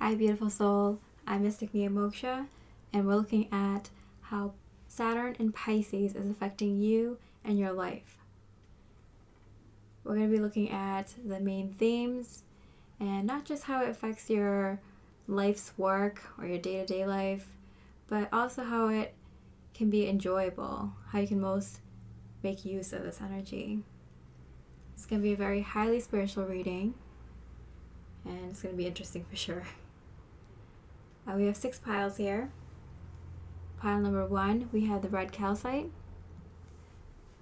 Hi beautiful soul, I'm Mystic Mia Moksha, and we're looking at how Saturn in Pisces is affecting you and your life. We're going to be looking at the main themes and not just how it affects your life's work or your day-to-day life, but also how it can be enjoyable, how you can most make use of this energy. It's going to be a very highly spiritual reading, and it's going to be interesting for sure. We have 6 piles here. Pile number 1, we have the Red Calcite.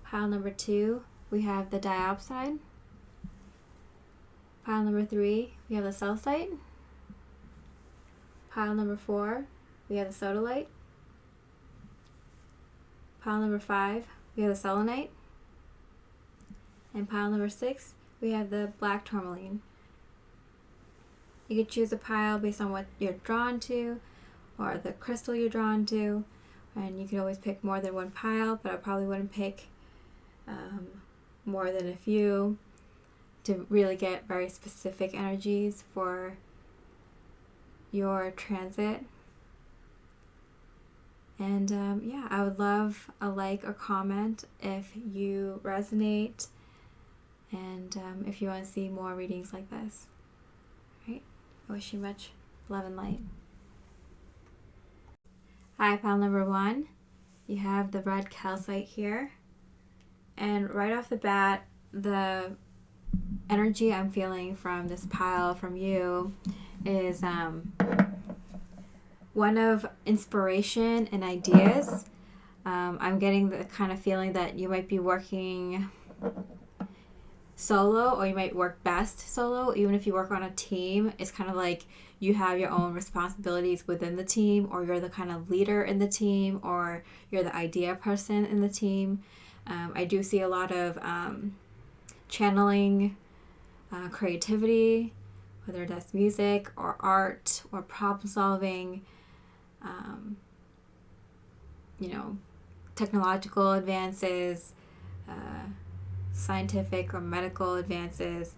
Pile number 2, we have the Diopside. Pile number 3, we have the Celstite. Pile number 4, we have the Sodalite. Pile number 5, we have the Selenite. And pile number 6, we have the Black Tourmaline. You could choose a pile based on what you're drawn to or the crystal you're drawn to, and you can always pick more than one pile, but I probably wouldn't pick more than a few to really get very specific energies for your transit. And yeah, I would love a like or comment if you resonate and if you want to see more readings like this. Right? I wish you much love and light. Hi, pile number 1. You have the Red Calcite here. And right off the bat, the energy I'm feeling from this pile from you is one of inspiration and ideas. I'm getting the kind of feeling that you might be working solo, or you might work best solo. Even if you work on a team, it's kind of like you have your own responsibilities within the team, or you're the kind of leader in the team, or you're the idea person in the team. I do see a lot of channeling creativity, whether that's music or art or problem solving, technological advances, scientific or medical advances,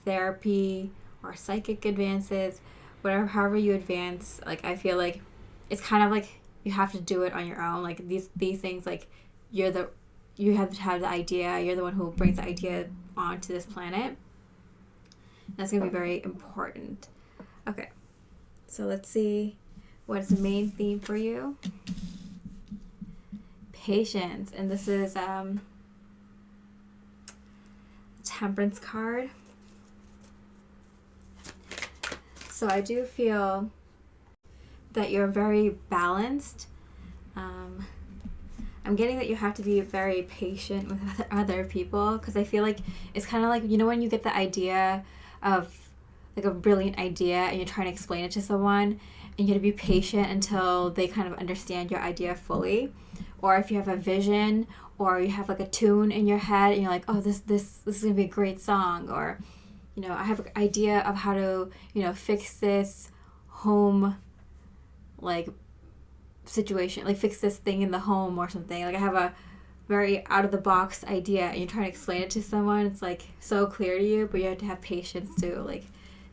therapy or psychic advances, whatever, however you advance. Like, I feel like it's kind of like you have to do it on your own. Like these things, like you have to have the idea. You're the one who brings the idea onto this planet. That's going to be very important. Okay, so let's see what's the main theme for you. Patience, and this is Temperance card. So I do feel that you're very balanced. I'm getting that you have to be very patient with other people, because I feel like it's kind of like, when you get the idea of like a brilliant idea and you're trying to explain it to someone, and you have to be patient until they kind of understand your idea fully. Or if you have a vision, or you have like a tune in your head and you're like, oh, this is gonna be a great song, or I have an idea of how to fix this home like situation, like fix this thing in the home or something. Like I have a very out of the box idea and you're trying to explain it to someone. It's like so clear to you, but you have to have patience too, like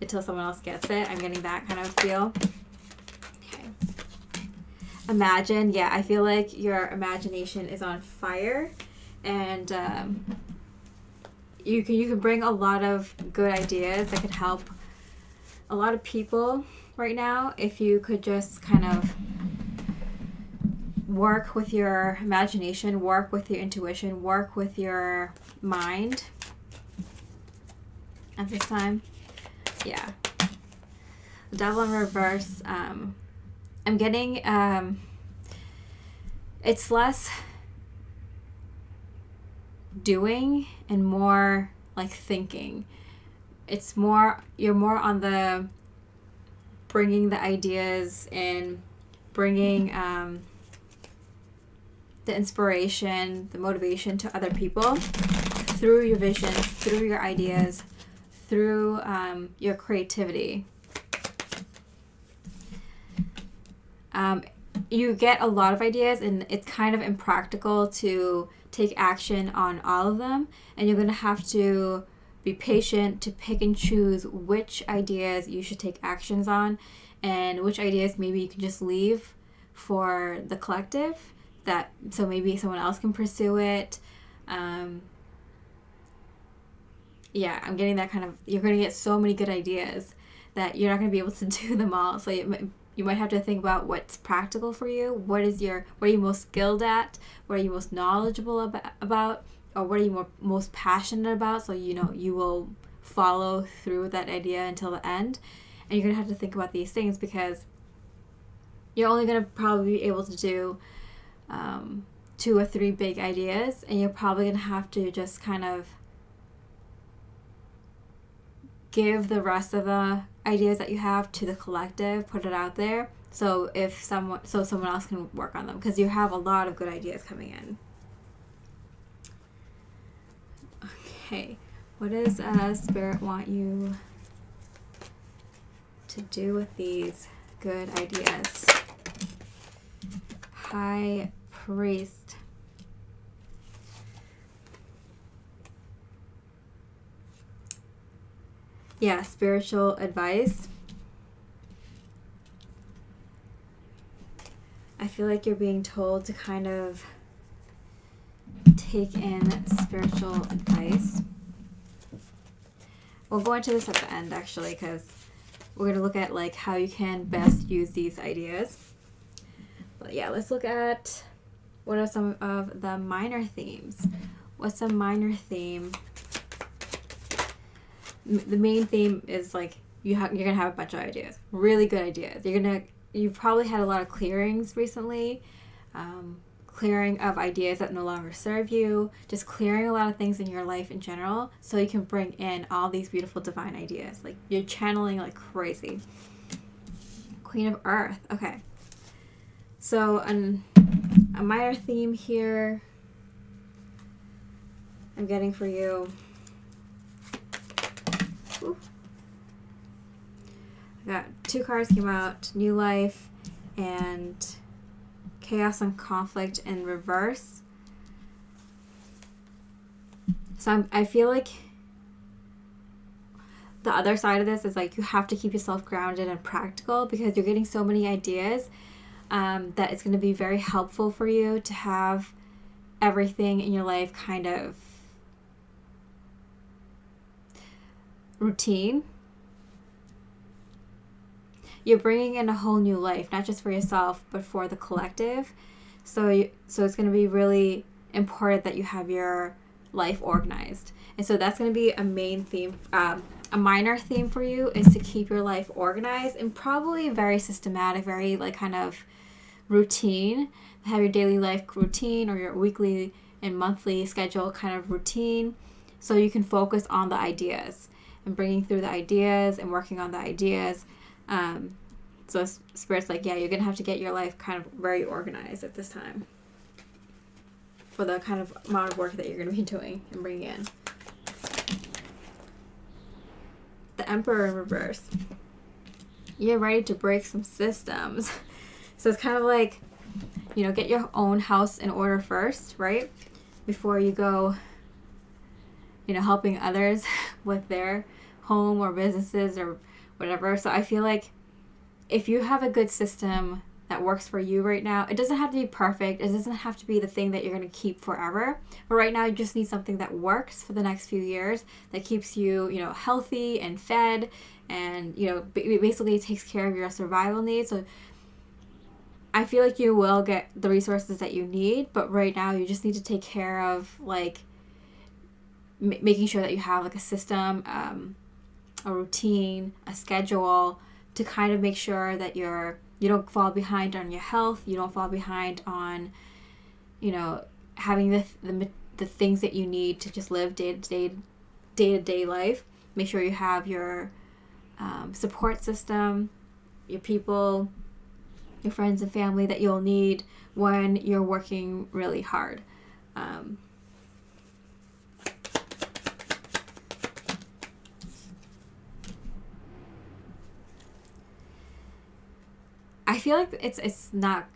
until someone else gets it. I'm getting that kind of feel. Okay. Imagine, I feel like your imagination is on fire, and you can bring a lot of good ideas that could help a lot of people right now if you could just kind of work with your imagination, work with your intuition, work with your mind at this time. Yeah. The Devil in reverse. I'm getting it's less doing and more like thinking. It's more, you're more on the bringing the ideas and bringing the inspiration, the motivation to other people through your visions, through your ideas, through your creativity. You get a lot of ideas, and it's kind of impractical to take action on all of them, and you're going to have to be patient, to pick and choose which ideas you should take actions on and which ideas maybe you can just leave for the collective, that so maybe someone else can pursue it. Yeah, I'm getting that kind of, you're going to get so many good ideas that you're not going to be able to do them all. So you might have to think about what's practical for you. What are you most skilled at? What are you most knowledgeable about? Or what are you most passionate about? So, you will follow through with that idea until the end. And you're going to have to think about these things, because you're only going to probably be able to do 2 or 3 big ideas. And you're probably going to have to just kind of give the rest of the ideas that you have to the collective, put it out there, so someone else can work on them, because you have a lot of good ideas coming in. Okay, what does Spirit want you to do with these good ideas? High Priest. Yeah, spiritual advice. I feel like you're being told to kind of take in spiritual advice. We'll go into this at the end, actually, because we're going to look at like how you can best use these ideas. But yeah, let's look at what are some of the minor themes. What's a minor theme? The main theme is like you're gonna have a bunch of ideas, really good ideas. You've probably had a lot of clearings recently, clearing of ideas that no longer serve you, just clearing a lot of things in your life in general, so you can bring in all these beautiful divine ideas. Like you're channeling like crazy. Queen of Earth. Okay, so a minor theme here I'm getting for you. Ooh. I got 2 cards came out, New Life and Chaos and Conflict in reverse. So I feel like the other side of this is like you have to keep yourself grounded and practical, because you're getting so many ideas that it's going to be very helpful for you to have everything in your life kind of routine. You're bringing in a whole new life, not just for yourself, but for the collective. So it's going to be really important that you have your life organized. And so that's going to be a main theme. A minor theme for you is to keep your life organized and probably very systematic, very like kind of routine. Have your daily life routine or your weekly and monthly schedule kind of routine, so you can focus on the ideas and bringing through the ideas and working on the ideas. So Spirit's like, yeah, you're going to have to get your life kind of very organized at this time for the kind of amount of work that you're going to be doing and bringing in. The Emperor in reverse. You're ready to break some systems. So it's kind of like, get your own house in order first, right? Before you go, helping others with their home or businesses or whatever. So I feel like if you have a good system that works for you right now, it doesn't have to be perfect. It doesn't have to be the thing that you're going to keep forever. But right now you just need something that works for the next few years, that keeps you, healthy and fed, and, basically takes care of your survival needs. So I feel like you will get the resources that you need, but right now you just need to take care of like making sure that you have like a system, a routine, a schedule, to kind of make sure that you don't fall behind on your health, you don't fall behind on, having the things that you need to just live day-to-day life. Make sure you have your support system, your people, your friends and family that you'll need when you're working really hard. I feel like it's not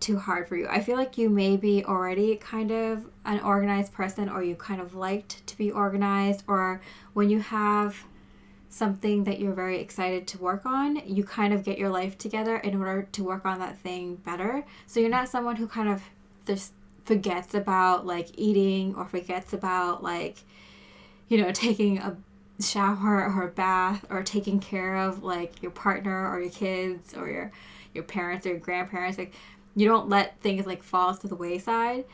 too hard for you. I feel like you may be already kind of an organized person, or you kind of liked to be organized, or when you have something that you're very excited to work on, you kind of get your life together in order to work on that thing better. So you're not someone who kind of just forgets about like eating, or forgets about like, you know, taking a shower or a bath, or taking care of like your partner or your kids or your parents or your grandparents. Like, you don't let things like fall to the wayside.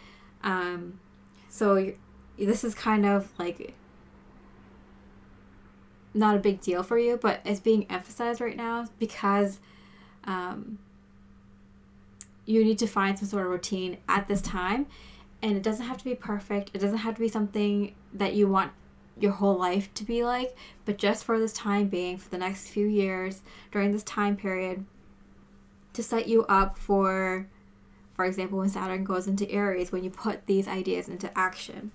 So this is kind of like not a big deal for you, but it's being emphasized right now because you need to find some sort of routine at this time. And it doesn't have to be perfect. It doesn't have to be something that you want your whole life to be like, but just for this time being, for the next few years, during this time period, to set you up for example, when Saturn goes into Aries, when you put these ideas into action.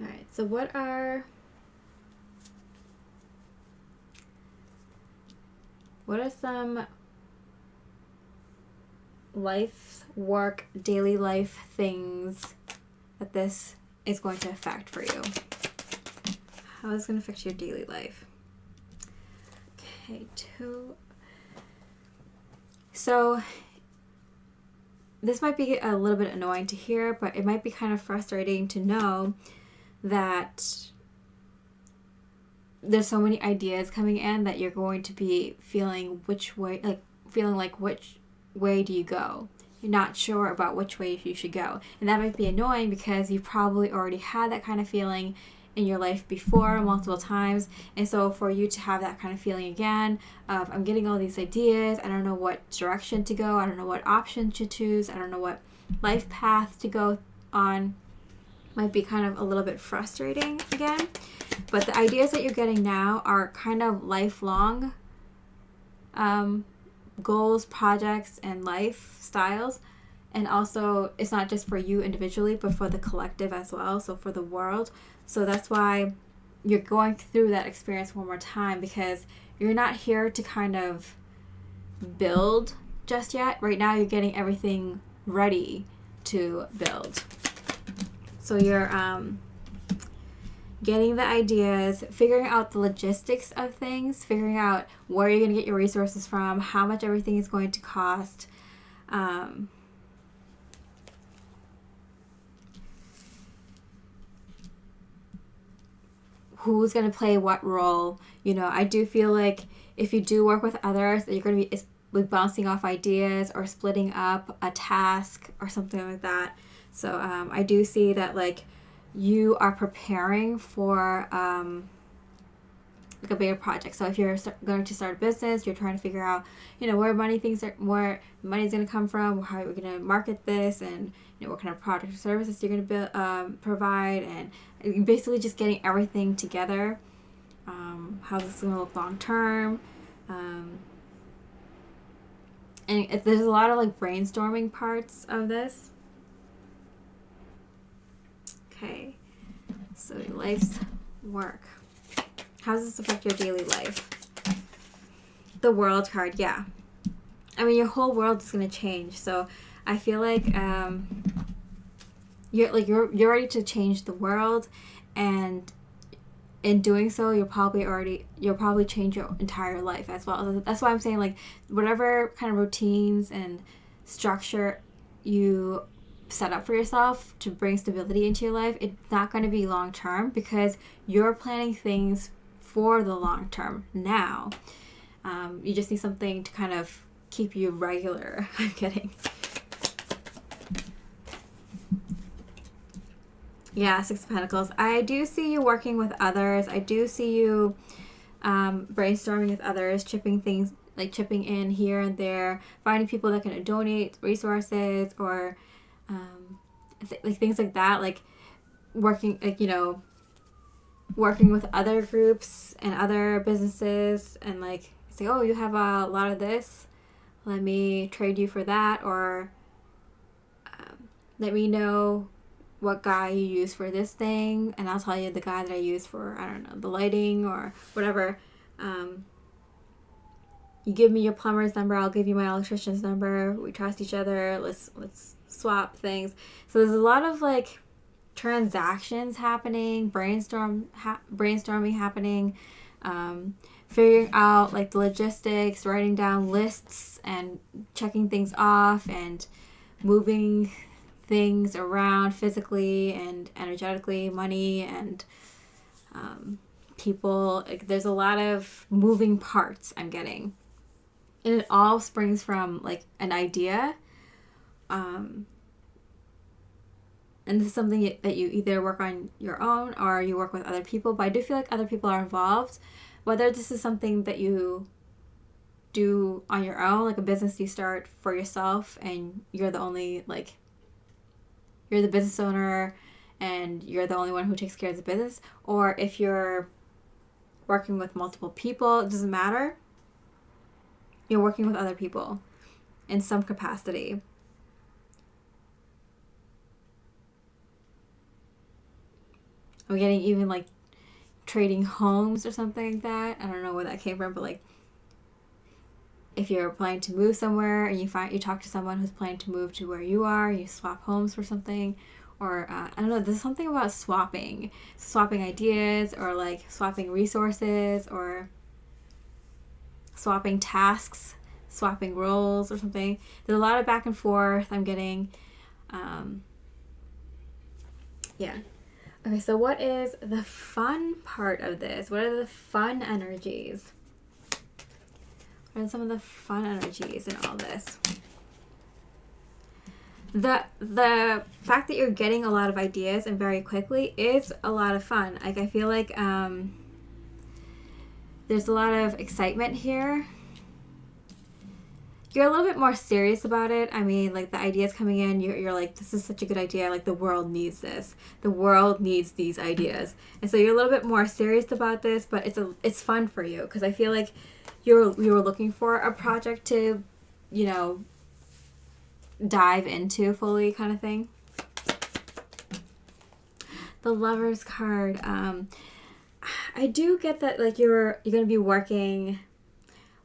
All right, so what are some life, work, daily life things that this is going to affect for you? How is it going to affect your daily life? Okay, so this might be a little bit annoying to hear, but it might be kind of frustrating to know that there's so many ideas coming in that you're going to be feeling which way do you go? You're not sure about which way you should go. And that might be annoying because you probably already had that kind of feeling in your life before multiple times. And so for you to have that kind of feeling again of, I'm getting all these ideas, I don't know what direction to go, I don't know what option to choose, I don't know what life path to go on, might be kind of a little bit frustrating again. But the ideas that you're getting now are kind of lifelong goals, projects, and lifestyles. And also, it's not just for you individually, but for the collective as well, so for the world. So that's why you're going through that experience one more time, because you're not here to kind of build just yet. Right now, you're getting everything ready to build. So you're getting the ideas, figuring out the logistics of things, figuring out where you're going to get your resources from, how much everything is going to cost. Who's going to play what role. You know, I do feel like if you do work with others, you're going to be like bouncing off ideas or splitting up a task or something like that. So I do see that like you are preparing for like a bigger project. So if you're going to start a business, you're trying to figure out, you know, where money's going to come from, how are we going to market this, and you know, what kind of product or services you're going to provide, and basically just getting everything together. How this is going to look long term. And there's a lot of like brainstorming parts of this. Okay, so your life's work. How does this affect your daily life? The World card, yeah. I mean, your whole world is going to change. So I feel like you're ready to change the world, and in doing so, you'll probably change your entire life as well. That's why I'm saying, like, whatever kind of routines and structure you set up for yourself to bring stability into your life, it's not going to be long term, because you're planning things for the long term now. You just need something to kind of keep you regular. I'm kidding. Yeah, Six of Pentacles. I do see you working with others. I do see you brainstorming with others, chipping in here and there, finding people that can donate resources, or like things like that, like working, like, you know, working with other groups and other businesses, and like say, oh, you have a lot of this, let me trade you for that, or let me know what guy you use for this thing, and I'll tell you the guy that I use for, I don't know, the lighting or whatever. you give me your plumber's number, I'll give you my electrician's number. We trust each other. Let's swap things. So there's a lot of like transactions happening, brainstorming happening, figuring out like the logistics, writing down lists and checking things off, and moving things around physically and energetically, money and people. Like, there's a lot of moving parts I'm getting. And it all springs from like an idea. And this is something that you either work on your own or you work with other people. But I do feel like other people are involved. Whether this is something that you do on your own, like a business you start for yourself and you're the business owner and you're the only one who takes care of the business, or if you're working with multiple people, it doesn't matter. You're working with other people in some capacity. I'm getting even like trading homes or something like that. I don't know where that came from, but like if you're planning to move somewhere and you talk to someone who's planning to move to where you are, you swap homes for something, or I don't know, there's something about swapping ideas, or like swapping resources, or swapping tasks, swapping roles or something. There's a lot of back and forth I'm getting. Yeah. Okay, so what is the fun part of this? What are the fun energies? What are some of the fun energies in all this? The fact that you're getting a lot of ideas and very quickly is a lot of fun. Like, I feel like there's a lot of excitement here. You're a little bit more serious about it. I mean, like, the ideas coming in, you're like, this is such a good idea. Like, the world needs this. The world needs these ideas. And so you're a little bit more serious about this, but it's fun for you, because I feel like you were looking for a project to, dive into fully, kind of thing. The Lover's card. I do get that, like, you're going to be working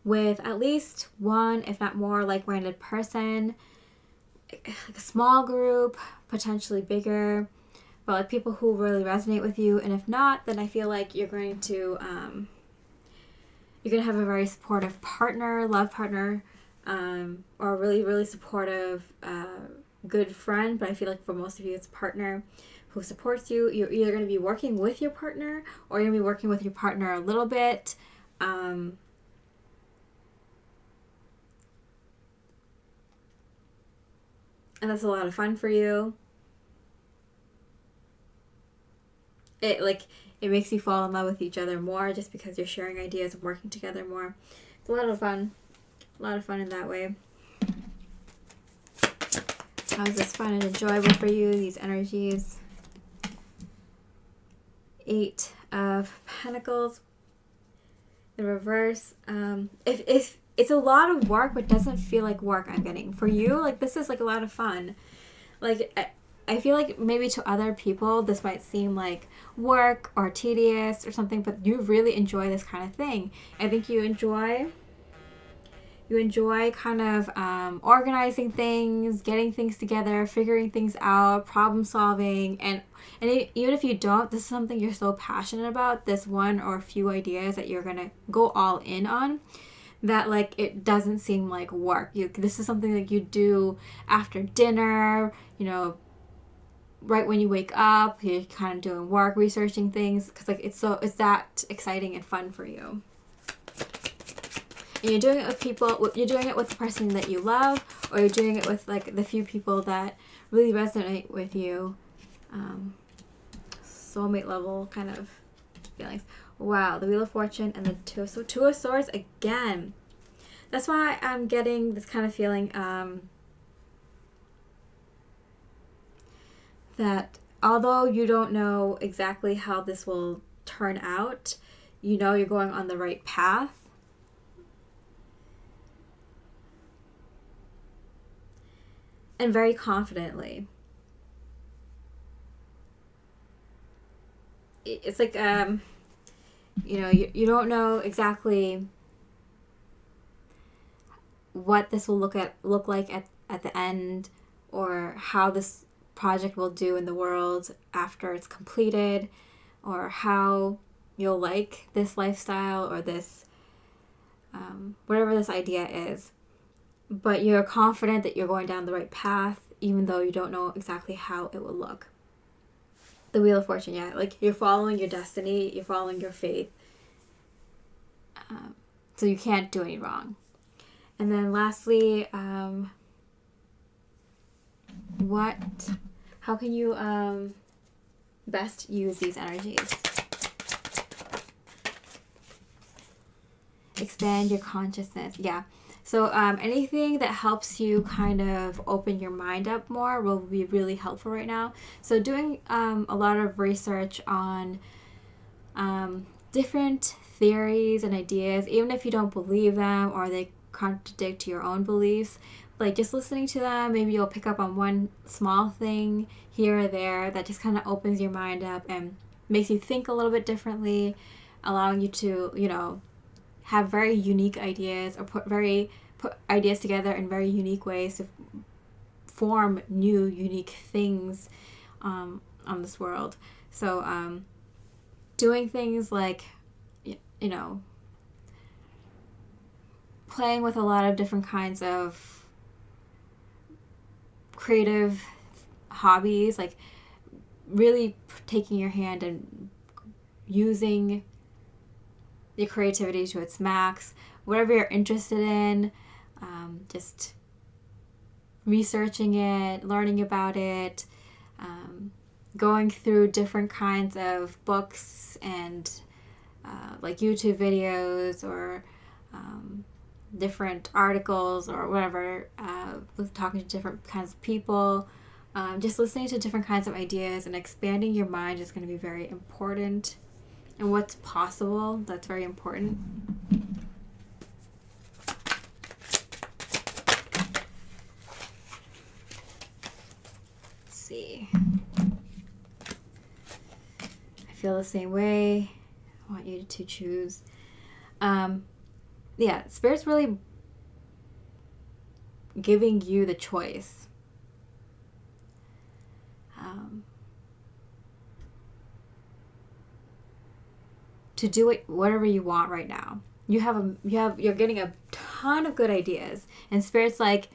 with at least one, if not more, like-minded person, like a small group, potentially bigger, but like people who really resonate with you. And if not, then I feel like you're going to have a very supportive partner, love partner, or a really, really supportive good friend. But I feel like for most of you, it's a partner who supports you. You're either going to be working with your partner, or you're going to be working with your partner a little bit. And that's a lot of fun for you. It makes you fall in love with each other more, just because you're sharing ideas and working together more. It's a lot of fun. A lot of fun in that way. How is this fun and enjoyable for you, these energies? 8 of Pentacles. The reverse. If it's a lot of work, but doesn't feel like work, I'm getting. For you, like, this is like a lot of fun. Like, I feel like maybe to other people, this might seem like work or tedious or something, but you really enjoy this kind of thing. I think you enjoy kind of organizing things, getting things together, figuring things out, problem solving, and even if you don't, this is something you're so passionate about, this one or a few ideas that you're gonna go all in on, that like it doesn't seem like work. This is something that you do after dinner, right when you wake up. You're kind of doing work, researching things, because like it's that exciting and fun for you. And you're doing it with people. You're doing it with the person that you love, or you're doing it with like the few people that really resonate with you. Soulmate level kind of feelings. Wow, the Wheel of Fortune and the Two of Swords again. That's why I'm getting this kind of feeling that although you don't know exactly how this will turn out, you're going on the right path. And very confidently. It's like, you don't know exactly what this will look like at the end, or how this project will do in the world after it's completed, or how you'll like this lifestyle or this whatever this idea is. But you're confident that you're going down the right path, even though you don't know exactly how it will look. The Wheel of Fortune, yeah. Like, you're following your destiny, you're following your faith. So you can't do any wrong. And then lastly, how can you best use these energies? Expand your consciousness. Yeah. So anything that helps you kind of open your mind up more will be really helpful right now. So doing a lot of research on different theories and ideas, even if you don't believe them or they contradict your own beliefs, like just listening to them, maybe you'll pick up on one small thing here or there that just kind of opens your mind up and makes you think a little bit differently, allowing you to, you know, have very unique ideas, or put ideas together in very unique ways to form new unique things on this world. So doing things like, you know, playing with a lot of different kinds of creative hobbies, like really taking your hand and using your creativity to its max, whatever you're interested in, just researching it, learning about it, going through different kinds of books and like YouTube videos or different articles or whatever, talking to different kinds of people, just listening to different kinds of ideas and expanding your mind is going to be very important. And what's possible, that's very important. Let's see. I feel the same way. I want you to choose. Yeah, Spirit's really giving you the choice. To do it whatever you want right now. You're getting a ton of good ideas, and Spirit's like,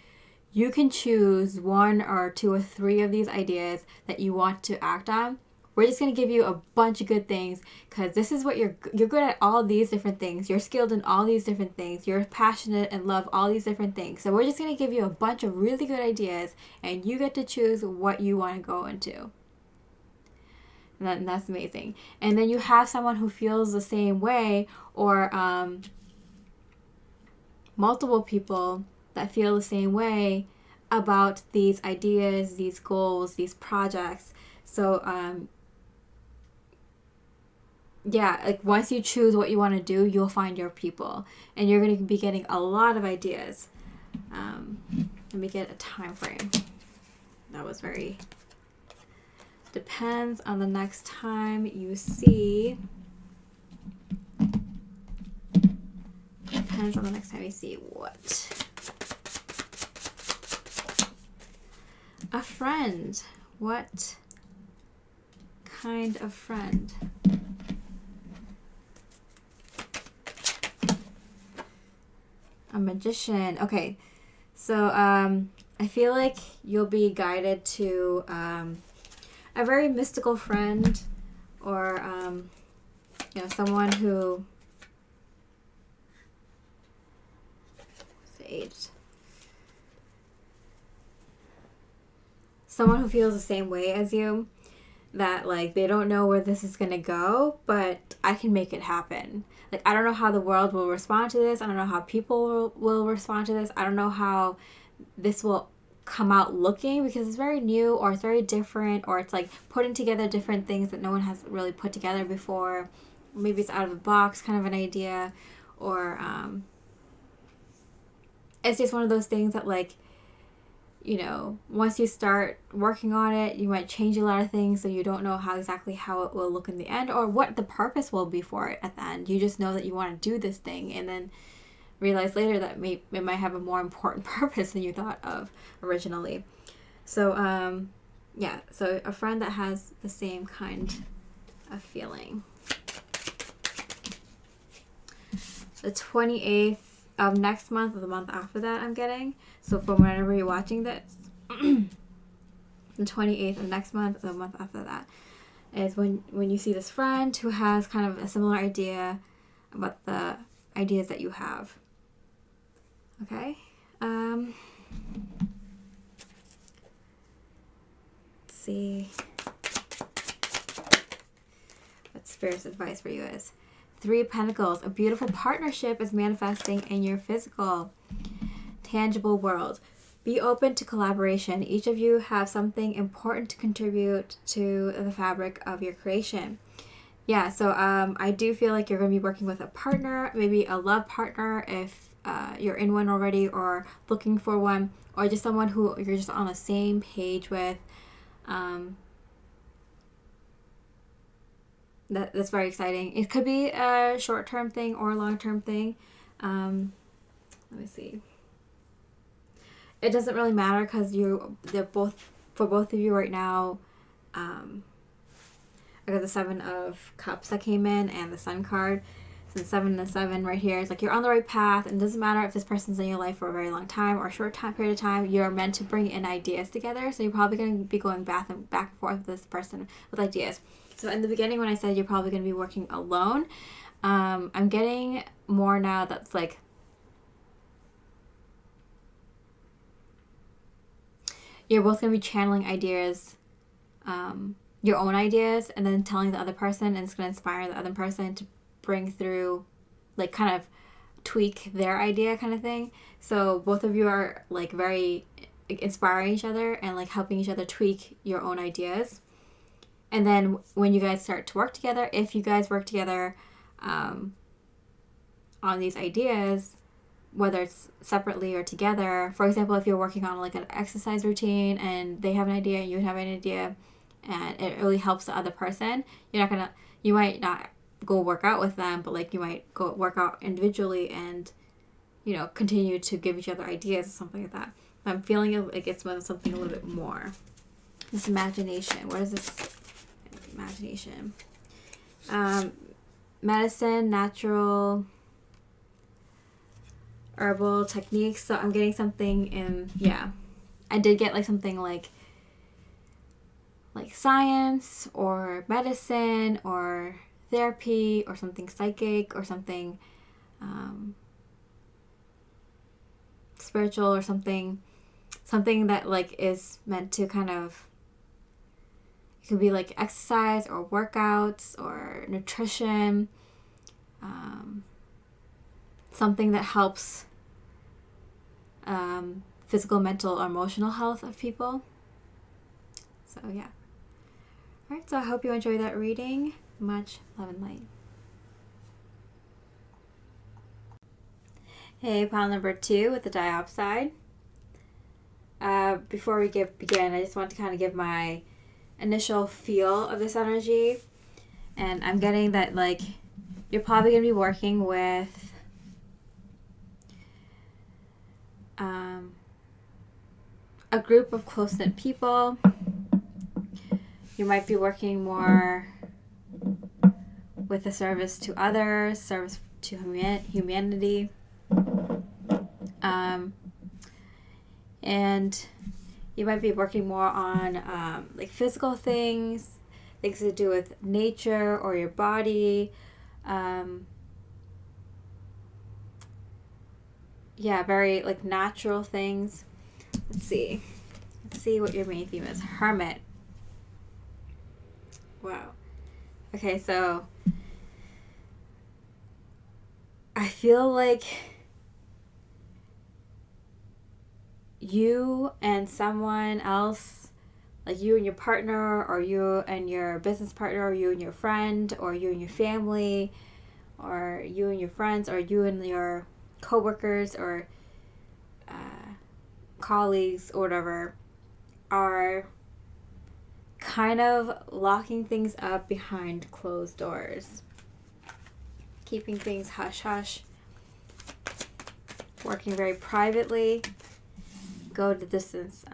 you can choose one or two or three of these ideas that you want to act on. We're just going to give you a bunch of good things because this is what you're good at, all these different things. You're skilled in all these different things. You're passionate and love all these different things. So we're just going to give you a bunch of really good ideas, and you get to choose what you want to go into. And that's amazing. And then you have someone who feels the same way, or multiple people that feel the same way about these ideas, these goals, these projects. So yeah, like once you choose what you want to do, you'll find your people, and you're going to be getting a lot of ideas. Let me get a time frame. That was very... Depends on the next time you see. Depends on the next time you see what? A friend. What kind of friend? A magician. Okay. So I feel like you'll be guided to a very mystical friend, or someone who someone who feels the same way as you, that like they don't know where this is gonna go, but I can make it happen. Like, I don't know how the world will respond to this. I don't know how people will respond to this. I don't know how this will come out looking, because it's very new, or it's very different, or it's like putting together different things that no one has really put together before. Maybe it's out of the box kind of an idea, or it's just one of those things that, like, once you start working on it, you might change a lot of things, so you don't know how it will look in the end, or what the purpose will be for it at the end. You just know that you want to do this thing, and then realize later that it might have a more important purpose than you thought of originally. So, yeah, so a friend that has the same kind of feeling. The 28th of next month or the month after that I'm getting. So from whenever you're watching this, the 28th of next month or the month after that is when you see this friend who has kind of a similar idea about the ideas that you have. Okay? Let's see what Spirit's advice for you is. 3 of Pentacles. A beautiful partnership is manifesting in your physical, tangible world. Be open to collaboration. Each of you have something important to contribute to the fabric of your creation. Yeah, so I do feel like you're going to be working with a partner, maybe a love partner if you're in one already or looking for one, or just someone who you're just on the same page with. That's very exciting. It could be a short-term thing or a long-term thing. Let me see. It doesn't really matter because they're both, for both of you right now. I got the 7 of Cups that came in and the Sun card. So the 7 and the 7 right here is like you're on the right path, and it doesn't matter if this person's in your life for a very long time or a short time period of time. You're meant to bring in ideas together. So you're probably going to be going back and forth with this person with ideas. So in the beginning when I said you're probably going to be working alone, I'm getting more now that's like you're both going to be channeling ideas, your own ideas, and then telling the other person, and it's going to inspire the other person to bring through, like kind of tweak their idea kind of thing. So both of you are like very inspiring each other and like helping each other tweak your own ideas. And then when you guys start to work together, if you guys work together on these ideas, whether it's separately or together, for example, if you're working on like an exercise routine and they have an idea and you have an idea and it really helps the other person, you might not go work out with them, but like you might go work out individually and, continue to give each other ideas or something like that. I'm feeling like it's something a little bit more. This imagination. What is this? Imagination. Medicine, natural, herbal techniques. So I'm getting something in, I did get like something like science or medicine or therapy or something psychic or something spiritual or something that like is meant to kind of, it could be like exercise or workouts or nutrition, something that helps physical, mental, or emotional health of people. So yeah. Alright, so I hope you enjoyed that reading. Much love and light. Hey, pile number 2 with the Diopside. Before we begin, I just want to kind of give my initial feel of this energy. And I'm getting that like you're probably going to be working with a group of close-knit people. You might be working more with a service to others, service to humanity. And you might be working more on like physical things to do with nature or your body. Very like natural things. Let's see what your main theme is. Hermit. Wow. Okay, so I feel like you and someone else, like you and your partner, or you and your business partner, or you and your friend, or you and your family, or you and your friends, or you and your coworkers, or colleagues, or whatever, are kind of locking things up behind closed doors, keeping things hush hush. working very privately. Go the distance.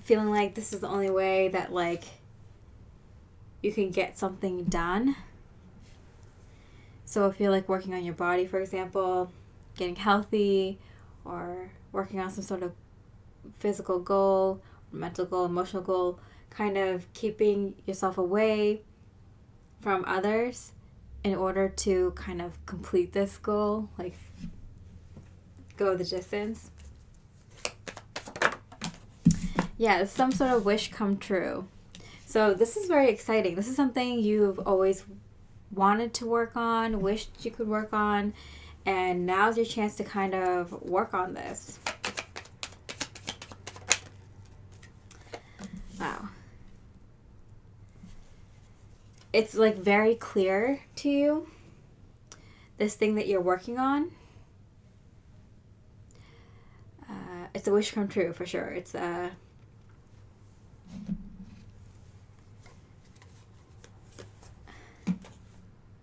Feeling like this is the only way that like you can get something done. So if you're like working on your body, for example, getting healthy, or working on some sort of physical goal, mental goal, emotional goal, kind of keeping yourself away from others in order to kind of complete this goal, like go the distance. Yeah, it's some sort of wish come true. So this is very exciting. This is something you've always wanted to work on, wished you could work on, and now's your chance to kind of work on this. Wow. It's like very clear to you, this thing that you're working on. It's a wish come true for sure. It's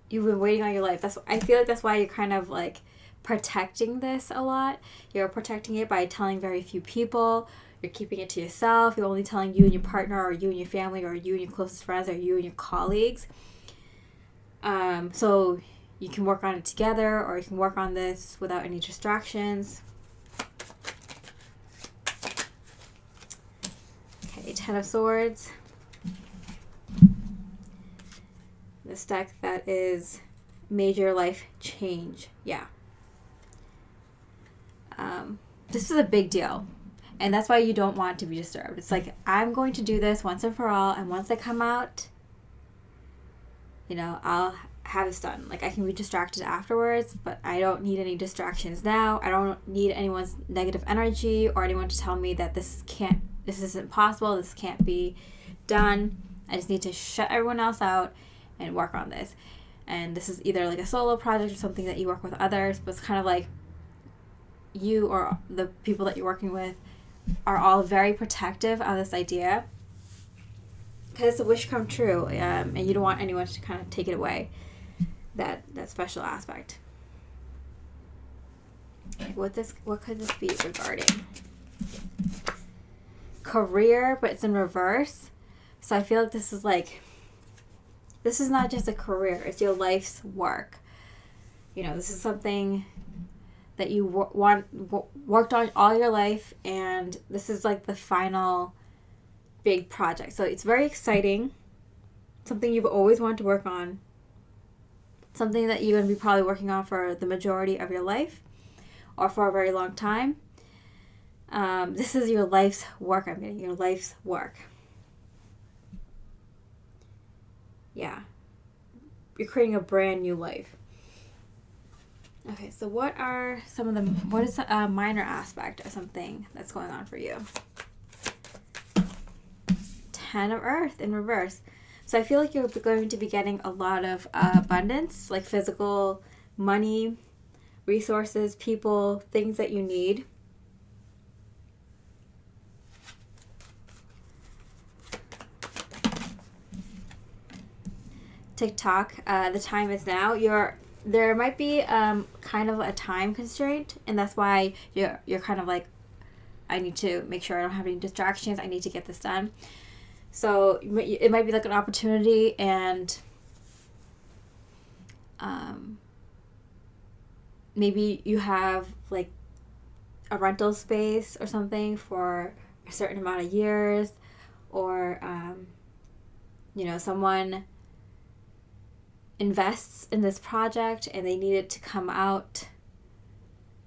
you've been waiting all your life. I feel like that's why you're kind of like protecting this a lot. You're protecting it by telling very few people. You're keeping it to yourself. You're only telling you and your partner, or you and your family, or you and your closest friends, or you and your colleagues. So you can work on it together, or you can work on this without any distractions. Okay, 10 of Swords. This deck that is major life change. Yeah. This is a big deal. And that's why you don't want to be disturbed. It's like, I'm going to do this once and for all. And once I come out, you know, I'll have this done. Like, I can be distracted afterwards, but I don't need any distractions now. I don't need anyone's negative energy or anyone to tell me that this isn't possible. This can't be done. I just need to shut everyone else out and work on this. And this is either like a solo project or something that you work with others, but it's kind of like you or the people that you're working with are all very protective of this idea because it's a wish come true, and you don't want anyone to kind of take it away, that special aspect. Okay, what could this be regarding? Career, but it's in reverse. So I feel like this is not just a career, it's your life's work. You know, this is something that you worked on all your life, and this is like the final big project. So it's very exciting, something you've always wanted to work on, something that you're going to be probably working on for the majority of your life or for a very long time. This is your life's work. I'm getting your life's work. Yeah. You're creating a brand new life. Okay, so what is a minor aspect of something that's going on for you? 10 of Earth in reverse. So I feel like you're going to be getting a lot of abundance, like physical, money, resources, people, things that you need. TikTok, the time is now. There might be kind of a time constraint, and that's why you're kind of like, I need to make sure I don't have any distractions. I need to get this done. So it might be like an opportunity, and maybe you have like a rental space or something for a certain amount of years, or someone invests in this project and they need it to come out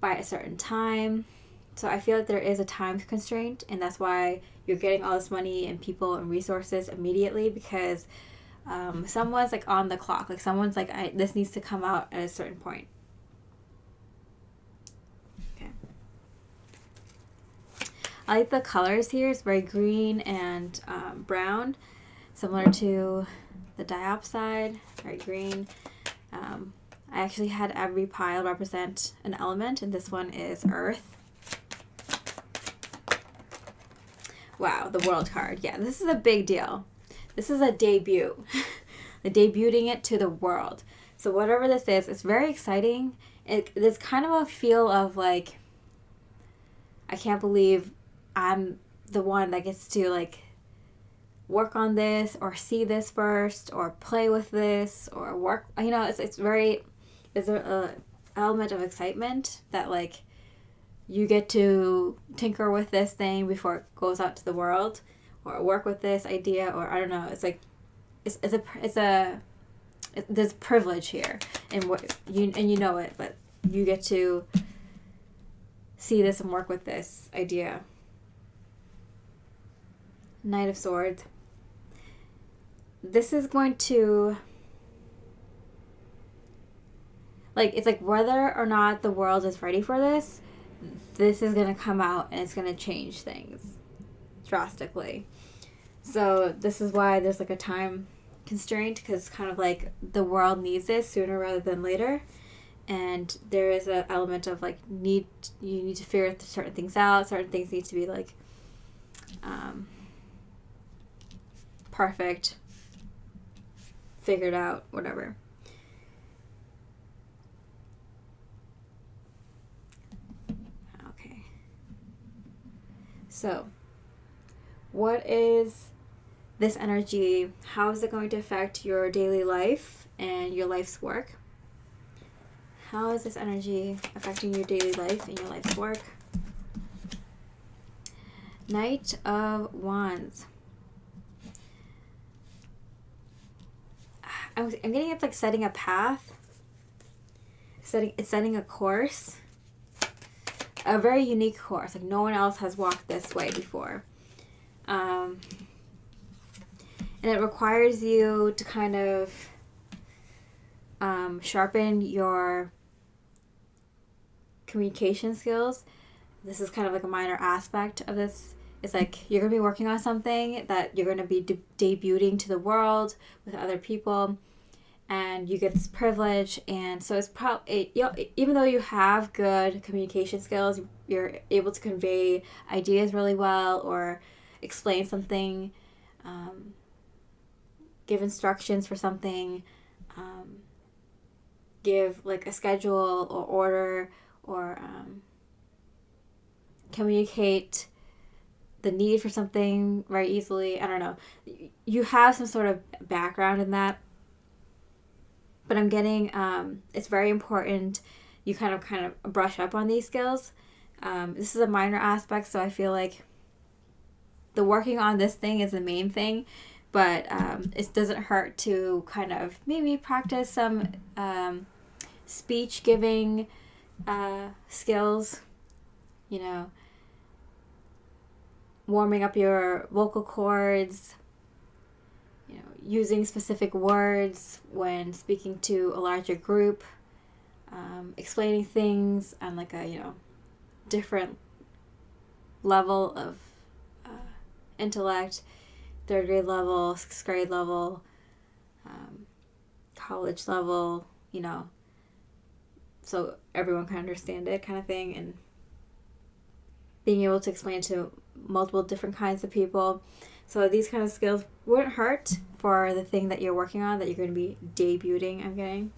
by a certain time. So I feel like there is a time constraint, and that's why you're getting all this money and people and resources immediately, because someone's like on the clock. Like someone's like, this needs to come out at a certain point. Okay. I like the colors here. It's very green and brown, similar to the Diopside, very green. I actually had every pile represent an element, and this one is Earth. Wow, the World card. Yeah, this is a big deal. This is a debut. Debuting it to the world. So whatever this is, it's very exciting. There's kind of a feel of like, I can't believe I'm the one that gets to like work on this or see this first or play with this or work. You know, it's very, there's a element of excitement that like you get to tinker with this thing before it goes out to the world, or work with this idea, or I don't know. It's like there's privilege here, and you know it, but you get to see this and work with this idea. Knight of Swords. This is going to, like, it's like whether or not the world is ready for this, this is going to come out and it's going to change things drastically. So this is why there's like a time constraint, because it's kind of like the world needs this sooner rather than later. And there is an element of like you need to figure certain things out. Certain things need to be like perfect, figured out, whatever. Okay. So, what is this energy? How is it going to affect your daily life and your life's work? How is this energy affecting your daily life and your life's work? Knight of Wands. I'm getting it's like setting a path. It's setting a course. A very unique course. Like no one else has walked this way before. And it requires you to kind of sharpen your communication skills. This is kind of like a minor aspect of this. It's like you're going to be working on something that you're going to be debuting to the world with other people, and you get this privilege. And so it's probably, even though you have good communication skills, you're able to convey ideas really well or explain something, give instructions for something, give like a schedule or order, or communicate the need for something very easily. I don't know. You have some sort of background in that, but I'm getting it's very important you kind of brush up on these skills. This is a minor aspect, so I feel like the working on this thing is the main thing, but it doesn't hurt to kind of maybe practice some speech giving skills, you know, warming up your vocal cords, you know, using specific words when speaking to a larger group, explaining things on like a, you know, different level of intellect, 3rd grade level, 6th grade level, college level, you know, so everyone can understand it kind of thing, and being able to explain to multiple different kinds of people. So these kind of skills wouldn't hurt for the thing that you're working on, that you're going to be debuting, I'm getting.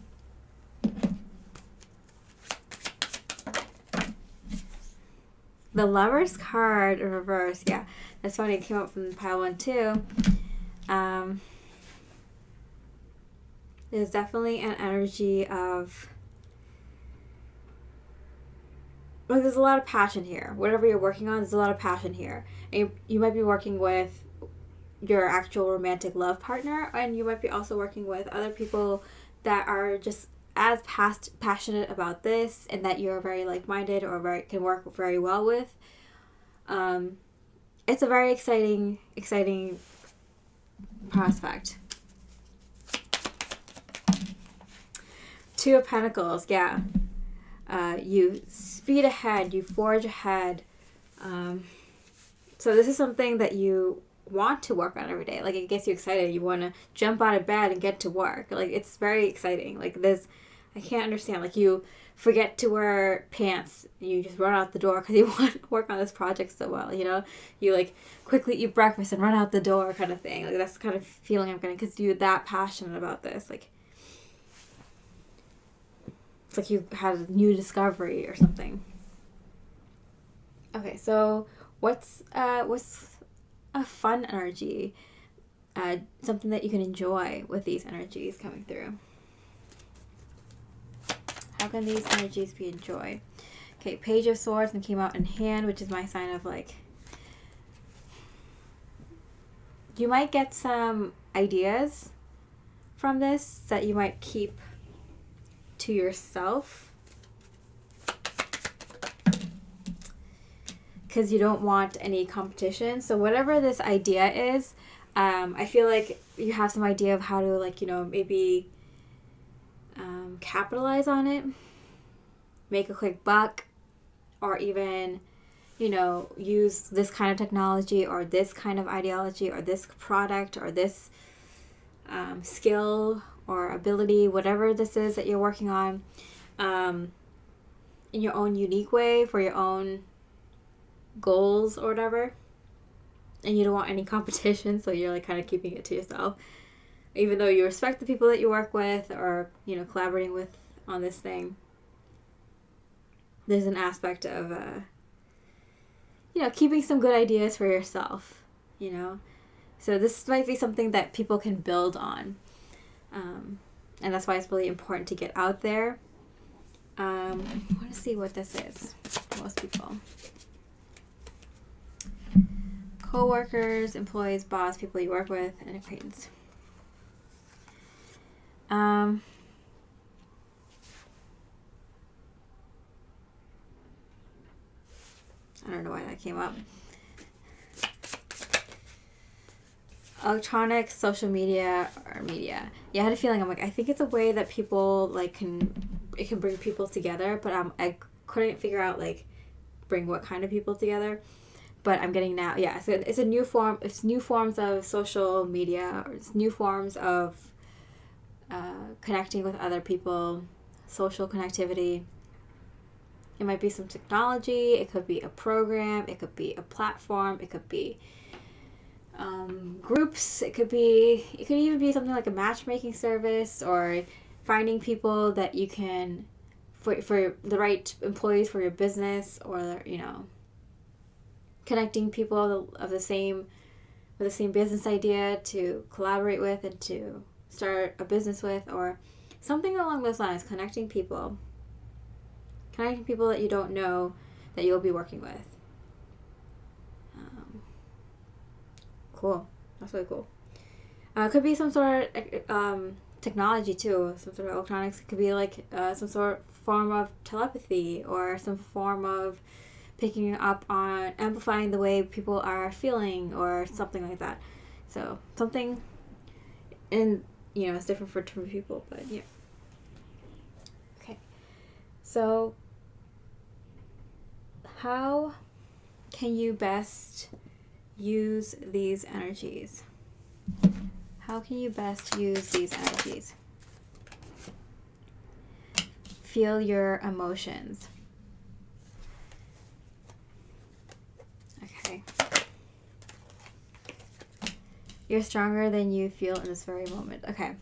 The Lover's card in reverse. Yeah, that's funny. It came up from pile 1 too. There's definitely an energy of, like, there's a lot of passion here. Whatever you're working on, there's a lot of passion here. And you might be working with your actual romantic love partner, and you might be also working with other people that are just as passionate about this, and that you're very like-minded or can work very well with. It's a very exciting prospect. 2 of Pentacles, yeah. You speed ahead, you forge ahead. So this is something that you want to work on every day. Like, it gets you excited. You want to jump out of bed and get to work. Like, it's very exciting. Like, I can't understand. Like, you forget to wear pants. You just run out the door because you want to work on this project so well, you know? You, like, quickly eat breakfast and run out the door kind of thing. Like, that's the kind of feeling I'm getting because you're that passionate about this. Like, like you had a new discovery or something. Okay, so what's a fun energy? Something that you can enjoy with these energies coming through. How can these energies be enjoyed? Okay, Page of Swords and came out in hand, which is my sign of like, you might get some ideas from this that you might keep to yourself because you don't want any competition. So whatever this idea is, I feel like you have some idea of how to, like, maybe capitalize on it, make a quick buck, or even, use this kind of technology or this kind of ideology or this product or this skill or ability, whatever this is that you're working on, in your own unique way for your own goals or whatever. And you don't want any competition, so you're like kind of keeping it to yourself. Even though you respect the people that you work with or, collaborating with on this thing, there's an aspect of, keeping some good ideas for yourself, So this might be something that people can build on. And that's why it's really important to get out there. I want to see what this is for most people. Co-workers, employees, boss, people you work with, and acquaintance. I don't know why that came up. Electronics, social media, or media. Yeah, I had a feeling, I'm like, I think it's a way that people, like, it can bring people together, but I couldn't figure out, like, bring what kind of people together. But I'm getting now, yeah, so it's a new form, it's new forms of social media, or it's new forms of connecting with other people, social connectivity. It might be some technology, it could be a program, it could be a platform, it could be groups, it could even be something like a matchmaking service, or finding people that you can, for the right employees for your business, or, connecting people with the same business idea to collaborate with and to start a business with, or something along those lines. Connecting people that you don't know that you'll be working with. Cool. That's really cool. It could be some sort of technology too, some sort of electronics. It could be like some sort of form of telepathy, or some form of picking up on amplifying the way people are feeling, or something like that. So something, and it's different for different people, but yeah. Okay, so how can you best use these energies? How can you best use these energies? Feel your emotions. Okay. You're stronger than you feel in this very moment. Okay.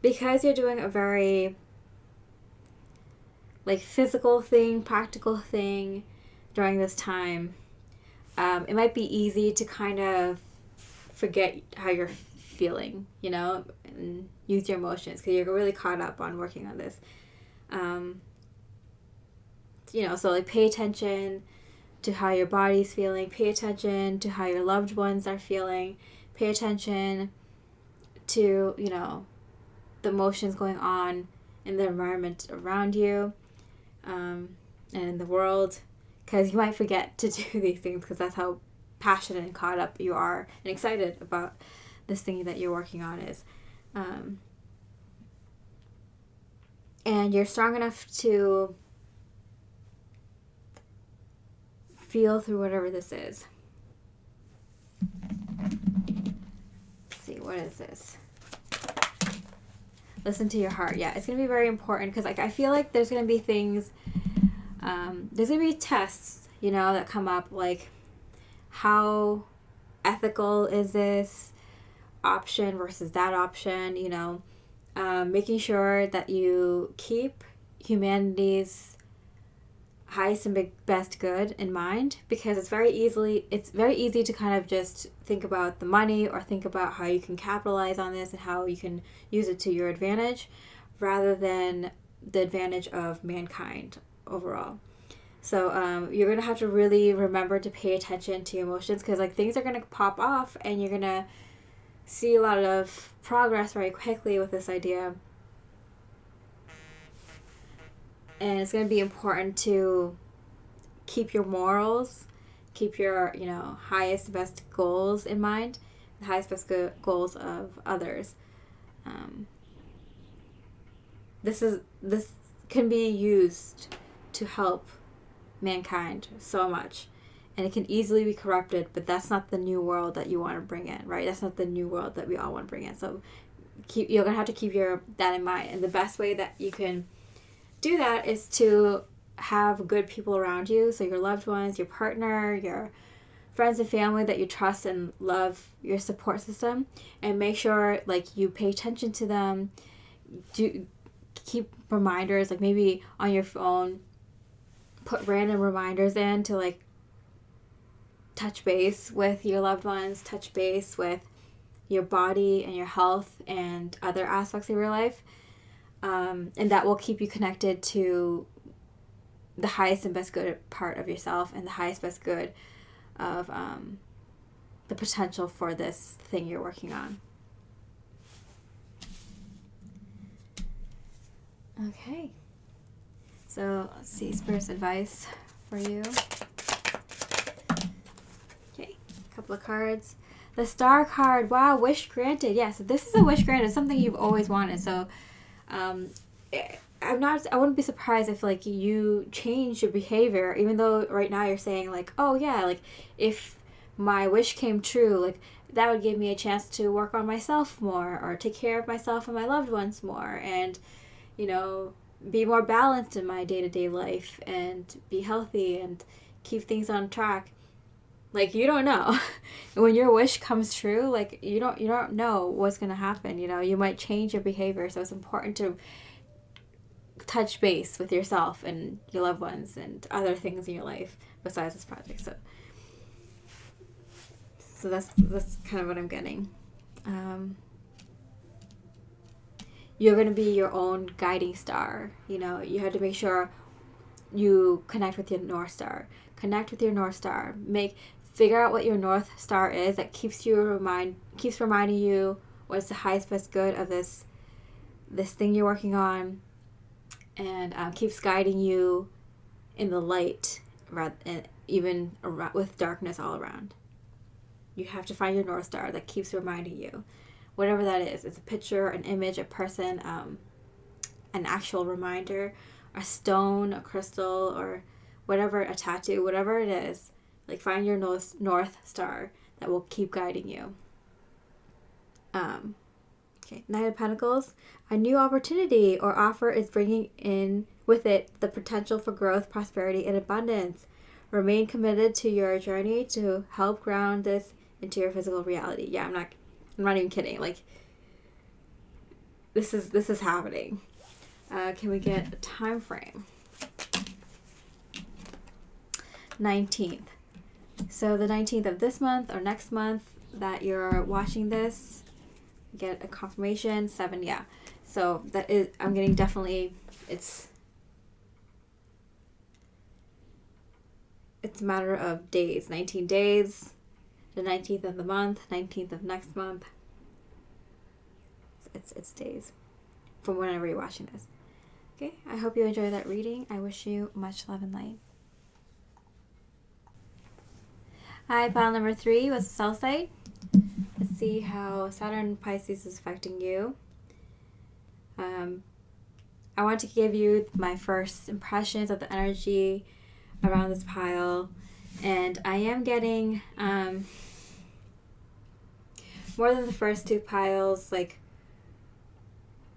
Because you're doing a very, like, physical thing, practical thing during this time, it might be easy to kind of forget how you're feeling, and use your emotions because you're really caught up on working on this. So like pay attention to how your body's feeling, pay attention to how your loved ones are feeling, pay attention to, the emotions going on in the environment around you, and in the world, because you might forget to do these things because that's how passionate and caught up you are and excited about this thing that you're working on is. And you're strong enough to feel through whatever this is. Let's see, what is this? Listen to your heart. Yeah, it's going to be very important because, like, I feel like there's going to be things, there's going to be tests, that come up, like, how ethical is this? option versus that option, making sure that you keep humanity's highest and best good in mind, because it's very easy to kind of just think about the money or think about how you can capitalize on this and how you can use it to your advantage rather than the advantage of mankind overall. So you're going to have to really remember to pay attention to your emotions, because like things are going to pop off and you're going to see a lot of progress very quickly with this idea. And it's going to be important to keep your morals, keep your, highest, best goals in mind, the highest, best goals of others. This can be used to help mankind so much. And it can easily be corrupted, but that's not the new world that you want to bring in, right? That's not the new world that we all want to bring in. So you're going to have to keep that in mind. And the best way that you can do that is to have good people around you. So your loved ones, your partner, your friends and family that you trust and love, your support system, and make sure like you pay attention to them. Keep reminders, like maybe on your phone, put random reminders in to like touch base with your loved ones, touch base with your body and your health and other aspects of your life. And that will keep you connected to the highest and best good part of yourself and the highest best good of the potential for this thing you're working on. Okay. So let's see, Spirit's advice for you. Okay, a couple of cards. The Star card. Wow, wish granted. Yeah, so this is a wish granted, something you've always wanted. So I wouldn't be surprised if like you change your behavior, even though right now you're saying like, oh yeah, like if my wish came true, like that would give me a chance to work on myself more or take care of myself and my loved ones more and, be more balanced in my day-to-day life and be healthy and keep things on track. Like, you don't know. When your wish comes true, like you don't know what's going to happen. You might change your behavior. So it's important to touch base with yourself and your loved ones and other things in your life besides this project. So that's kind of what I'm getting. You're going to be your own guiding star. You have to make sure you connect with your North Star. Connect with your North Star. Figure out what your North Star is that keeps reminding you what's the highest best good of this thing you're working on, and keeps guiding you in the light, even with darkness all around. You have to find your North Star that keeps reminding you. Whatever that is. It's a picture, an image, a person, an actual reminder, a stone, a crystal, or whatever, a tattoo, whatever it is. Like, find your North Star that will keep guiding you. Okay, Knight of Pentacles. A new opportunity or offer is bringing in with it the potential for growth, prosperity, and abundance. Remain committed to your journey to help ground this into your physical reality. Yeah, I'm not even kidding. Like, this is happening. Can we get a time frame? 19th. So the 19th of this month or next month that you're watching this, get a confirmation. 7, yeah. So that is, I'm getting definitely, it's a matter of days. 19 days. The 19th of the month, 19th of next month. It's days from whenever you're watching this. Okay, I hope you enjoy that reading. I wish you much love and light. Hi, pile number 3 was Celstite. Let's see how Saturn Pisces is affecting you. I want to give you my first impressions of the energy around this pile. And I am getting more than the first 2 piles, like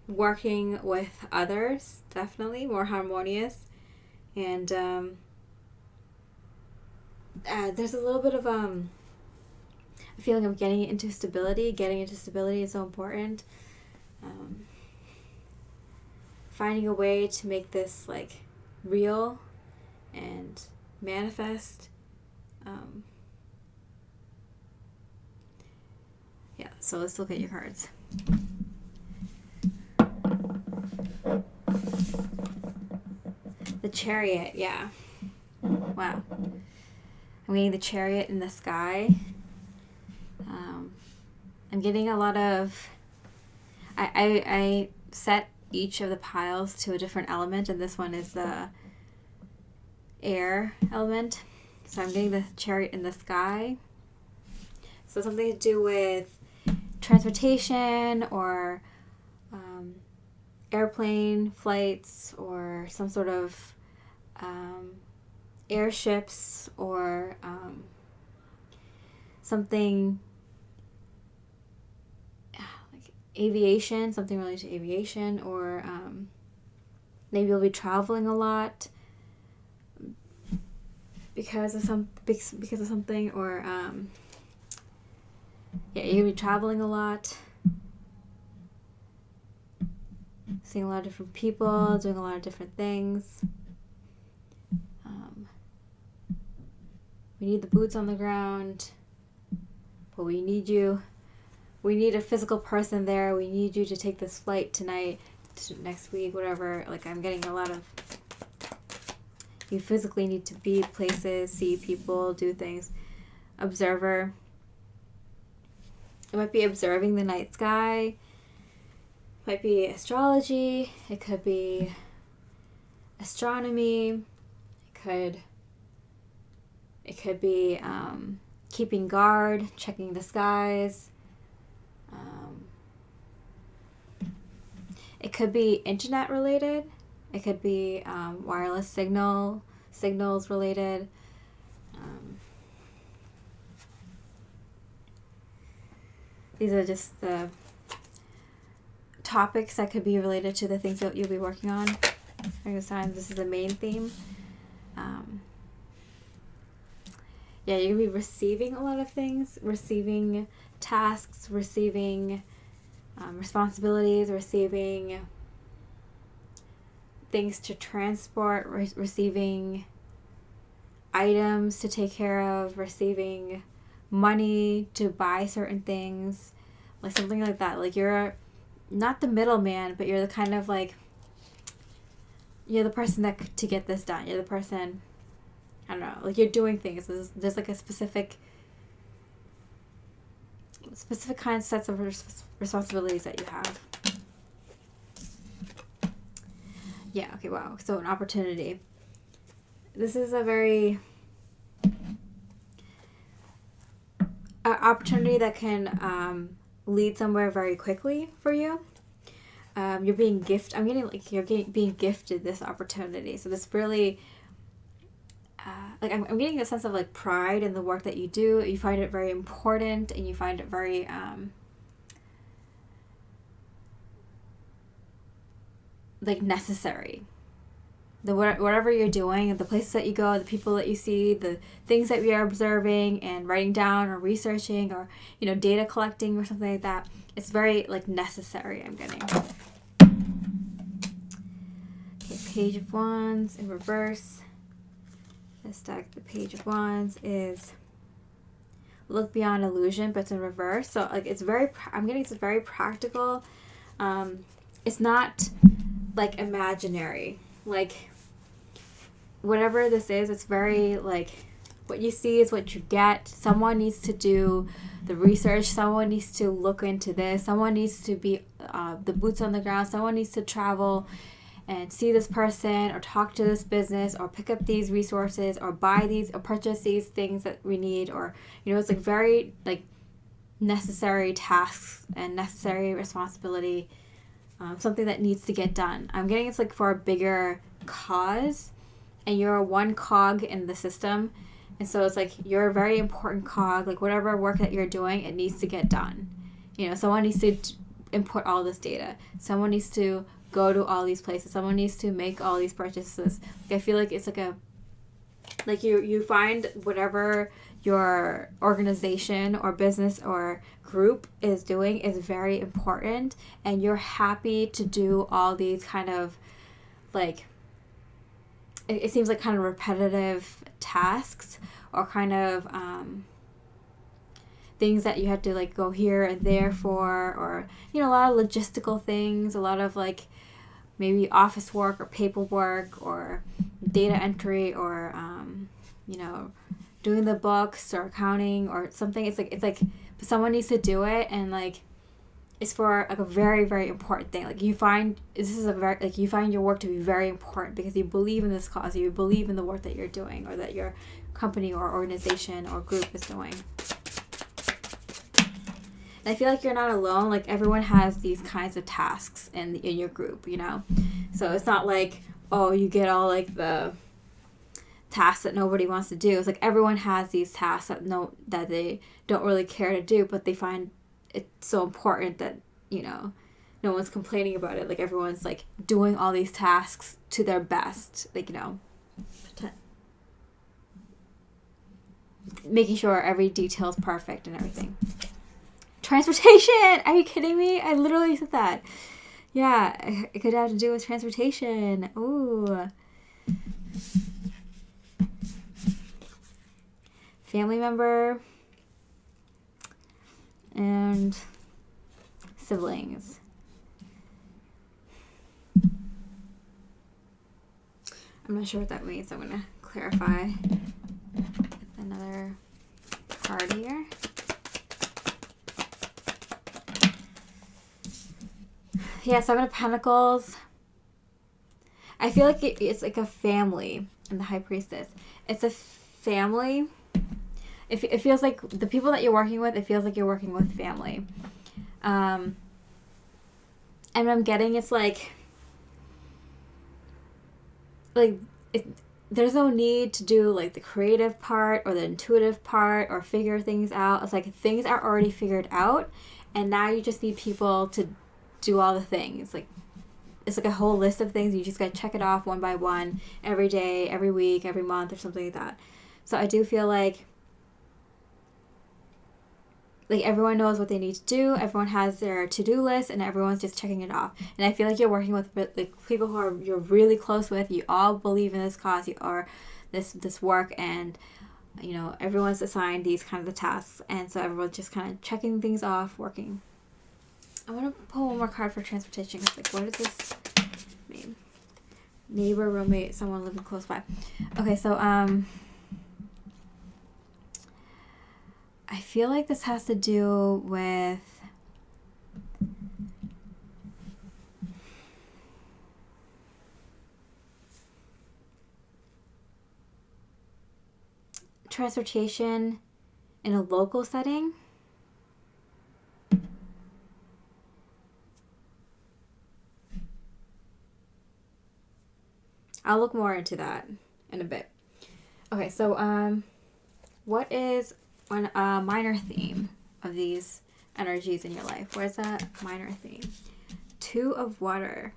working with others, definitely more harmonious. And there's a little bit of I feeling of getting into stability. Getting into stability is so important. Finding a way to make this like real and manifest. Yeah, so let's look at your cards. The Chariot, yeah. Wow. I'm getting the Chariot in the sky. I'm getting a lot of... I set each of the piles to a different element, and this one is the air element. So I'm getting the Chariot in the sky. So something to do with transportation or airplane flights or some sort of airships or something like aviation, something related to aviation, or maybe you'll be traveling a lot because of something, or yeah, you're gonna be traveling a lot, seeing a lot of different people, doing a lot of different things. We need the boots on the ground, but we need you. We need a physical person there. We need you to take this flight tonight, next week, whatever. Like, I'm getting a lot of... You physically need to be places, see people, do things. Observer. It might be observing the night sky. It might be astrology. It could be astronomy. It could be keeping guard, checking the skies. It could be internet related. It could be wireless signals related. These are just the topics that could be related to the things that you'll be working on during this time. This is the main theme. Yeah, you're going to be receiving a lot of things, receiving tasks, receiving responsibilities, receiving things to transport, receiving items to take care of, receiving money to buy certain things, like something like that. Like, you're not the middleman, but you're the kind of like, you're the person that to get this done. You're the person, I don't know, like, you're doing things. There's like a specific kind of sets of responsibilities that you have. Yeah, okay, wow. So an opportunity. This is a very... opportunity that can lead somewhere very quickly for you. You're being gifted. I'm getting like being gifted this opportunity. So this really... like I'm getting a sense of like pride in the work that you do. You find it very important, and you find it very like necessary. Whatever you're doing, the places that you go, the people that you see, the things that we are observing and writing down or researching, or data collecting or something like that, it's very like necessary. I'm getting. Okay, Page of Wands in reverse. This deck, the Page of Wands, is look beyond illusion, but it's in reverse. So like it's very, I'm getting it's very practical. It's not like imaginary. Like whatever this is, it's very like what you see is what you get. Someone needs to do the research. Someone needs to look into this. Someone needs to be the boots on the ground. Someone needs to travel and see this person or talk to this business or pick up these resources or buy these or purchase these things that we need, or it's like very like necessary tasks and necessary responsibility, something that needs to get done. I'm getting it's like for a bigger cause, and you're one cog in the system, and so it's like you're a very important cog. Like whatever work that you're doing, it needs to get done. Someone needs to input all this data. Someone needs to go to all these places. Someone needs to make all these purchases. Like, I feel like it's like a, like you find whatever your organization or business or group is doing is very important, and you're happy to do all these kind of like, it seems like kind of repetitive tasks, or kind of things that you have to like go here and there for, or a lot of logistical things, a lot of like maybe office work or paperwork or data entry, or doing the books or accounting or something. It's like someone needs to do it, and like it's for like a very, very important thing. Like you find you find your work to be very important because you believe in this cause, you believe in the work that you're doing, or that your company or organization or group is doing. And I feel like you're not alone. Like everyone has these kinds of tasks in your group, So it's not like, oh, you get all like the tasks that nobody wants to do. It's like everyone has these tasks that they don't really care to do, but they find it so important that no one's complaining about it. Like everyone's like doing all these tasks to their best, like making sure every detail is perfect and everything. Transportation! Are you kidding me? I literally said that. Yeah, it could have to do with transportation. Ooh. Family member and siblings. I'm not sure what that means. I'm going to clarify with another card here. Yeah, Seven of Pentacles. I feel like it's like a family in the High Priestess. It's a family. It feels like the people that you're working with, it feels like you're working with family. And I'm getting it's like there's no need to do like the creative part or the intuitive part or figure things out. It's like things are already figured out, and now you just need people to do all the things. Like it's like a whole list of things. You just gotta check it off one by one every day, every week, every month, or something like that. So I do feel like everyone knows what they need to do. Everyone has their to-do list, and everyone's just checking it off. And I feel like you're working with like people who you're really close with. You all believe in this cause, or this work, and everyone's assigned these kinds of tasks, and so everyone's just kind of checking things off, working. I want to pull one more card for transportation. Cause like, what does this mean? Neighbor, roommate, someone living close by. Okay, so I feel like this has to do with transportation in a local setting. I'll look more into that in a bit. Okay, so what is one minor theme of these energies in your life? Where's that minor theme? Two of Water.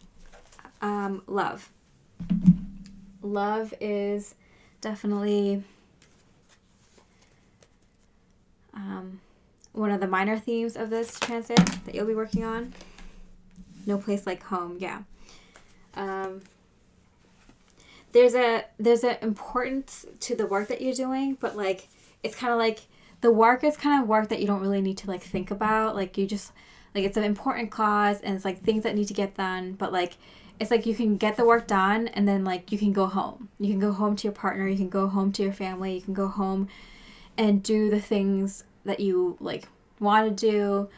Love. Love is definitely one of the minor themes of this transit that you'll be working on. No place like home, yeah. There's a importance to the work that you're doing, but like it's kind of like the work is kind of work that you don't really need to like think about. Like you just like it's an important cause, and it's like things that need to get done, but like it's like you can get the work done, and then like you can go home. You can go home to your partner, you can go home to your family, you can go home and do the things that you like want to do,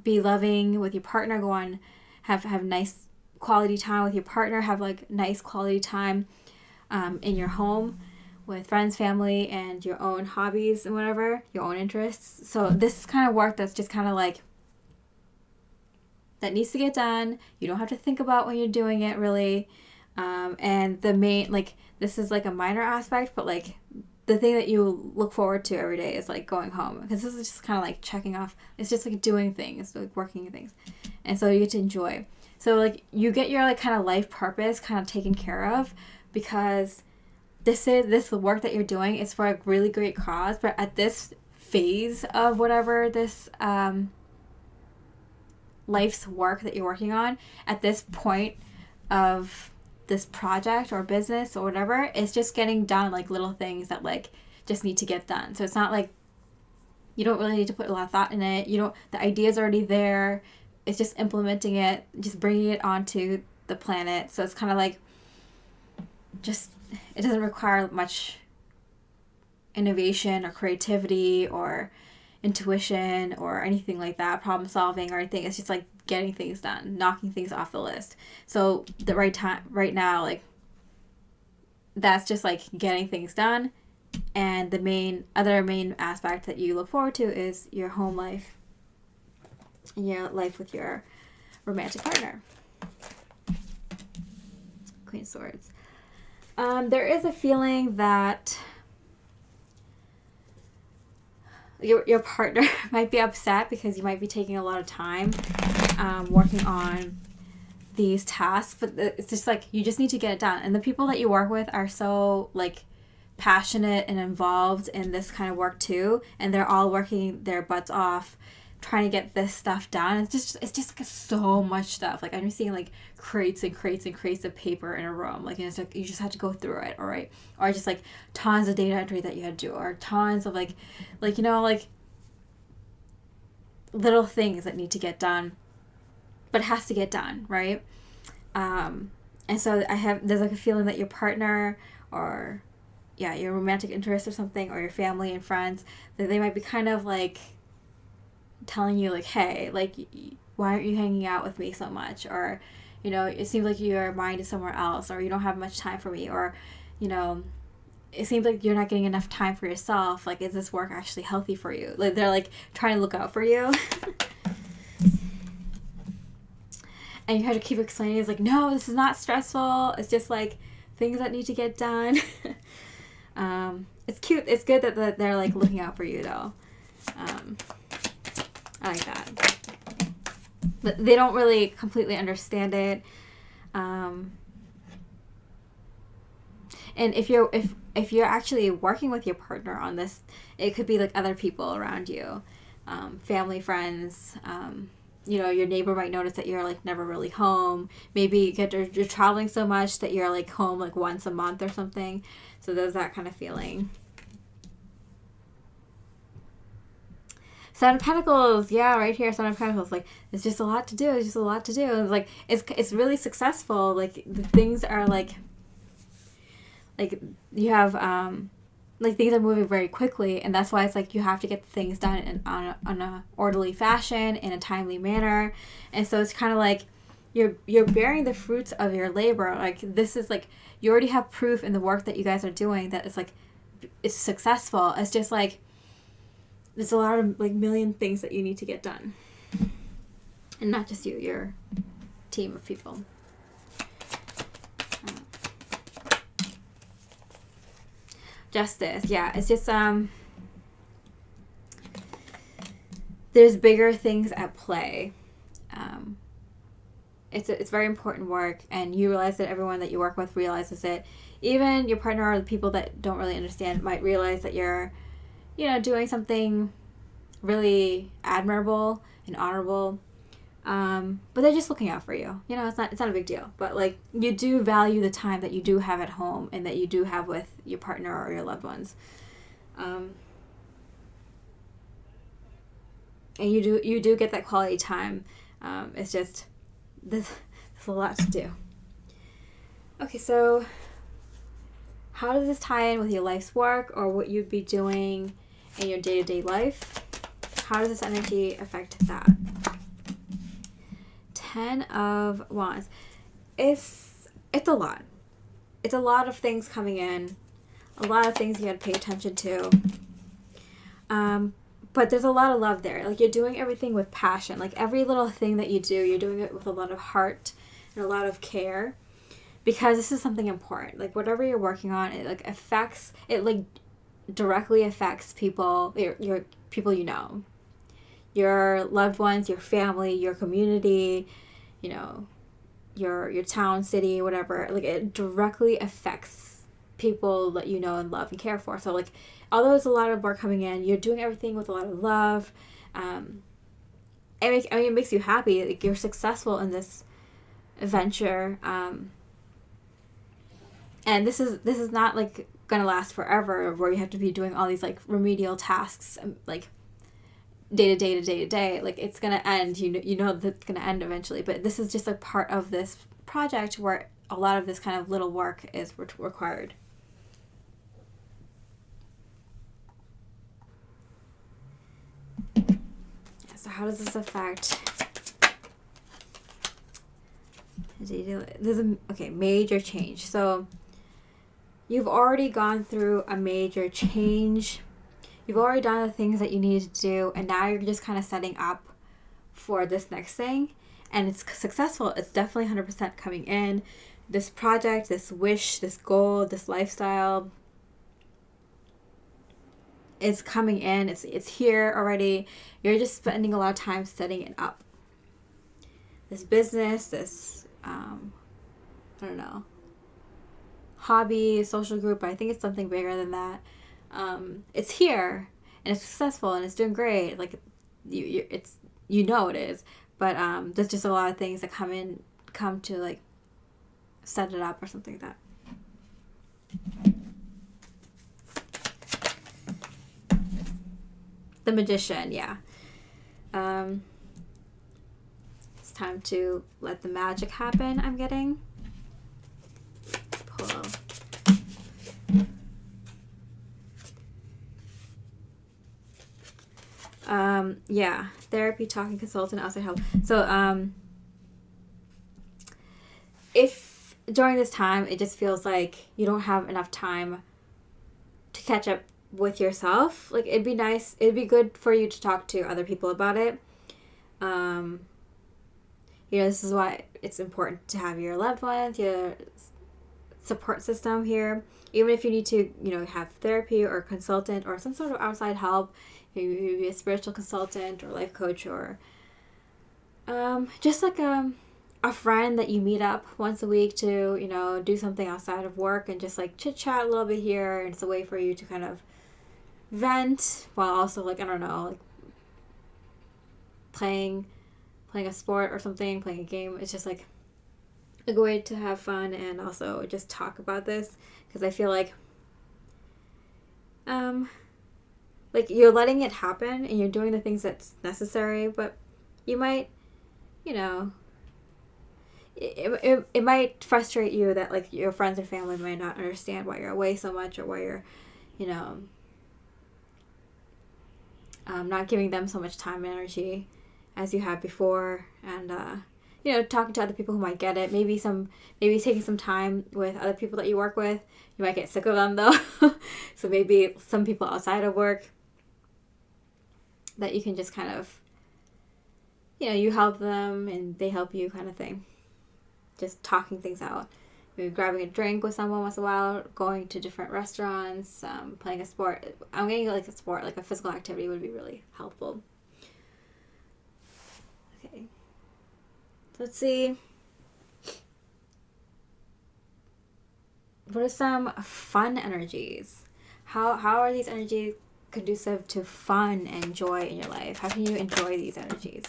be loving with your partner, go on have nice quality time with your partner, have like nice quality time in your home with friends, family, and your own hobbies and whatever, your own interests. So this is kind of work that's just kind of like that needs to get done. You don't have to think about when you're doing it really. And the main, like, this is like a minor aspect, but like the thing that you look forward to every day is like going home, because this is just kind of like checking off. It's just like doing things, like working things, and so you get to enjoy. So like you get your like kind of life purpose kind of taken care of, because this work that you're doing is for a really great cause, but at this phase of whatever this life's work that you're working on, at this point of this project or business or whatever, it's just getting done, like little things that like just need to get done. So it's not like you don't really need to put a lot of thought in it. The idea's already there. It's just implementing it, just bringing it onto the planet. So it's kind of like just, it doesn't require much innovation or creativity or intuition or anything like that, problem solving or anything. It's just like getting things done, knocking things off the list. So the right now, like that's just like getting things done. And the main aspect that you look forward to is your home life and your life with your romantic partner. Queen of Swords. There is a feeling that your partner might be upset because you might be taking a lot of time working on these tasks, but it's just like you just need to get it done. And the people that you work with are so like passionate and involved in this kind of work too, and they're all working their butts off trying to get this stuff done. It's just like so much stuff. Like I'm just seeing like crates and crates and crates of paper in a room. Like, it's like you just have to go through it, all right? Or just like tons of data entry that you had to do, or tons of like little things that need to get done, but it has to get done, right? And so there's like a feeling that your partner or your romantic interest or something, or your family and friends, that they might be kind of like telling you like, hey, like, why aren't you hanging out with me so much? Or, it seems like your mind is somewhere else, or you don't have much time for me, or, it seems like you're not getting enough time for yourself. Like, is this work actually healthy for you? Like, they're like trying to look out for you. And you have to keep explaining, it's like, no, this is not stressful. It's just like things that need to get done. It's cute. It's good that they're like looking out for you though. I like that. But they don't really completely understand it. And if you're actually working with your partner on this, it could be like other people around you, family, friends. Your neighbor might notice that you're like never really home. Maybe you're traveling so much that you're like home like once a month or something. So there's that kind of feeling. Seven of Pentacles, right here, Seven of Pentacles. Like, it's just a lot to do. It's just a lot to do. It's like it's really successful. Like, the things are like you have like things are moving very quickly, and that's why it's like you have to get things done on a orderly fashion, in a timely manner. And so it's kind of like you're bearing the fruits of your labor. Like, this is like you already have proof in the work that you guys are doing that it's successful. It's just like there's a lot of like million things that you need to get done, and not just you, your team of people. Justice, it's just there's bigger things at play. It's very important work, and you realize that everyone that you work with realizes it. Even your partner or the people that don't really understand might realize that you're doing something really admirable and honorable, but they're just looking out for you. It's not a big deal, but like, you do value the time that you do have at home and that you do have with your partner or your loved ones, and you do get that quality time. It's just there's a lot to do. Okay, so how does this tie in with your life's work or what you'd be doing in your day-to-day life? How does this energy affect that? 10 of Wands. It's a lot. It's a lot of things coming in. A lot of things you got to pay attention to. But there's a lot of love there. Like, you're doing everything with passion. Like, every little thing that you do, you're doing it with a lot of heart and a lot of care, because this is something important. Like, whatever you're working on, it directly affects people, your people your loved ones, your family, your community, your town, city, whatever. Like, it directly affects people that you know and love and care for. So like, although there's a lot of work coming in, you're doing everything with a lot of love. It makes you happy. Like, you're successful in this venture. And this is not like gonna last forever, where you have to be doing all these like remedial tasks, like day to day. Like, it's gonna end. You know that it's gonna end eventually. But this is just a part of this project where a lot of this kind of little work is required. So how does this affect? There's a major change. So you've already gone through a major change. You've already done the things that you needed to do, and now you're just kind of setting up for this next thing, and it's successful. It's definitely 100% coming in. This project, this wish, this goal, this lifestyle is coming in. It's here already. You're just spending a lot of time setting it up. This business, this I don't know, hobby, social group. I think it's something bigger than that. It's here and it's successful and it's doing great. Like, it is, but there's just a lot of things that come to like set it up or something like that. The Magician, yeah. It's time to let the magic happen. I'm getting. Pull. Yeah, therapy, talking, consultant, outside help. So, if during this time it just feels like you don't have enough time to catch up with yourself, like, it'd be good for you to talk to other people about it. This is why it's important to have your loved ones, your support system here. Even if you need to, have therapy or consultant or some sort of outside help, maybe a spiritual consultant or life coach, or just like a friend that you meet up once a week to, do something outside of work and just like chit chat a little bit here. And it's a way for you to kind of vent while also, like, I don't know, like playing a sport or something, playing a game. It's just like a good way to have fun and also just talk about this, because I feel like you're letting it happen and you're doing the things that's necessary, but you might, it might frustrate you that like your friends and family might not understand why you're away so much, or why you're, not giving them so much time and energy as you have before. And talking to other people who might get it, maybe taking some time with other people that you work with. You might get sick of them though. So maybe some people outside of work that you can just kind of, you help them and they help you, kind of thing. Just talking things out. Maybe grabbing a drink with someone once in a while, going to different restaurants, playing a sport. I'm getting like a sport, like a physical activity would be really helpful. Okay. Let's see. What are some fun energies? How are these energies conducive to fun and joy in your life? How can you enjoy these energies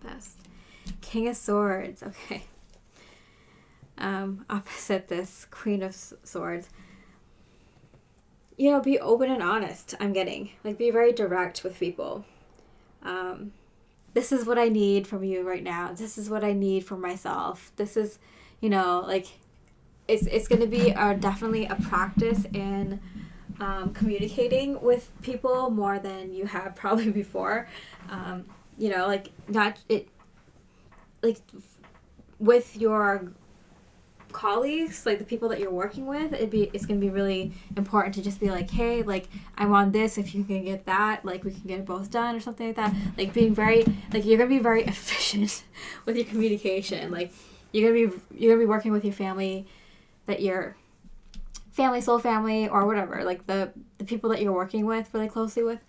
best? King of Swords. Okay. Opposite this, Queen of Swords. Be open and honest. I'm getting, like, be very direct with people. This is what I need from you right now. This is what I need for myself. This is, like, it's going to be definitely a practice in communicating with people more than you have probably before. Like, not it, like, with your colleagues, like the people that you're working with, it's gonna be really important to just be like, hey, like, I want this, if you can get that, like, we can get it both done or something like that. Like, being very, like, you're gonna be very efficient with your communication. Like, you're gonna be working with your family, that your soul family, or whatever, like the people that you're working with really closely with.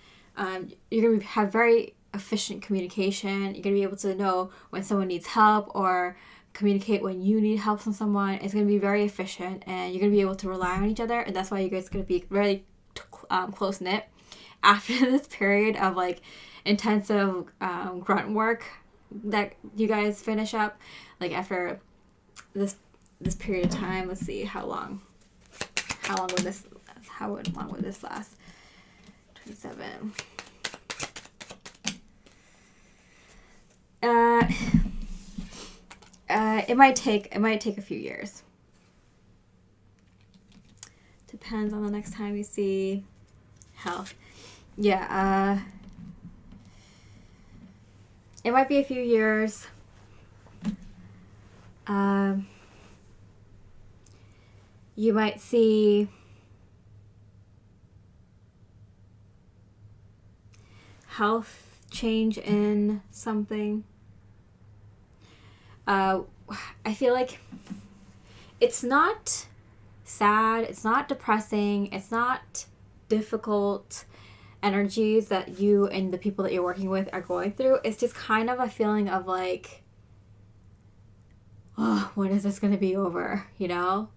You're gonna have very efficient communication. You're gonna be able to know when someone needs help, or communicate when you need help from someone. It's going to be very efficient, and you're going to be able to rely on each other, and that's why you guys are going to be very close-knit. After this period of like intensive grunt work that you guys finish up, like after this period of time, let's see how long would this last? 27. It might take a few years. Depends on the next time you see health. Yeah, it might be a few years. You might see health change in something. I feel like it's not sad, it's not depressing, it's not difficult energies that you and the people that you're working with are going through. It's just kind of a feeling of like, oh, when is this going to be over, you know?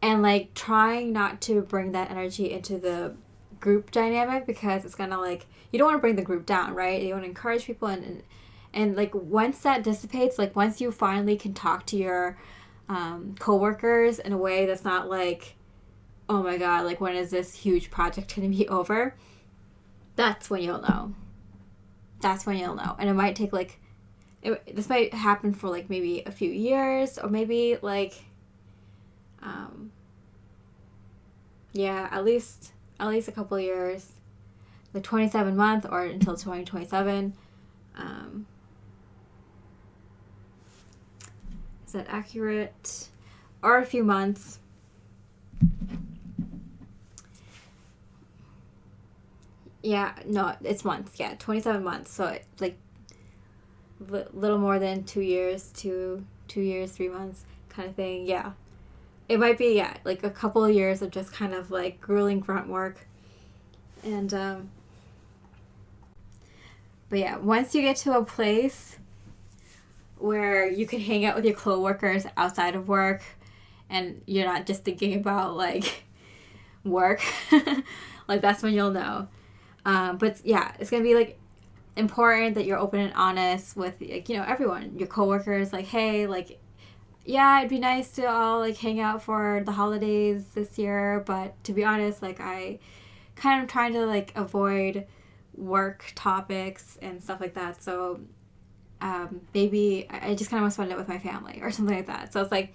And like trying not to bring that energy into the group dynamic, because it's going to like, you don't want to bring the group down, right? You want to encourage people, and like once that dissipates, like once you finally can talk to your coworkers in a way that's not like, oh my god, like when is this huge project going to be over? That's when you'll know. And it might take like, this might happen for like maybe a few years, or maybe like, at least a couple of years, like 27 months or until 2027. Is that accurate? Or a few months. Yeah, no, it's months. Yeah, 27 months. So it's like little more than 2 years, 2 years, 3 months kind of thing. Yeah. It might be, like a couple of years of just kind of like grueling grunt work. And, but yeah, once you get to a place where you can hang out with your coworkers outside of work and you're not just thinking about like work, like that's when you'll know. But yeah, it's going to be like important that you're open and honest with, like, you know, everyone, your coworkers, like, hey, like, yeah, it'd be nice to all like hang out for the holidays this year, but to be honest, like I kind of trying to like avoid work topics and stuff like that. So maybe I just kind of want to spend it with my family or something like that. So it's like,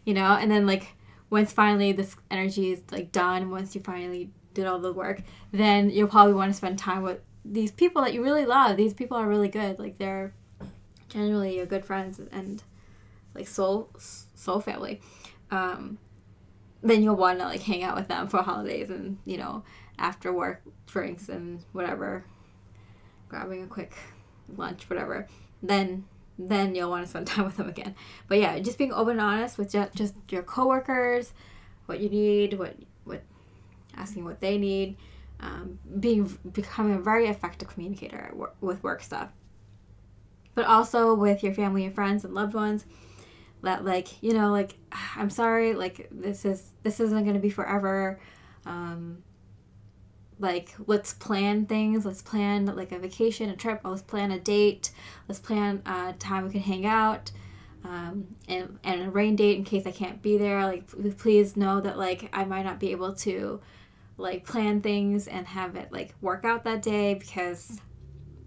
you know, and then like once finally this energy is like done, once you finally did all the work, then you'll probably want to spend time with these people that you really love. These people are really good. Like they're genuinely your good friends and like soul family. Then you'll want to like hang out with them for holidays and, you know, after work drinks and whatever, grabbing a quick lunch, whatever. Then you'll want to spend time with them again. But yeah, just being open and honest with just your coworkers, what you need, what asking what they need, becoming a very effective communicator with work stuff, but also with your family and friends and loved ones. That like, you know, like, I'm sorry, like this isn't going to be forever. Like let's plan things. Let's plan like a vacation, a trip. Let's plan a date. Let's plan a time we can hang out. And a rain date in case I can't be there. Like please know that like I might not be able to like plan things and have it like work out that day because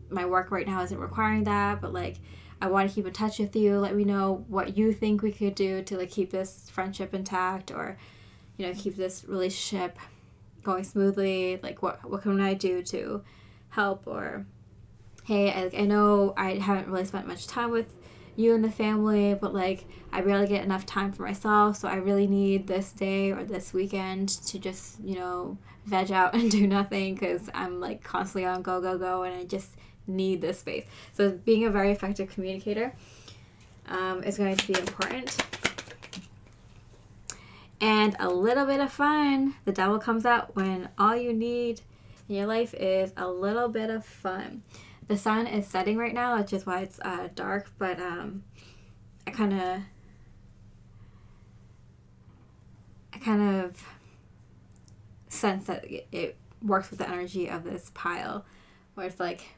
my work right now isn't requiring that, but like I want to keep in touch with you. Let me know what you think we could do to like keep this friendship intact, or, you know, keep this relationship going smoothly. Like what can I do to help? Or hey, I know I haven't really spent much time with you and the family, but like I barely get enough time for myself, so I really need this day or this weekend to just, you know, veg out and do nothing because I'm like constantly on go and I just need this space. So being a very effective communicator is going to be important. And a little bit of fun. The devil comes out when all you need in your life is a little bit of fun. The sun is setting right now, which is why it's dark, but I kind of sense that it works with the energy of this pile, where it's like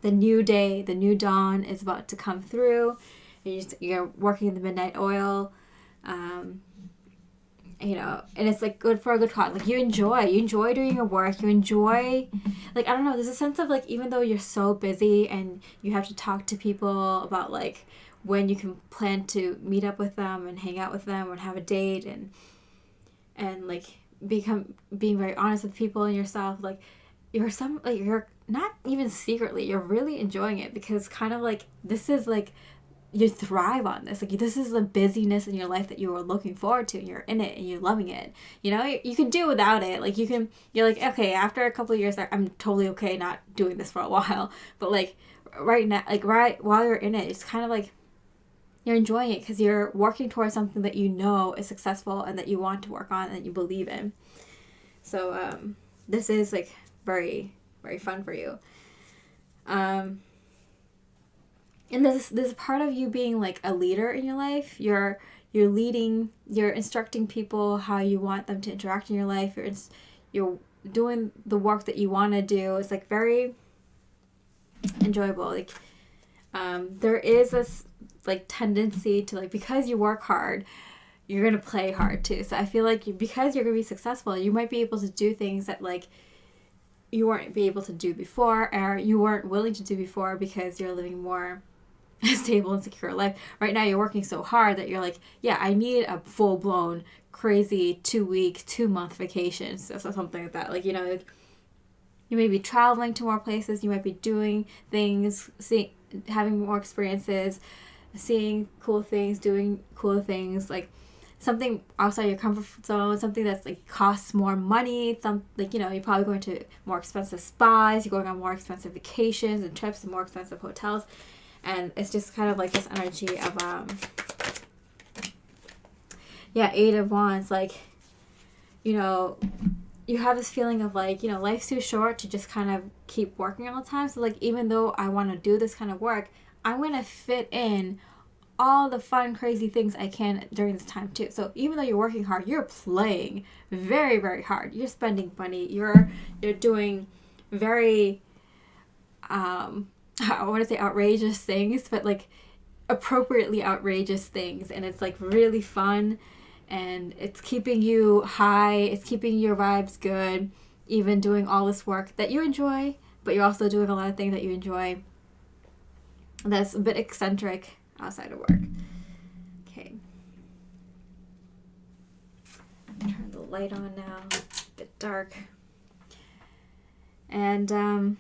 the new day, the new dawn is about to come through. You're working in the midnight oil, you know, and it's like good for a good cause. Like you enjoy doing your work. You enjoy, like, I don't know, there's a sense of like, even though you're so busy and you have to talk to people about like when you can plan to meet up with them and hang out with them and have a date and like being very honest with people and yourself, like you're not even secretly, you're really enjoying it, because kind of like this is like you thrive on this. Like this is the busyness in your life that you were looking forward to, and you're in it and you're loving it. You know, you can do without it. Like you're like, okay, after a couple of years, I'm totally okay not doing this for a while. But like right now, like right while you're in it, it's kind of like you're enjoying it because you're working towards something that you know is successful and that you want to work on and that you believe in. So this is like very, very fun for you. And this part of you being like a leader in your life. You're leading, you're instructing people how you want them to interact in your life. You're doing the work that you want to do. It's like very enjoyable. Like there is this like tendency to like, because you work hard, you're gonna play hard too. So I feel like because you're gonna be successful, you might be able to do things that like you weren't be able to do before, or you weren't willing to do before, because you're living more stable and secure life. Right now you're working so hard that you're like, yeah, I need a full-blown crazy 2-week 2-month vacation, so something like that. Like, you know, like, you may be traveling to more places, you might be doing things, having more experiences, seeing cool things, doing cool things, like something outside your comfort zone, something that's like costs more money. Some, like, you know, you're probably going to more expensive spas, you're going on more expensive vacations and trips and more expensive hotels. And it's just kind of like this energy of Eight of Wands. Like, you know, you have this feeling of like, you know, life's too short to just kind of keep working all the time. So like, even though I want to do this kind of work, I'm going to fit in all the fun, crazy things I can during this time too. So even though you're working hard, you're playing very, very hard. You're spending money. You're doing very, I want to say outrageous things, but like appropriately outrageous things. And it's like really fun, and it's keeping you high. It's keeping your vibes good, even doing all this work that you enjoy, but you're also doing a lot of things that you enjoy that's a bit eccentric outside of work. Okay. Turn the light on now. A bit dark. And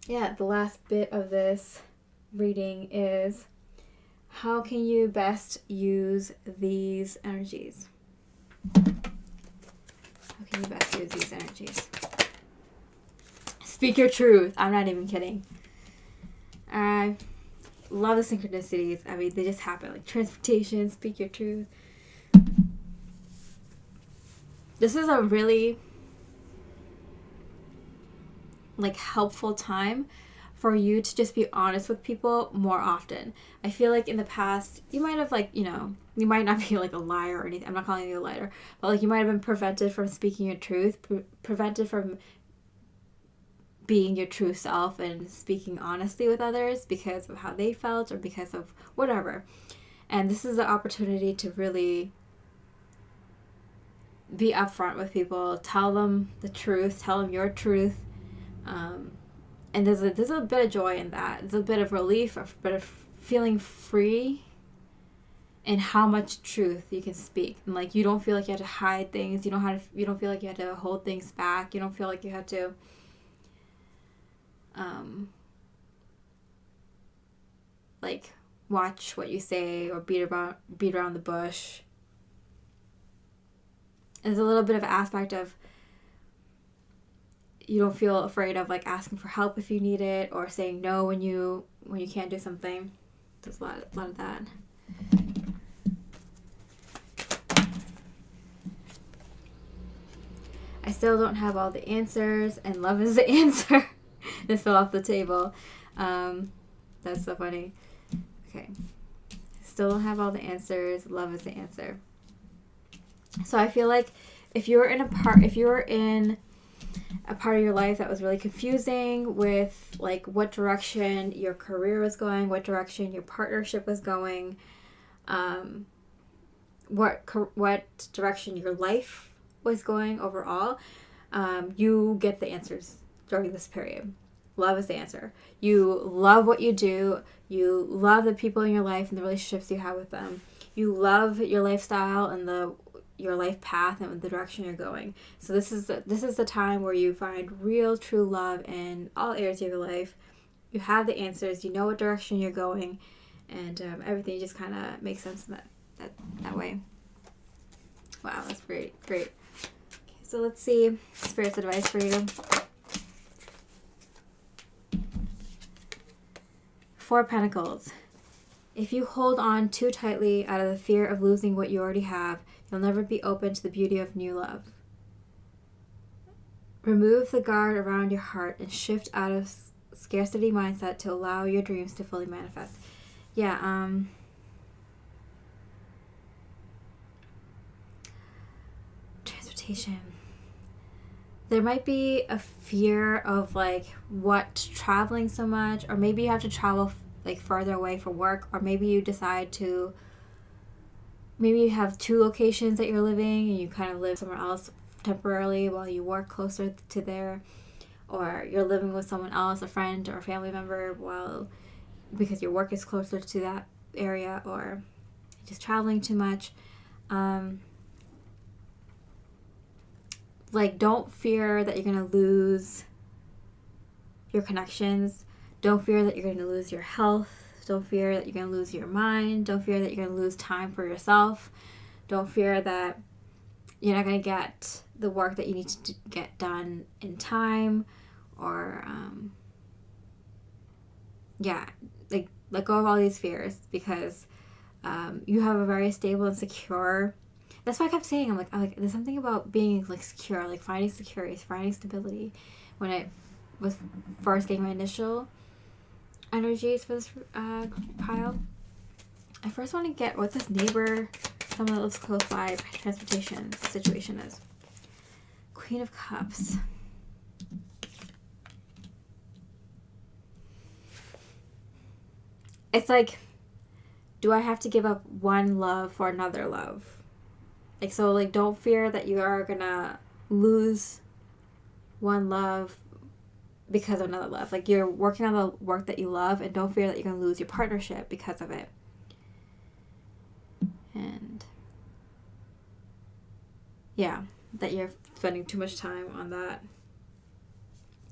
yeah, the last bit of this reading is, how can you best use these energies? How can you best use these energies? Speak your truth. I'm not even kidding. I love the synchronicities. I mean, they just happen. Like transportation, speak your truth. This is a really like helpful time for you to just be honest with people more often. I feel like in the past, you might have like, you know, you might not be like a liar or anything. I'm not calling you a liar, but like you might have been prevented from speaking your truth, prevented from being your true self and speaking honestly with others because of how they felt or because of whatever. And this is the opportunity to really be upfront with people, tell them the truth, tell them your truth. And there's a bit of joy in that. There's a bit of relief, a bit of feeling free in how much truth you can speak. And like, you don't feel like you have to hide things. You don't feel like you have to hold things back. You don't feel like you have to like watch what you say or beat around the bush. There's a little bit of an aspect of you don't feel afraid of like asking for help if you need it, or saying no when you can't do something. There's a lot of that. I still don't have all the answers, and love is the answer. This fell off the table. That's so funny. Okay. Still don't have all the answers. Love is the answer. So I feel like if you're in a part of your life that was really confusing with like what direction your career was going, what direction your partnership was going, what direction your life was going overall, you get the answers during this period. Love is the answer. You love what you do. You love the people in your life and the relationships you have with them. You love your lifestyle and your life path and the direction you're going. So this is the time where you find real, true love in all areas of your life. You have the answers. You know what direction you're going, and everything just kind of makes sense in that way. Wow, that's great. Okay, so let's see Spirit's advice for you. 4 Pentacles. If you hold on too tightly out of the fear of losing what you already have, you'll never be open to the beauty of new love. Remove the guard around your heart and shift out of scarcity mindset to allow your dreams to fully manifest. Yeah, transportation. There might be a fear of like traveling so much, or maybe you have to travel like farther away for work, or maybe you have 2 locations that you're living and you kind of live somewhere else temporarily while you work closer to there, or you're living with someone else, a friend or a family member, because your work is closer to that area, or just traveling too much. Like, don't fear that you're going to lose your connections. Don't fear that you're going to lose your health. Don't fear that you're going to lose your mind. Don't fear that you're going to lose time for yourself. Don't fear that you're not going to get the work that you need to get done in time. Or, like, let go of all these fears, because you have a very stable and secure. That's why I kept saying, I'm like, there's something about being like secure, like finding security, finding stability. When I was first getting my initial energies for this pile, I first want to get what this neighbor, someone that lives close by, transportation situation is. Queen of Cups. It's like, do I have to give up one love for another love? Like, so, like, don't fear that you are gonna lose one love because of another love. Like, you're working on the work that you love, and don't fear that you're gonna lose your partnership because of it. And yeah, that you're spending too much time on that,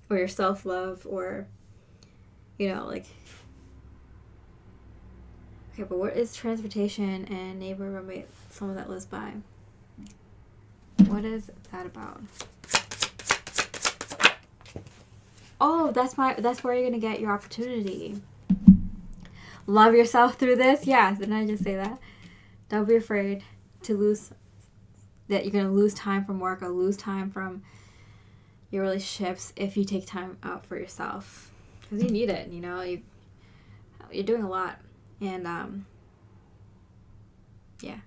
or your self-love, or, like, okay, but what is transportation and neighbor, roommate, someone that lives by? What is that about? Oh, that's where you're gonna get your opportunity. Love yourself through this. Yeah, didn't I just say that? Don't be afraid to lose, that you're gonna lose time from work or lose time from your relationships if you take time out for yourself, because you need it. You're doing a lot, and yeah.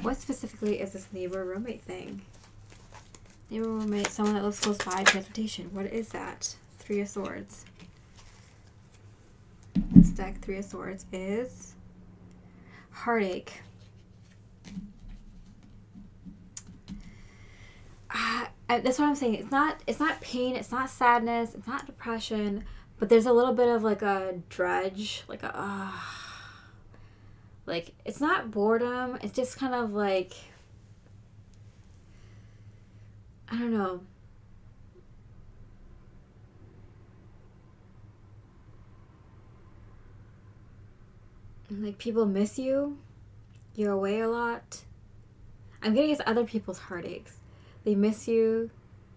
What specifically is this neighbor roommate thing? Neighbor roommate, someone that lives close by, transportation. What is that? 3 of Swords. This deck, 3 of Swords, is heartache. That's what I'm saying. It's not pain. It's not sadness. It's not depression. But there's a little bit of like a drudge, like like, it's not boredom. It's just kind of like, I don't know. Like, people miss you. You're away a lot. I'm getting it's other people's heartaches. They miss you.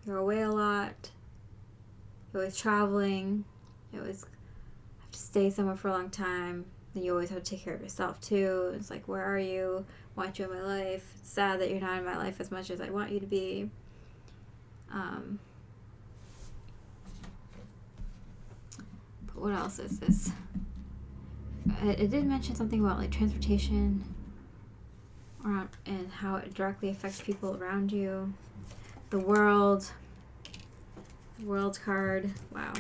You're away a lot. You're always traveling. You always have to stay somewhere for a long time. Then you always have to take care of yourself too. It's like, where are you? I want you in my life. It's sad that you're not in my life as much as I want you to be. what else is this? It did mention something about like transportation around and how it directly affects people around you. The world card. Wow.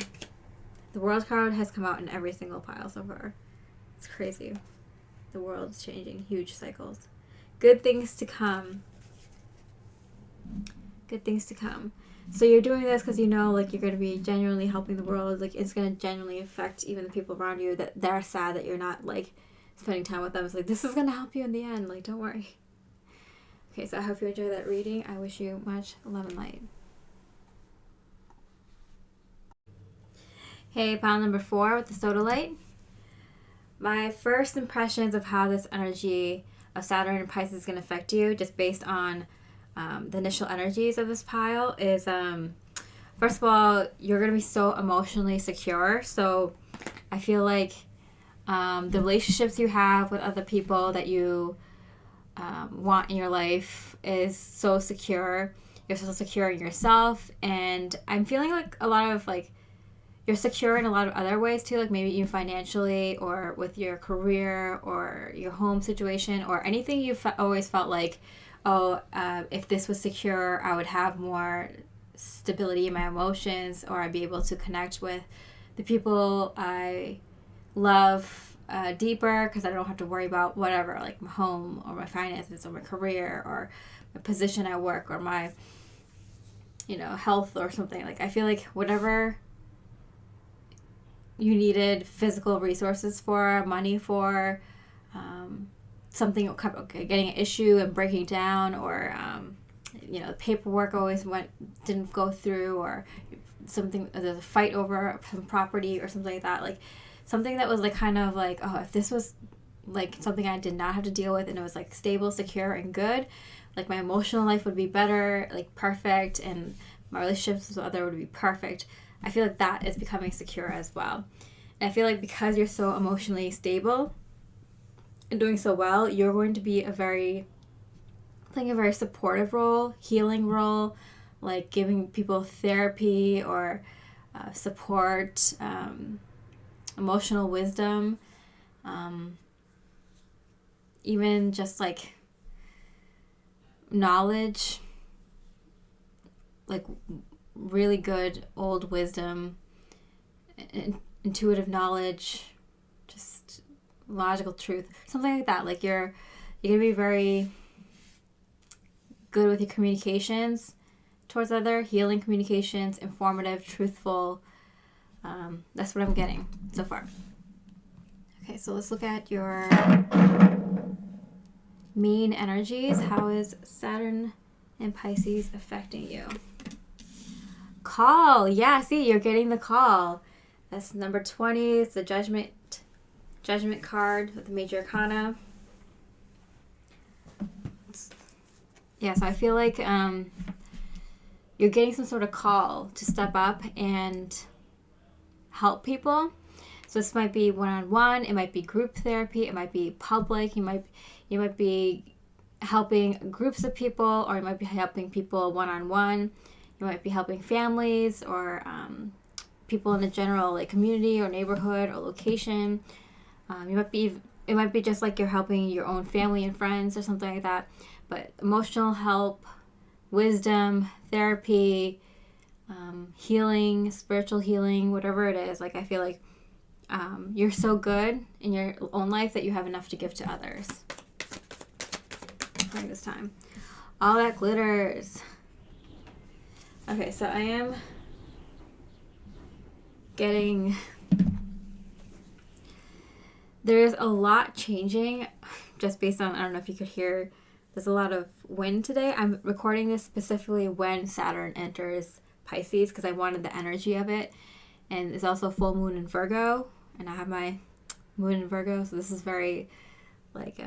The world card has come out in every single pile so far. It's crazy. The world's changing. Huge cycles. Good things to come. Good things to come. So you're doing this because you know, like, you're going to be genuinely helping the world. Like, it's going to genuinely affect even the people around you that they're sad that you're not, like, spending time with them. It's like, this is going to help you in the end. Like, don't worry. Okay, so I hope you enjoyed that reading. I wish you much love and light. Hey, pile number 4 with the Sodalite. My first impressions of how this energy of Saturn and Pisces is going to affect you, just based on the initial energies of this pile, is first of all, you're going to be so emotionally secure. So I feel like the relationships you have with other people that you want in your life is so secure. You're so secure in yourself, and I'm feeling like a lot of like you're secure in a lot of other ways too, like maybe even financially or with your career or your home situation or anything you've always felt like, if this was secure, I would have more stability in my emotions, or I'd be able to connect with the people I love deeper because I don't have to worry about whatever, like my home or my finances or my career or my position at work or my, health or something. Like, I feel like whatever you needed physical resources for, money for, something, getting an issue and breaking down, or the paperwork always didn't go through, or something, there's a fight over some property or something like that, like something that was like kind of like, if this was like something I did not have to deal with and it was like stable, secure, and good, like my emotional life would be better, like perfect, and my relationships with others would be perfect. I feel like that is becoming secure as well. And I feel like because you're so emotionally stable and doing so well, you're going to be playing a very supportive role, healing role, like giving people therapy or support, emotional wisdom, even just like knowledge, like really good old wisdom, intuitive knowledge, just logical truth, something like that. Like you're gonna be very good with your communications towards other, healing communications, informative, truthful. That's what I'm getting so far. Okay, so let's look at your main energies. How is Saturn and Pisces affecting you? Call. Yeah, see, you're getting the call. That's number 20. It's the judgment card with the major arcana. Yeah, so I feel like you're getting some sort of call to step up and help people. So this might be one-on-one, it might be group therapy, it might be public, you might be helping groups of people, or you might be helping people one-on-one. You might be helping families or people in a general like community or neighborhood or location. It might be just like you're helping your own family and friends or something like that. But emotional help, wisdom, therapy, healing, spiritual healing, whatever it is. Like I feel like you're so good in your own life that you have enough to give to others during this time. All that glitters. Okay, so I am getting, there's a lot changing just based on, I don't know if you could hear, there's a lot of wind today. I'm recording this specifically when Saturn enters Pisces because I wanted the energy of it. And it's also full moon in Virgo, and I have my moon in Virgo, so this is very like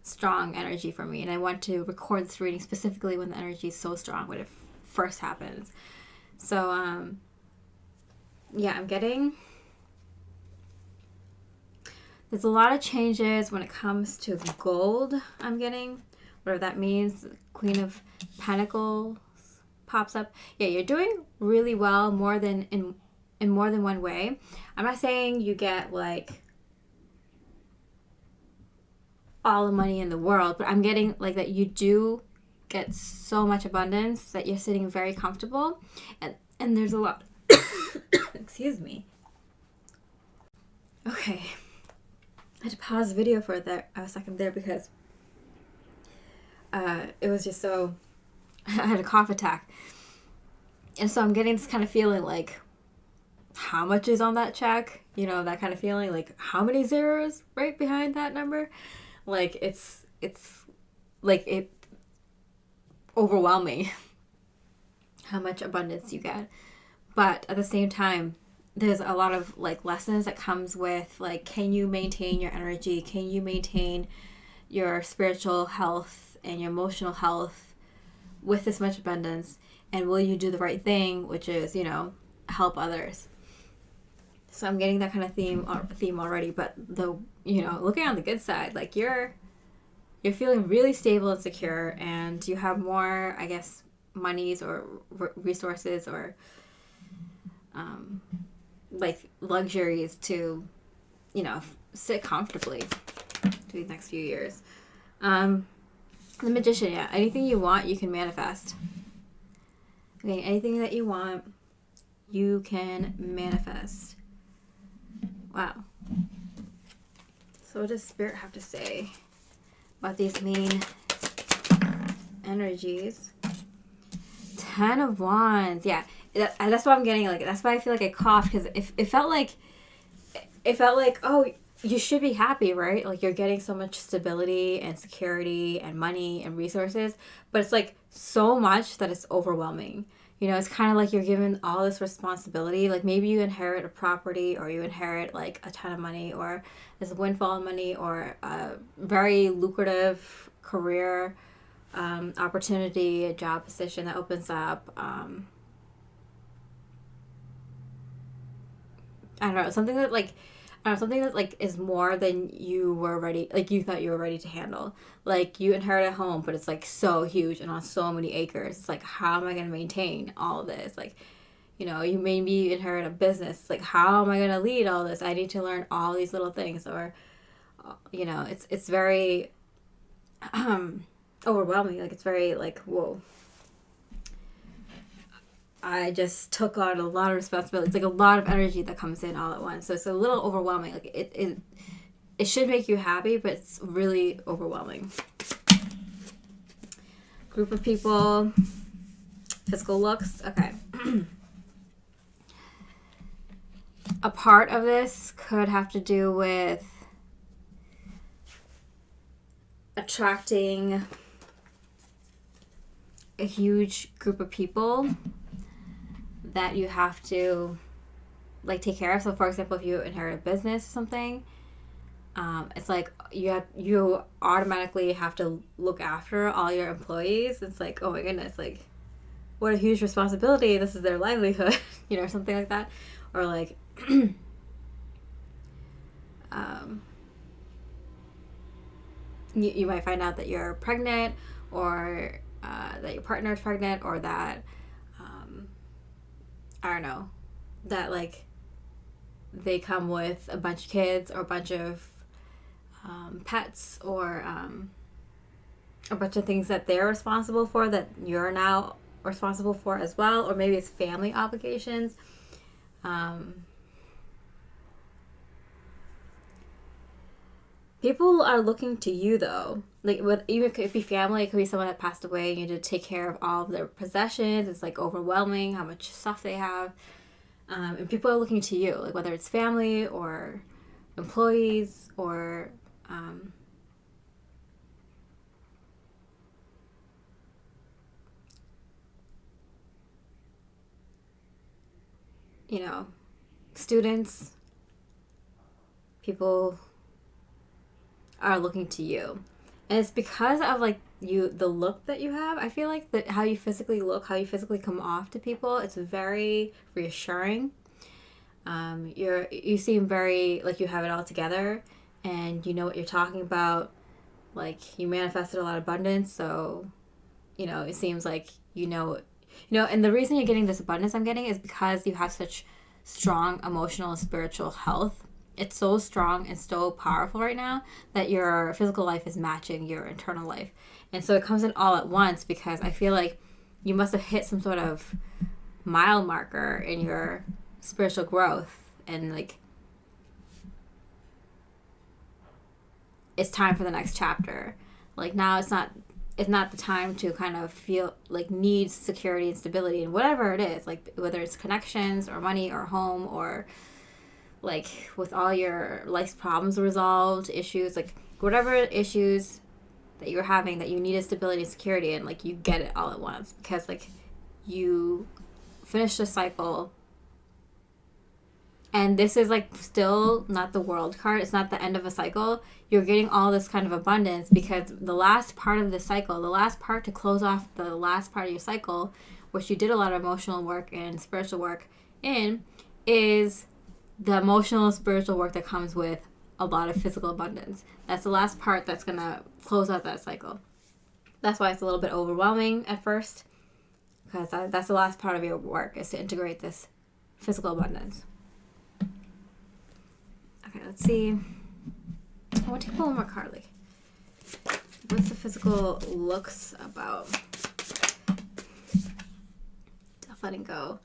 strong energy for me, and I want to record this reading specifically when the energy is so strong when it first happens. So yeah, I'm getting, there's a lot of changes when it comes to gold. I'm getting, whatever that means. Queen of Pentacles pops up. Yeah, you're doing really well, more than in in more than one way. I'm not saying you get like all the money in the world, but I'm getting like that you do get so much abundance that you're sitting very comfortable, and there's a lot excuse me. Okay, I had to pause the video for a second there because it was just so I had a cough attack, and so I'm getting this kind of feeling like, how much is on that check? You know, that kind of feeling like, how many zeros right behind that number? Like it's like it overwhelming how much abundance you get. But at the same time, there's a lot of like lessons that comes with like, can you maintain your energy? Can you maintain your spiritual health and your emotional health with this much abundance? And will you do the right thing, which is, you know, help others? So I'm getting that kind of theme already. But the, you know, looking on the good side, like you're feeling really stable and secure, and you have more, I guess, monies or resources or like luxuries to, you know, sit comfortably through the next few years. The Magician, yeah. Anything you want, you can manifest. Okay, anything that you want, you can manifest. Wow. So what does Spirit have to say about these main energies? 10 of Wands. Yeah, that's what I'm getting. Like, that's why I feel like I coughed, because it felt like, oh, you should be happy, right? Like, you're getting so much stability and security and money and resources, but it's like so much that it's overwhelming. You know, it's kind of like you're given all this responsibility. Like, maybe you inherit a property, or you inherit like a ton of money, or there's a windfall of money, or a very lucrative career opportunity, a job position that opens up. I don't know, something that like is more than you were ready, like you thought you were ready to handle. Like, you inherit a home, but it's like so huge and on so many acres. It's like, how am I going to maintain all of this? Like, you know, you maybe inherit a business. Like, how am I going to lead all this? I need to learn all these little things. Or, you know, it's very overwhelming. Like, it's very like, whoa. I just took on a lot of responsibility. It's like a lot of energy that comes in all at once. So it's a little overwhelming. Like, it should make you happy, but it's really overwhelming. Group of people, physical looks. Okay. A part of this could have to do with attracting a huge group of people that you have to like take care of. So for example, if you inherit a business or something, it's like you automatically have to look after all your employees. It's like, oh my goodness, like what a huge responsibility. This is their livelihood, you know, something like that. Or like you might find out that you're pregnant, or that your partner is pregnant, or that I don't know, that like they come with a bunch of kids, or a bunch of pets, or a bunch of things that they're responsible for that you're now responsible for as well. Or maybe it's family obligations. People are looking to you though. Like, even it could be family, it could be someone that passed away, and you need to take care of all of their possessions. It's like overwhelming how much stuff they have. And people are looking to you, like whether it's family or employees or you know, students. People are looking to you, and it's because of like the look that you have. I feel like that how you physically look, how you physically come off to people, it's very reassuring. You seem very like you have it all together, and you know what you're talking about. Like, you manifested a lot of abundance, so you know it seems like you know, and the reason you're getting this abundance I'm getting is because you have such strong emotional and spiritual health. It's so strong and so powerful right now that your physical life is matching your internal life. And so it comes in all at once, because I feel like you must have hit some sort of mile marker in your spiritual growth, and like it's time for the next chapter. Like now it's not the time to kind of feel like need security and stability and whatever it is, like whether it's connections or money or home, or like with all your life's problems resolved, issues, like whatever issues that you're having that you needed stability and security, and like you get it all at once, because like you finish the cycle. And this is like still not the world card. It's not the end of a cycle. You're getting all this kind of abundance, because the last part of the cycle, the last part to close off the last part of your cycle, which you did a lot of emotional work and spiritual work in, is the emotional and spiritual work that comes with a lot of physical abundance. That's the last part that's going to close out that cycle. That's why it's a little bit overwhelming at first, because that's the last part of your work, is to integrate this physical abundance. Okay, let's see. I want to pull one more card. Like, what's the physical looks about? Death, letting go.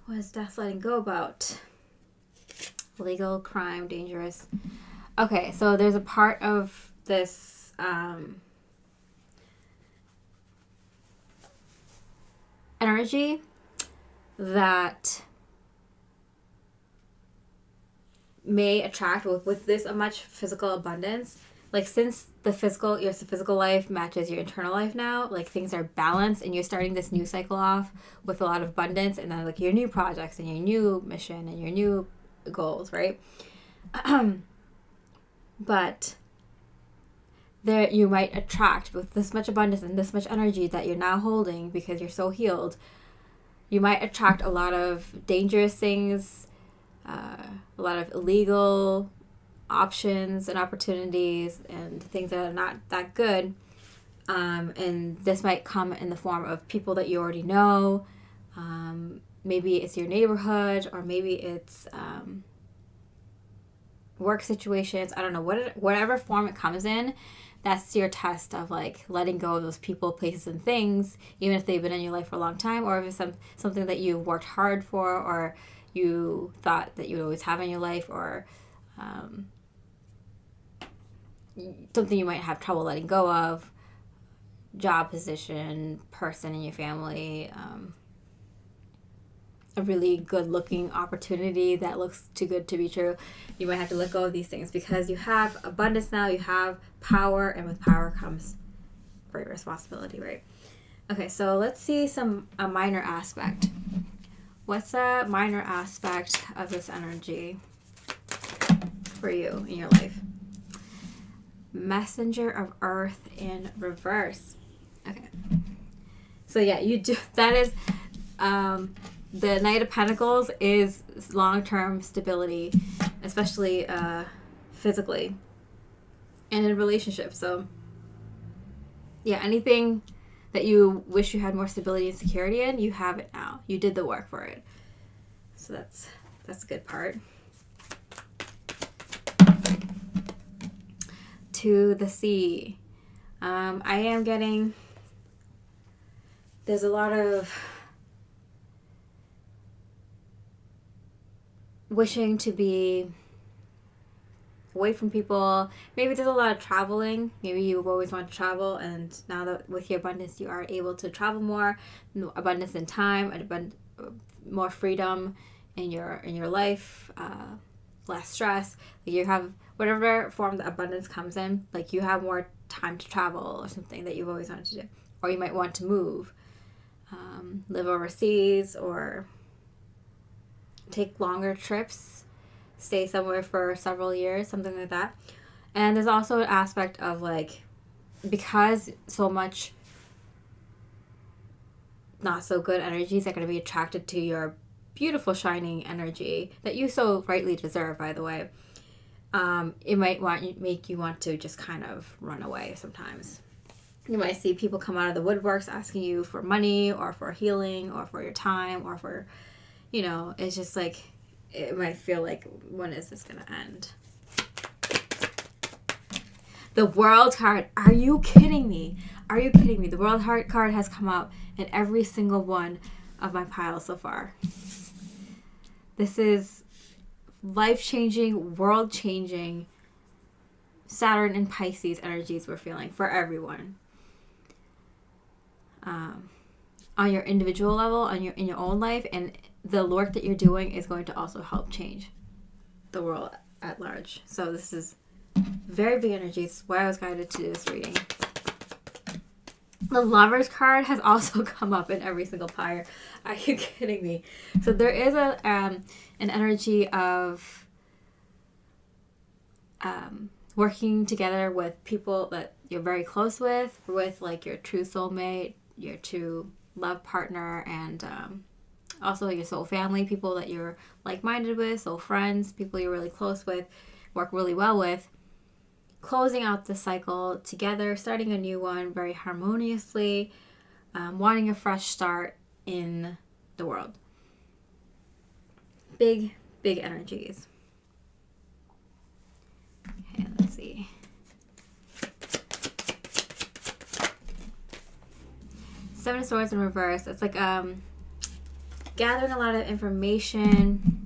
What is death, letting go about? Legal, crime, dangerous. Okay, so there's a part of this energy that may attract with this a much physical abundance. Like, since your physical life matches your internal life now, like things are balanced, and you're starting this new cycle off with a lot of abundance, and then like your new projects and your new mission and your new goals, right? But there you might attract, with this much abundance and this much energy that you're now holding because you're so healed, you might attract a lot of dangerous things, a lot of illegal options and opportunities and things that are not that good. And this might come in the form of people that you already know. Maybe it's your neighborhood, or maybe it's work situations. I don't know, whatever form it comes in. That's your test of like letting go of those people, places, and things, even if they've been in your life for a long time, or if it's something that you worked hard for, or you thought that you would always have in your life, or something you might have trouble letting go of, job position, person in your family, a really good-looking opportunity that looks too good to be true. You might have to let go of these things, because you have abundance now, you have power, and with power comes great responsibility, right? Okay, so let's see a minor aspect. What's a minor aspect of this energy for you in your life? Messenger of Earth in reverse. Okay. So yeah, you do. That is, the Knight of Pentacles is long-term stability, especially physically and in relationships. So yeah, anything that you wish you had more stability and security in, you have it now. You did the work for it. So that's a good part. To the sea. I am getting, there's a lot of wishing to be away from people. Maybe there's a lot of traveling. Maybe you've always wanted to travel, and now that with your abundance you are able to travel more. Abundance in time, more freedom in your life, less stress. Like you have whatever form the abundance comes in, like you have more time to travel or something that you've always wanted to do. Or you might want to move, live overseas, or take longer trips, stay somewhere for several years, something like that. And there's also an aspect of like, because so much not so good energies are going to be attracted to your beautiful shining energy that you so rightly deserve, by the way. It might make you want to just kind of run away sometimes. You might see people come out of the woodworks asking you for money or for healing or for your time or for, you know, it's just like, it might feel like, when is this going to end? The World card. Are you kidding me? Are you kidding me? The World card has come out in every single one of my piles so far. This is life-changing, world-changing Saturn and Pisces energies we're feeling for everyone. On your individual level, in your own life, and the work that you're doing is going to also help change the world at large. So this is very big energy. This is why I was guided to do this reading. The Lovers card has also come up in every single pile. Are you kidding me? So there is an energy of working together with people that you're very close with like your true soulmate, your true love partner, and also your soul family, people that you're like-minded with, soul friends, people you're really close with, work really well with, closing out the cycle together, starting a new one very harmoniously, wanting a fresh start in the world. Big energies. Okay, let's see. Seven of Swords in reverse. It's like gathering a lot of information.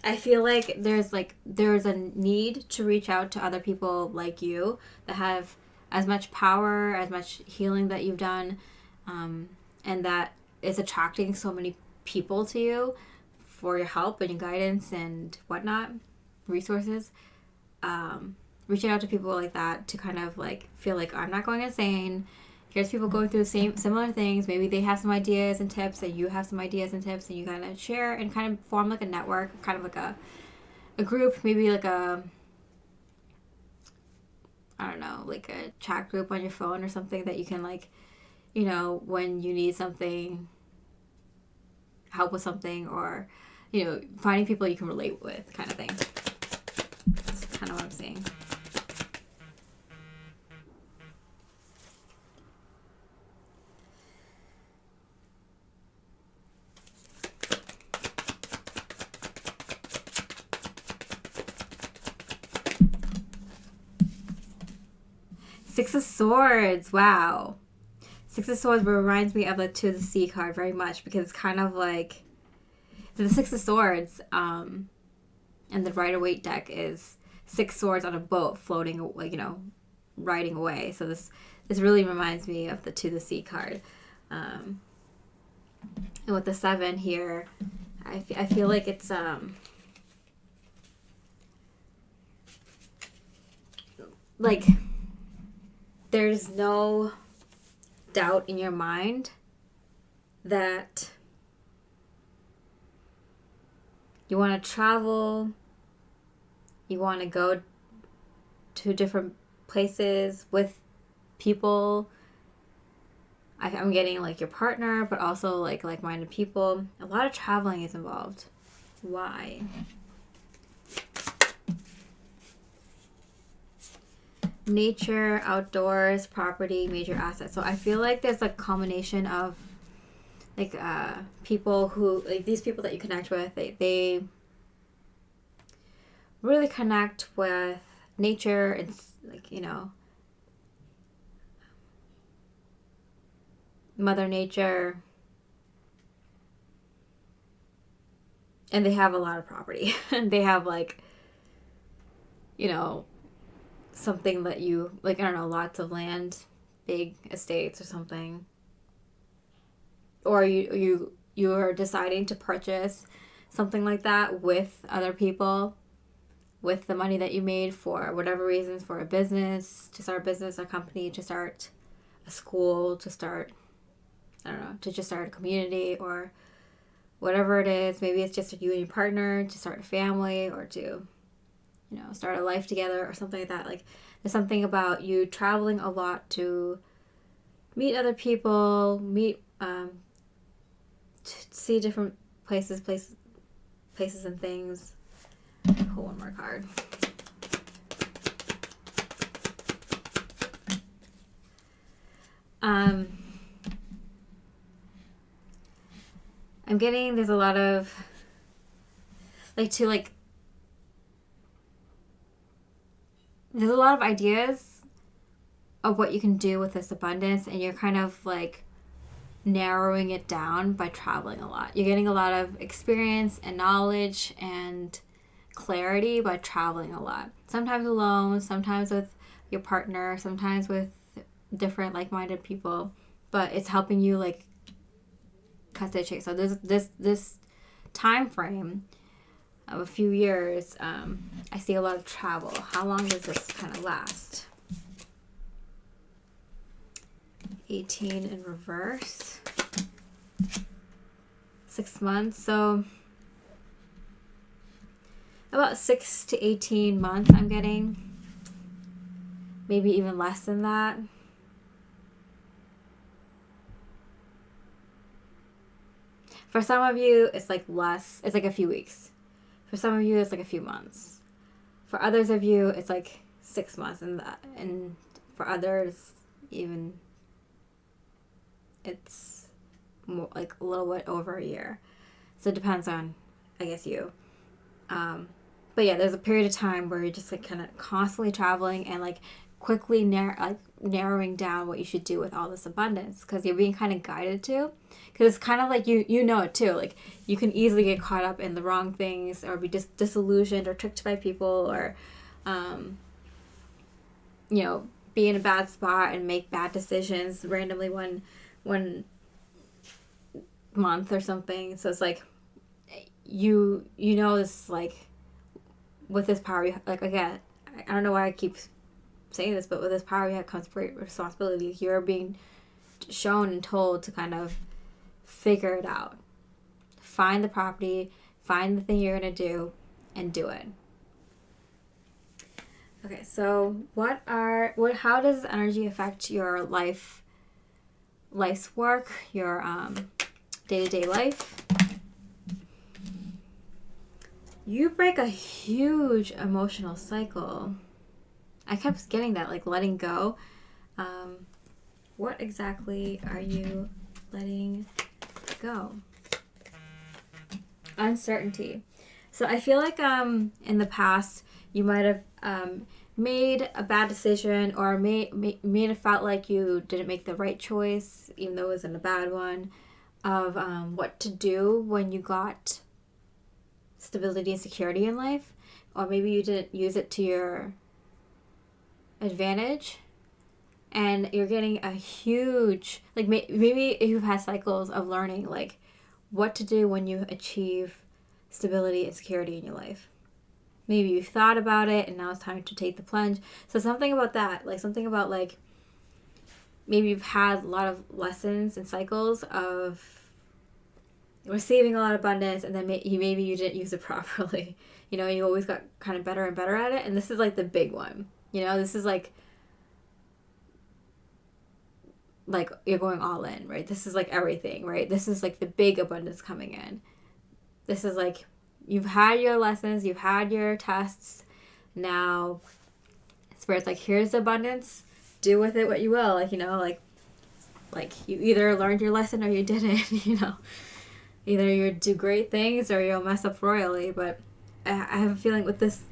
I feel like there's a need to reach out to other people like you that have as much power, as much healing that you've done, and that is attracting so many people to you for your help and your guidance and whatnot, resources. Reaching out to people like that to kind of like feel like, I'm not going insane. Here's people going through similar things. Maybe they have some ideas and tips, and you have some ideas and tips, and you kind of share and kind of form like a network, kind of like a group, maybe like I don't know, like a chat group on your phone or something that you can, like, you know, when you need something, help with something, or, you know, finding people you can relate with, kind of thing. That's kind of what I'm seeing. Six of Swords. Wow. Six of Swords reminds me of the Two of the Sea card very much, because it's kind of like the Six of Swords and the Rider-Waite deck is six swords on a boat floating, like, you know, riding away. So this really reminds me of the Two of the Sea card. And with the seven here, I feel like it's like there's no doubt in your mind that you want to travel, you want to go to different places with people. I'm getting like your partner, but also like-minded people. A lot of traveling is involved. Why? Nature, outdoors, property, major assets. So I feel like there's a combination of like people who, like these people that you connect with, they really connect with nature and, like, you know, Mother Nature, and they have a lot of property. And they have, like, you know, something that you, like, I don't know, lots of land, big estates or something. Or you are deciding to purchase something like that with other people, with the money that you made for whatever reasons, for a business, to start a business, a company, to start a school, to start, I don't know, to just start a community, or whatever it is. Maybe it's just you and your partner to start a family, or to, you know, start a life together or something like that. Like, there's something about you traveling a lot to meet other people, see different places and things. Pull one more card. I'm getting, there's a lot of, there's a lot of ideas of what you can do with this abundance, and you're kind of like narrowing it down by traveling a lot. You're getting a lot of experience and knowledge and clarity by traveling a lot. Sometimes alone, sometimes with your partner, sometimes with different like-minded people, but it's helping you like cut the chase. So this time frame of a few years, I see a lot of travel. How long does this kind of last? 18 in reverse. 6 months. So about 6 to 18 months I'm getting. Maybe even less than that. For some of you, it's like less. It's like a few weeks. For some of you, it's like a few months. For others of you, it's like 6 months, and for others, even it's more like a little bit over a year. So it depends on, I guess, you. But yeah, there's a period of time where you're just like kind of constantly traveling and like quickly narrowing down what you should do with all this abundance, because you're being kind of guided to. Because it's kind of like you know it too. Like you can easily get caught up in the wrong things, or be disillusioned or tricked by people, or be in a bad spot and make bad decisions randomly one month or something. So it's like you know this, like with this power, like again, I don't know why I keep saying this, but with this power you have comes great responsibility. You're being shown and told to kind of figure it out. Find the property, find the thing you're going to do, and do it. Okay, so how does this energy affect your life's work, your day-to-day life? You break a huge emotional cycle. I kept getting that, like letting go. What exactly are you letting go? Uncertainty. So I feel like in the past you might have made a bad decision, or made it felt like you didn't make the right choice, even though it wasn't a bad one, of what to do when you got stability and security in life, or maybe you didn't use it to your advantage, and you're getting a huge, like maybe you've had cycles of learning like what to do when you achieve stability and security in your life. Maybe you thought about it and now it's time to take the plunge. So something about that, like something about like maybe you've had a lot of lessons and cycles of receiving a lot of abundance, and then maybe you didn't use it properly. You always got kind of better and better at it, and this is like the big one. This is like you're going all in, right? This is like everything, right? This is like the big abundance coming in. This is like you've had your lessons, you've had your tests. Now it's where it's like, here's the abundance, do with it what you will. Like you either learned your lesson or you didn't. Either you do great things or you'll mess up royally. But I have a feeling with this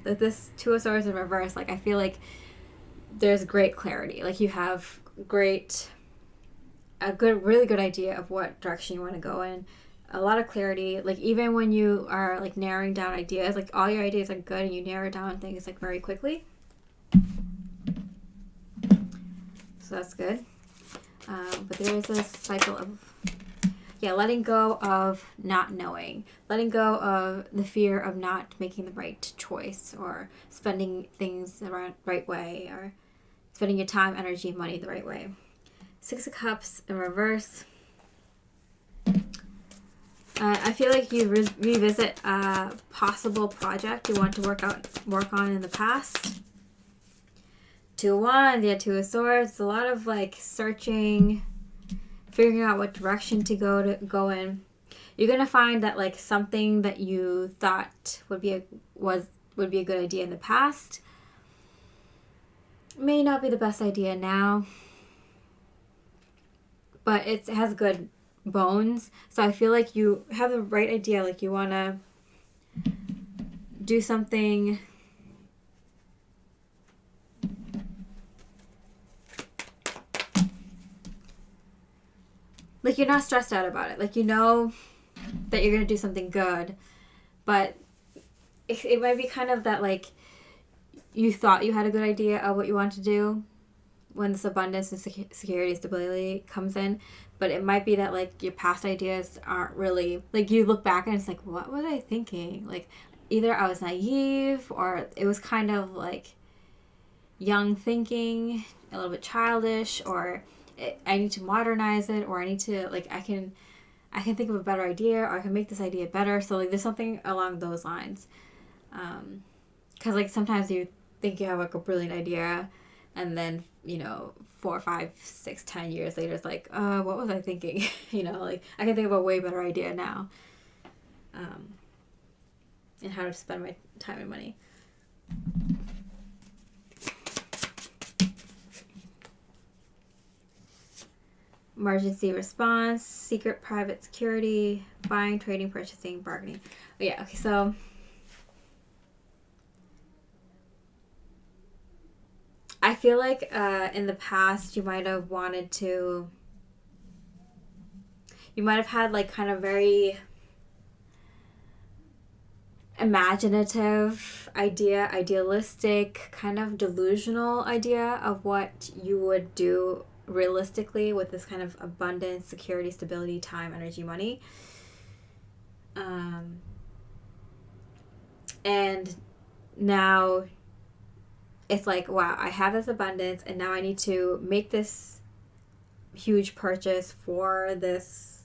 Two of Swords in reverse, like I feel like there's great clarity. Like you have really good idea of what direction you want to go in. A lot of clarity. Like even when you are like narrowing down ideas, like all your ideas are good and you narrow down things like very quickly. So that's good. But there is a cycle of letting go of not knowing, letting go of the fear of not making the right choice, or spending things the right way, or spending your time, energy, money the right way. 6 of Cups in reverse. I feel like you revisit a possible project you want to work on in the past. 2 of Wands, 2 of Swords. It's a lot of like searching, figuring out what direction to go in. You're gonna find that like something that you thought would be a good idea in the past may not be the best idea now. but it has good bones. So I feel like you have the right idea. Like you want to do something like you're not stressed out about it. Like you know that you're going to do something good, but it might be kind of that like you thought you had a good idea of what you want to do when this abundance and security stability comes in, but it might be that like your past ideas aren't really like you look back and it's like, what was I thinking? Like either I was naive or it was kind of like young thinking, a little bit childish, or I need to modernize it, or I need to like I can think of a better idea, or I can make this idea better. So like there's something along those lines, because like sometimes you think you have like a brilliant idea, and then 4, 5, 6, 10 years later it's like, what was I thinking? Like I can think of a way better idea now, and how to spend my time and money. Emergency response, secret private security, buying, trading, purchasing, bargaining. Oh, yeah, okay, so I feel like in the past you might have had like kind of very imaginative idea, idealistic, kind of delusional idea of what you would do realistically with this kind of abundance, security, stability, time, energy, money. And now it's like, wow, I have this abundance and now I need to make this huge purchase for this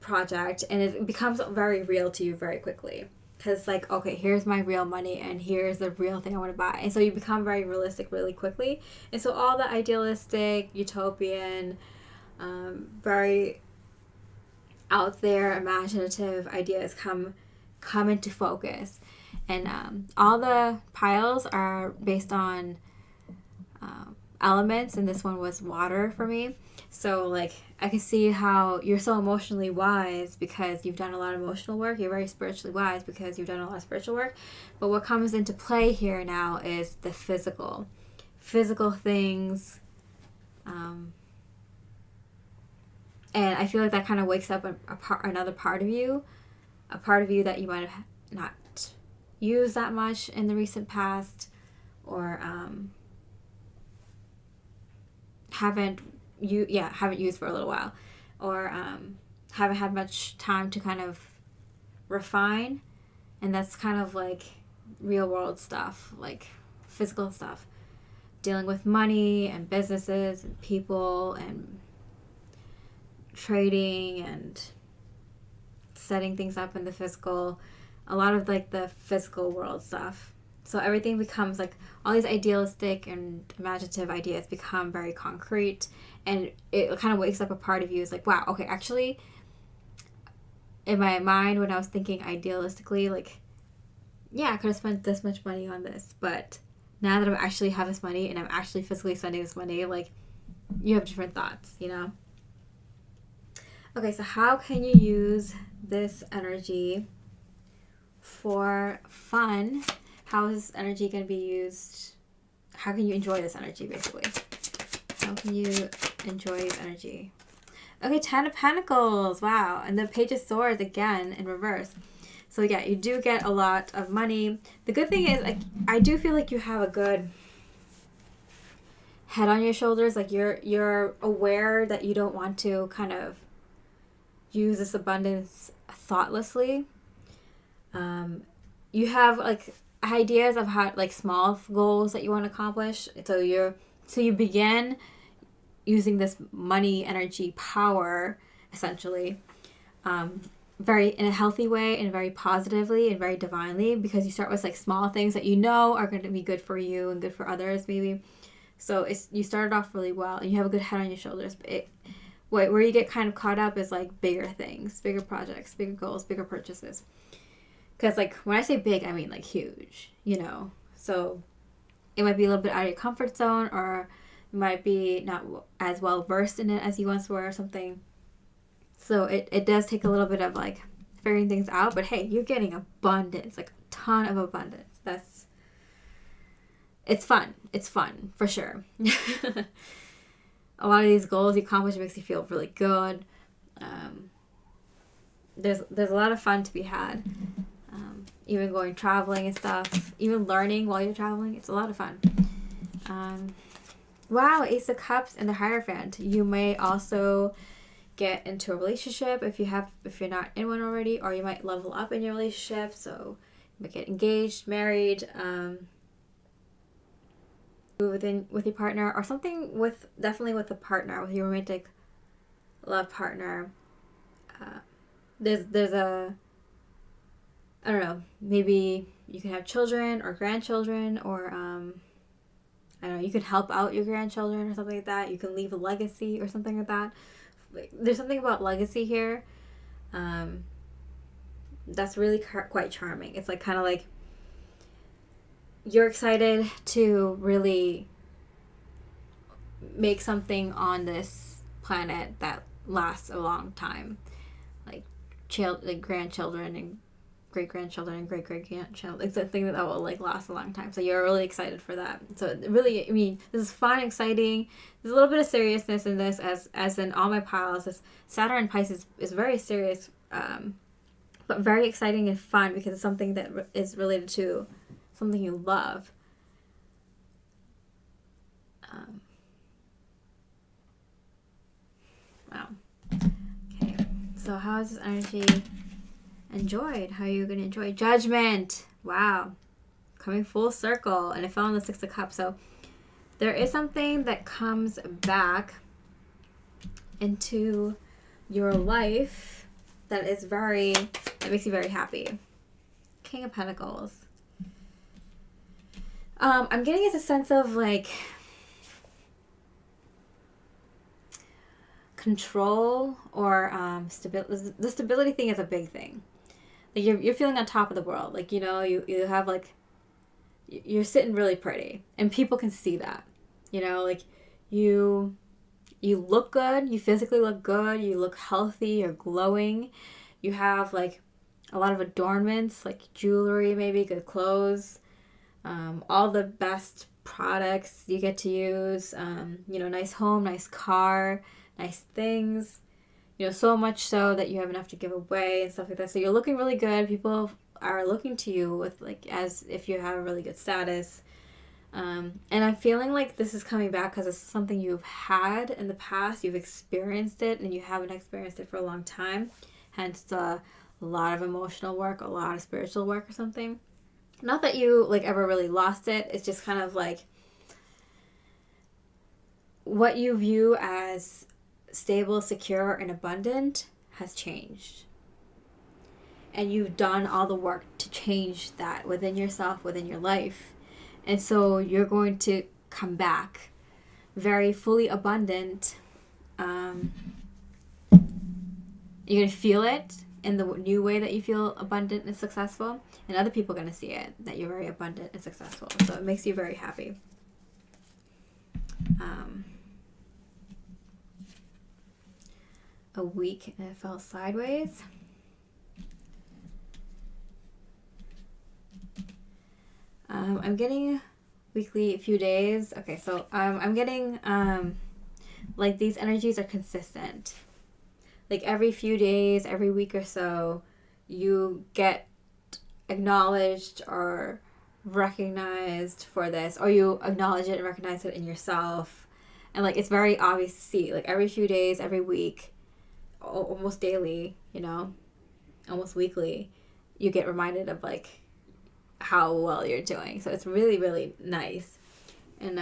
project, and it becomes very real to you very quickly. Because like, okay, here's my real money and here's the real thing I want to buy. And so you become very realistic really quickly. And so all the idealistic, utopian, very out there, imaginative ideas come into focus. And all the piles are based on elements, and this one was water for me. So like I can see how you're so emotionally wise because you've done a lot of emotional work. You're very spiritually wise because you've done a lot of spiritual work. But what comes into play here now is the physical things. And I feel like that kind of wakes up another part of you, a part of you that you might have not used that much in the recent past, or haven't used for a little while, or haven't had much time to kind of refine. And that's kind of like real world stuff, like physical stuff, dealing with money and businesses and people and trading and setting things up in the physical, a lot of like the physical world stuff. So everything becomes like all these idealistic and imaginative ideas become very concrete, and it kind of wakes up a part of you. It's like, wow, okay, actually in my mind when I was thinking idealistically, like, yeah, I could have spent this much money on this, but now that I actually have this money and I'm actually physically spending this money, like, you have different thoughts, Okay, so how can you use this energy for fun? How is this energy going to be used? How can you enjoy this energy, basically? How can you enjoy this energy? Okay, 10 of Pentacles. Wow. And the Page of Swords again in reverse. So yeah, you do get a lot of money. The good thing is, like, I do feel like you have a good head on your shoulders. Like you're aware that you don't want to kind of use this abundance thoughtlessly. You have like ideas of how, like, small goals that you want to accomplish. So you begin using this money energy power essentially, very in a healthy way and very positively and very divinely, because you start with like small things that are going to be good for you and good for others maybe. So you started off really well and you have a good head on your shoulders. Where you get kind of caught up is like bigger things, bigger projects, bigger goals, bigger purchases. Because like when I say big, I mean like huge, So it might be a little bit out of your comfort zone, or You might be not as well versed in it as you once were or something. So it does take a little bit of like figuring things out, but hey, you're getting abundance, like a ton of abundance. It's fun. It's fun for sure. A lot of these goals you accomplish makes you feel really good. There's a lot of fun to be had. Even going traveling and stuff, even learning while you're traveling, it's a lot of fun. Wow, Ace of Cups and the Hierophant. You may also get into a relationship if you're not in one already, or you might level up in your relationship. So you might get engaged, married, with your partner, or something definitely with a partner, with your romantic love partner. There's a, I don't know, maybe you can have children or grandchildren, or I don't know, you could help out your grandchildren or something like that. You can leave a legacy or something like that. There's something about legacy here that's really quite charming. It's like kind of like you're excited to really make something on this planet that lasts a long time, like grandchildren and great-grandchildren and great-great-grandchildren. It's a thing that will like last a long time. So you're really excited for that. So really, I mean, this is fun, exciting. There's a little bit of seriousness in this, as in all my piles. This Saturn and Pisces is very serious, but very exciting and fun because it's something that is related to something you love. Wow. Okay. So how is this energy enjoyed? How are you going to enjoy Judgment? Wow. Coming full circle. And it fell on the Six of Cups. So there is something that comes back into your life that makes you very happy. King of Pentacles. I'm getting it's a sense of like control or stability. The stability thing is a big thing. Like you're feeling on top of the world. Like, you know, you have like, you're sitting really pretty and people can see that, you know, like you look good, you physically look good, you look healthy, you're glowing, you have like a lot of adornments, like jewelry, maybe good clothes, all the best products you get to use, you know, nice home, nice car, nice things, you know, so much so that you have enough to give away and stuff like that. So you're looking really good. People are looking to you with like as if you have a really good status. And I'm feeling like this is coming back because it's something you've had in the past. You've experienced it and you haven't experienced it for a long time. Hence a lot of emotional work, a lot of spiritual work or something. Not that you like ever really lost it. It's just kind of like what you view as stable, secure, and abundant has changed. And you've done all the work to change that within yourself, within your life. And so you're going to come back very fully abundant. You're going to feel it in the new way that you feel abundant and successful. And other people are going to see it, that you're very abundant and successful. So it makes you very happy. A week and it fell sideways. I'm getting weekly, a few days. Okay, so I'm getting like these energies are consistent. Like every few days, every week or so, you get acknowledged or recognized for this, or you acknowledge it and recognize it in yourself. And like it's very obvious to see. Like every few days, every week, almost daily, you know, almost weekly, you get reminded of like how well you're doing. So it's really, really nice. And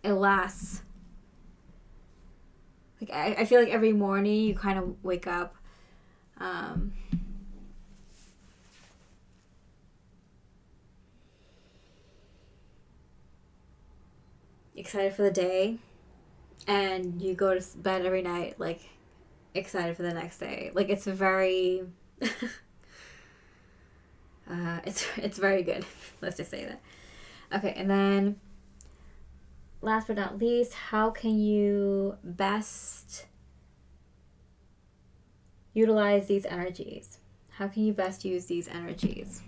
it lasts. Like I feel like every morning you kind of wake up excited for the day, and you go to bed every night like excited for the next day. Like it's very it's very good. Let's just say that. Okay, and then last but not least, how can you best utilize these energies? How can you best use these energies?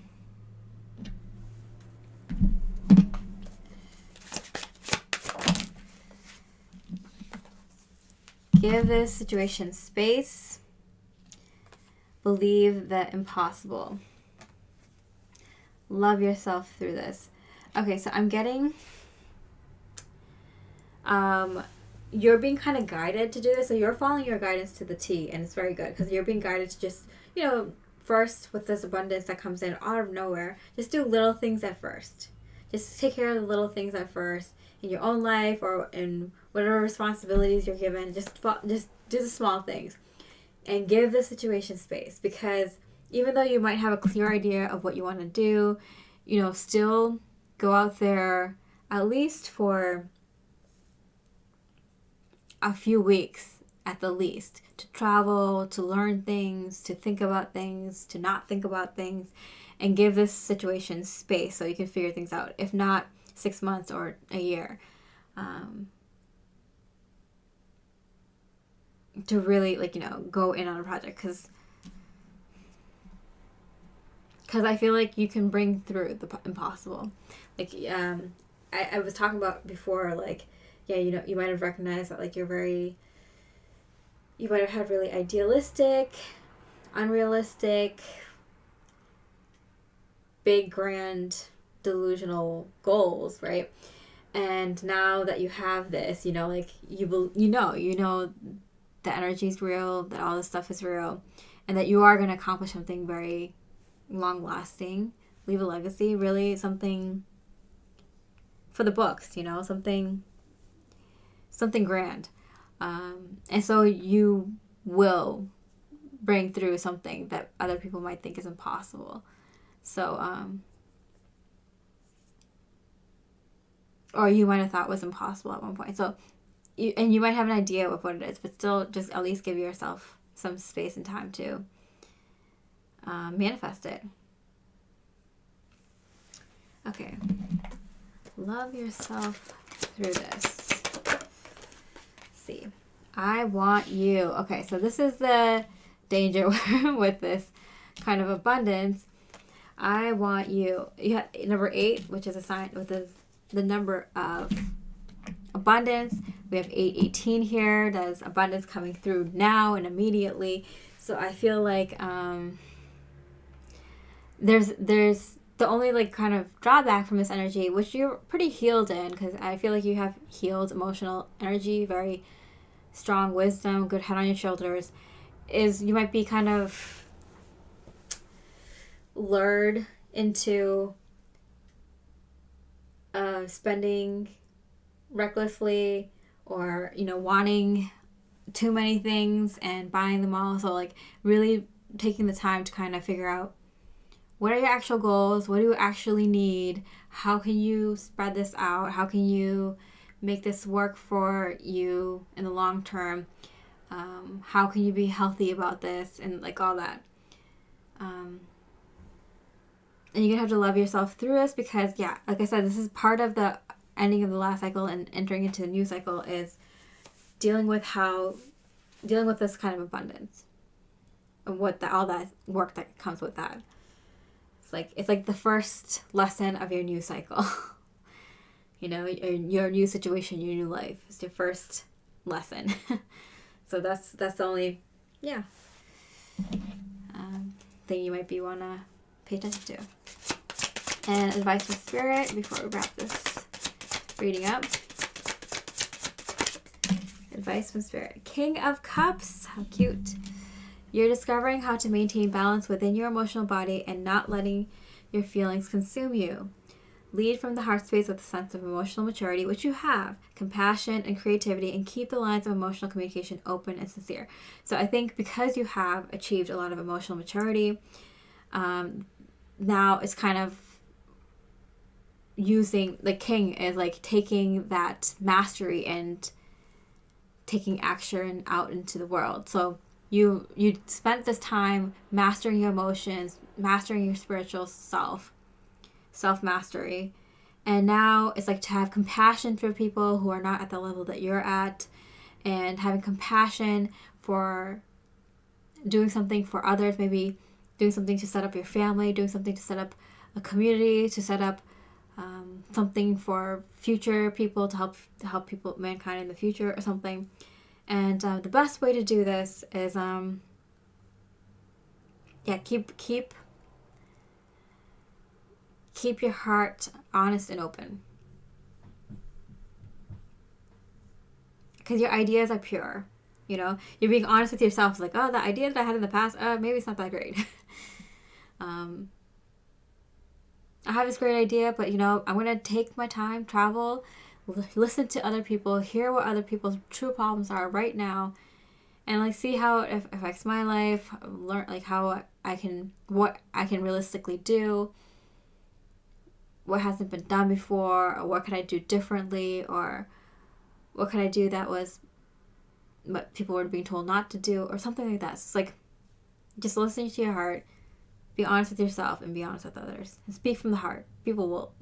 Give this situation space. Believe the impossible. Love yourself through this. Okay, so I'm getting you're being kind of guided to do this. So you're following your guidance to the T, and it's very good because you're being guided to just, first with this abundance that comes in out of nowhere, just do little things at first. Just take care of the little things at first in your own life or in whatever responsibilities you're given. Just do the small things and give the situation space, because even though you might have a clear idea of what you want to do, still go out there at least for a few weeks at the least, to travel, to learn things, to think about things, to not think about things, and give this situation space so you can figure things out. If not 6 months or a year, to really go in on a project, because I feel like you can bring through the impossible. I was talking about before, you might have recognized that you might have had really idealistic, unrealistic, big, grand, delusional goals, right? And now that you have this, the energy is real, that all this stuff is real, and that you are going to accomplish something very long-lasting, leave a legacy, really something for the books, something grand. And so you will bring through something that other people might think is impossible. So, or you might have thought was impossible at one point. So, you might have an idea of what it is, but still just at least give yourself some space and time to manifest it. Okay. Love yourself through this. Let's see. I want you. Okay, so this is the danger with this kind of abundance. I want you. You have number 8, which is a sign with the number of abundance. We have 818 here. There's abundance coming through now and immediately. So I feel like there's the only kind of drawback from this energy, which you're pretty healed in, because I feel like you have healed emotional energy, very strong wisdom, good head on your shoulders, is you might be kind of lured into spending recklessly, or wanting too many things and buying them all. So really taking the time to kind of figure out, what are your actual goals? What do you actually need? How can you spread this out? How can you make this work for you in the long term? How can you be healthy about this? And all that. And you're going to have to love yourself through this, because, like I said, this is part of the ending of the last cycle and entering into the new cycle, is dealing with this kind of abundance and all that work that comes with that. It's like the first lesson of your new cycle. Your new situation, your new life. It's your first lesson. So that's the only thing you might want to pay attention to. And advice from Spirit before we wrap this reading up. Advice from Spirit. King of Cups. How cute. You're discovering how to maintain balance within your emotional body and not letting your feelings consume you. Lead from the heart space with a sense of emotional maturity, which you have, compassion and creativity, and keep the lines of emotional communication open and sincere. So I think because you have achieved a lot of emotional maturity, now it's kind of using, the king is taking that mastery and taking action out into the world. So you spent this time mastering your emotions, mastering your spiritual self-mastery, And now it's like to have compassion for people who are not at the level that you're at, and having compassion for doing something for others, maybe doing something to set up your family, doing something to set up a community, to set up something for future people, to help people, mankind in the future or something. And the best way to do this is keep your heart honest and open, because your ideas are pure. You know, you're being honest with yourself, like, oh, the idea that I had in the past, maybe it's not that great. I have this great idea, but, you know, I'm going to take my time, travel, listen to other people, hear what other people's true problems are right now, and, like, see how it affects my life, learn, like, what I can realistically do, what hasn't been done before, or what can I do differently, or what can I do that was what people were being told not to do, or something like that. So it's like, just listening to your heart, be honest with yourself, and be honest with others, and speak from the heart. People will.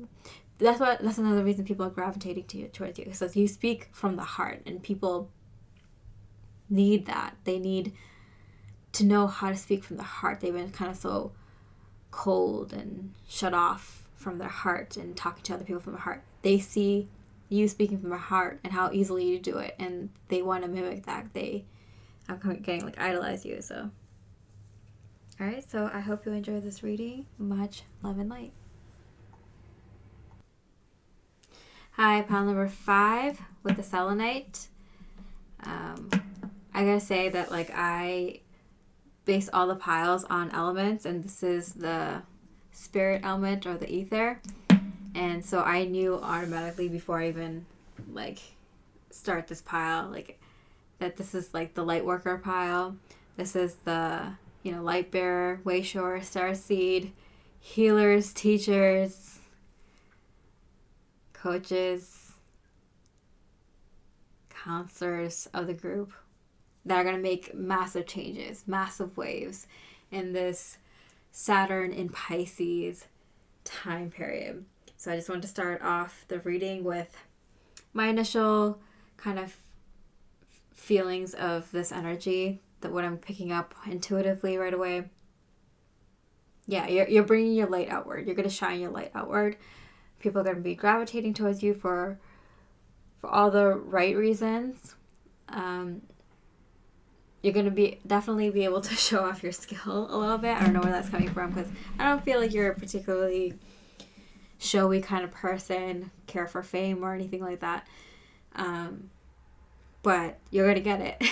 That's another reason people are gravitating towards you. So you speak from the heart, and people need that. They need to know how to speak from the heart. They've been kind of so cold and shut off from their heart and talking to other people from the heart. They see you speaking from the heart and how easily you do it, and they want to mimic that. I'm getting like idolize you. So, all right. So I hope you enjoy this reading. Much love and light. Hi, pile number 5 with the Selenite. I gotta say that, like, I base all the piles on elements, and this is the spirit element, or the ether. And so I knew automatically before I even, like, start this pile, like, that this is, like, the light worker pile. This is the, you know, light bearer, wayshower, starseed, healers, teachers, coaches, counselors of the group that are going to make massive changes, massive waves in this Saturn in Pisces time period. So I just wanted to start off the reading with my initial kind of feelings of this energy, that what I'm picking up intuitively right away. Yeah, you're bringing your light outward. You're going to shine your light outward. People are going to be gravitating towards you for all the right reasons. You're going to definitely be able to show off your skill a little bit. I don't know where that's coming from, because I don't feel like you're a particularly showy kind of person, care for fame or anything like that. But you're going to get it.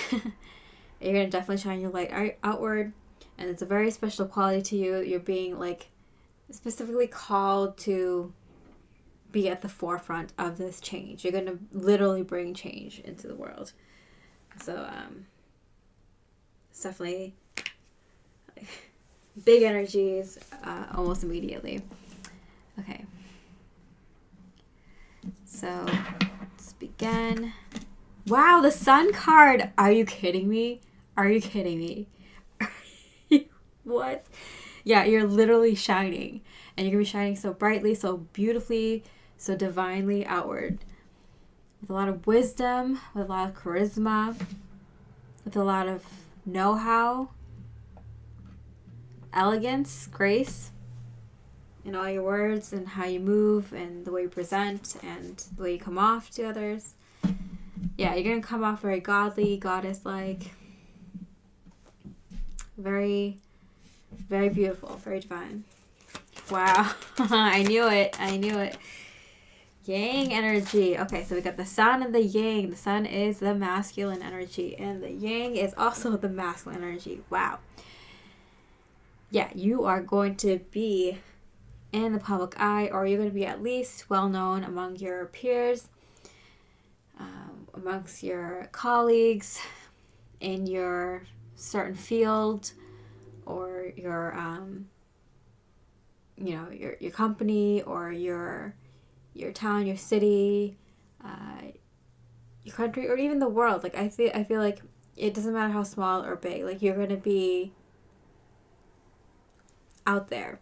You're going to definitely shine your light outward. And it's a very special quality to you. You're being, like, specifically called to be at the forefront of this change. You're going to literally bring change into the world. So, it's definitely, like, big energies almost immediately. Okay. So, let's begin. Wow, the Sun card! Are you kidding me? Are you kidding me? What? Yeah, you're literally shining. And you're going to be shining so brightly, so beautifully, so divinely outward. With a lot of wisdom, with a lot of charisma, with a lot of know-how, elegance, grace in all your words, and how you move, and the way you present, and the way you come off to others. Yeah, you're going to come off very godly, goddess-like. Very, very beautiful, very divine. Wow. I knew it. Yang energy. Okay, so we got the sun and the yang. The sun is the masculine energy, and the yang is also the masculine energy. Wow. Yeah, you are going to be in the public eye, or you're going to be at least well known among your peers, amongst your colleagues, in your certain field, or your your company, or your town, your city, your country, or even the world. Like, I feel like it doesn't matter how small or big. Like, you're gonna be out there,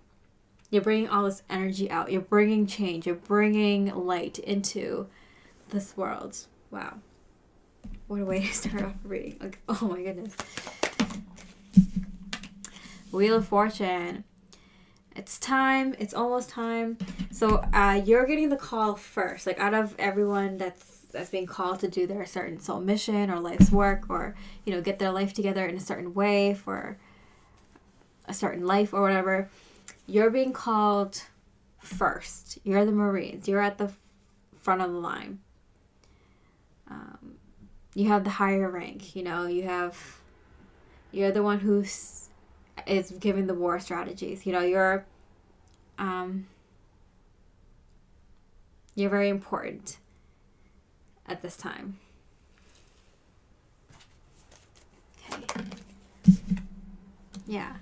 You're bringing all this energy out. You're bringing change. You're bringing light into this world. Wow. What a way to start off a reading. Like, oh my goodness. Wheel of Fortune. It's time. It's almost time. So you're getting the call first. Like, out of everyone that's being called to do their certain soul mission or life's work, or, you know, get their life together in a certain way for a certain life or whatever, you're being called first. You're the Marines. You're at the front of the line. You have the higher rank. You know, you're the one who is giving the war strategies. You know, you're very important at this time. Okay. Yeah.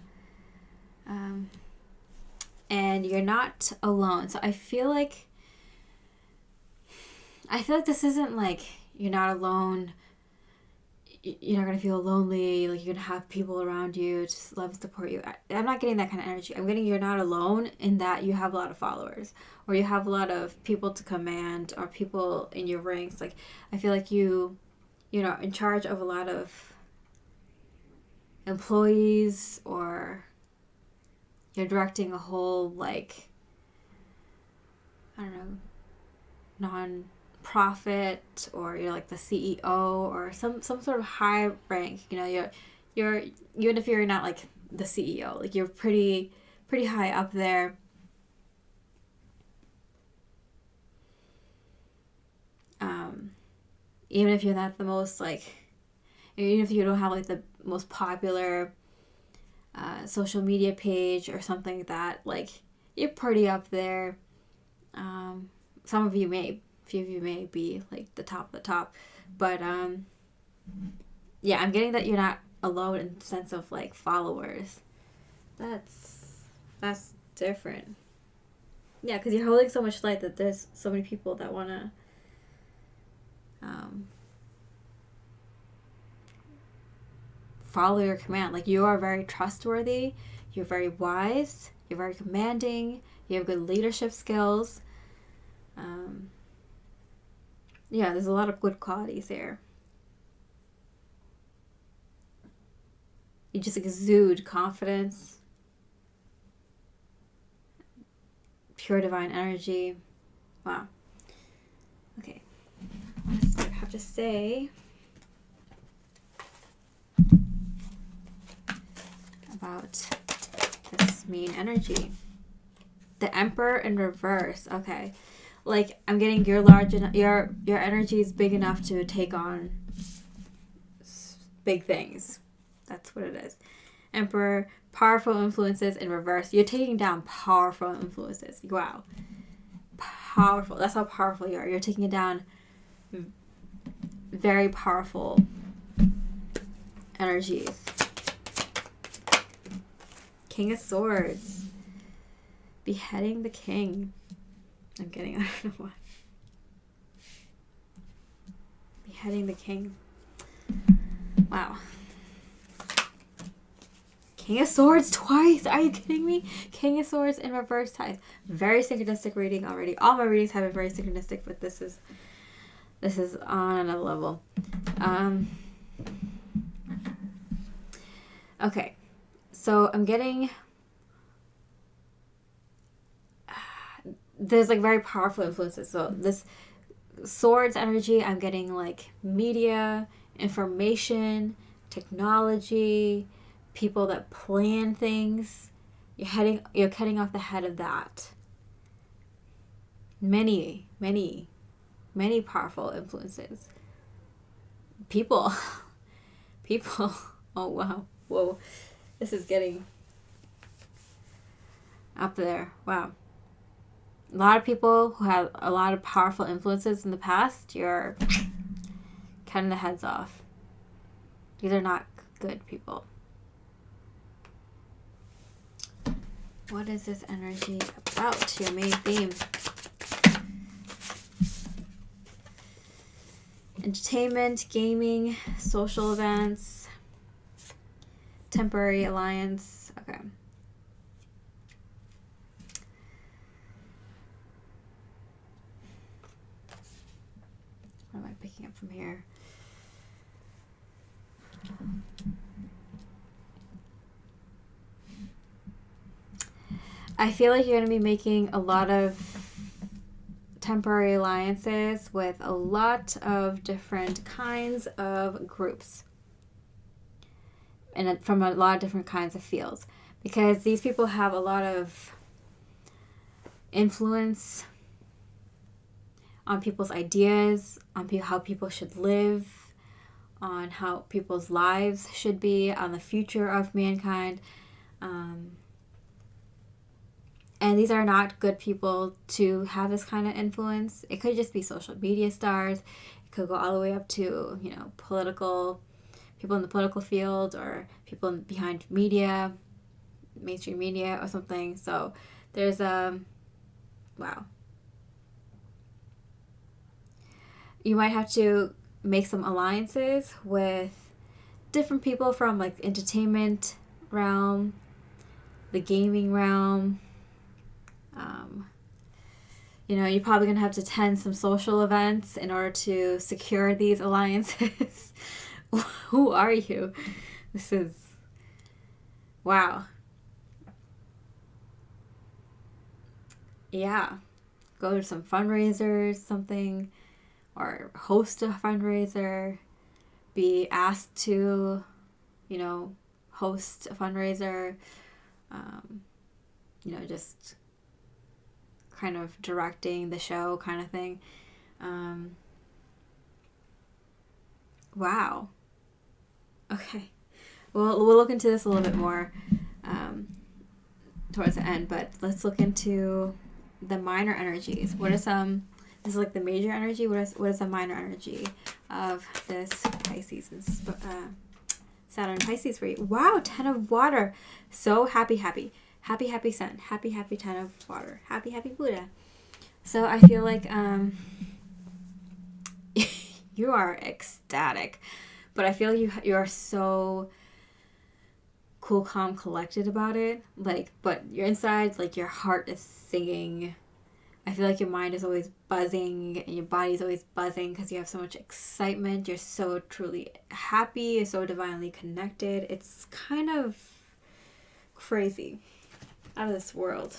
And you're not alone. So I feel like this isn't like you're not alone. You're not going to feel lonely. Like, you're going to have people around you just love and support you. I'm not getting that kind of energy. I'm getting you're not alone in that you have a lot of followers, or you have a lot of people to command, or people in your ranks. Like, I feel like you're in charge of a lot of employees, or you're directing a whole, like, I don't know, non-profit, or you're like the CEO or some sort of high rank. You know, you're even if you're not like the CEO, like, you're pretty high up there. Even if you're not the most, like, even if you don't have like the most popular social media page or something like that, like, you're pretty up there. Some of you may, a few of you may be like the top, but yeah, I'm getting that you're not alone in the sense of like followers. That's different. Yeah, because you're holding so much light that there's so many people that want to follow your command. Like, you are very trustworthy, you're very wise, you're very commanding, you have good leadership skills. Yeah, there's a lot of good qualities there. You just exude confidence, pure divine energy. Wow. Okay. What does Spirit have to say about this mean energy? The Emperor in reverse. Okay. Like, I'm getting your energy is big enough to take on big things. That's what it is. Emperor, powerful influences in reverse. You're taking down powerful influences. Wow. Powerful. That's how powerful you are. You're taking down very powerful energies. King of Swords. Beheading the king. I'm getting, I don't know why. Beheading the king. Wow. King of Swords twice. Are you kidding me? King of Swords in reverse ties. Very synchronistic reading already. All my readings have been very synchronistic, but this is on another level. Okay. So I'm getting, there's like very powerful influences. So this Swords energy, I'm getting like media, information, technology, people that plan things. You're cutting off the head of that. Many powerful influences. People. Oh wow. Whoa. This is getting up there. Wow. A lot of people who have a lot of powerful influences in the past, you're cutting the heads off. These are not good people. What is this energy about? Your main theme. Entertainment, gaming, social events, temporary alliance. Okay. picking up from here. I feel like you're going to be making a lot of temporary alliances with a lot of different kinds of groups and from a lot of different kinds of fields, because these people have a lot of influence on people's ideas, on how people should live, on how people's lives should be, on the future of mankind. And these are not good people to have this kind of influence. It could just be social media stars. It could go all the way up to, political people in the political field, or behind media, mainstream media or something. So there's wow. You might have to make some alliances with different people from like the entertainment realm, the gaming realm. You're probably going to have to attend some social events in order to secure these alliances. Who are you? This is... wow. Yeah. Go to some fundraisers, something, or host a fundraiser. Be asked to, host a fundraiser. Just kind of directing the show kind of thing. Wow. Okay. Well, we'll look into this a little bit more towards the end, but let's look into the minor energies. What are some... this is like the major energy. What is the minor energy of this Pisces? Saturn Pisces for you. Wow, 10 of water. So happy. Happy sun. Happy 10 of water. Happy Buddha. So I feel like you are ecstatic. But I feel you are so cool, calm, collected about it. But you're inside, your heart is singing. I feel like your mind is always buzzing and your body's always buzzing because you have so much excitement. You're so truly happy. You're so divinely connected. It's kind of crazy. Out of this world.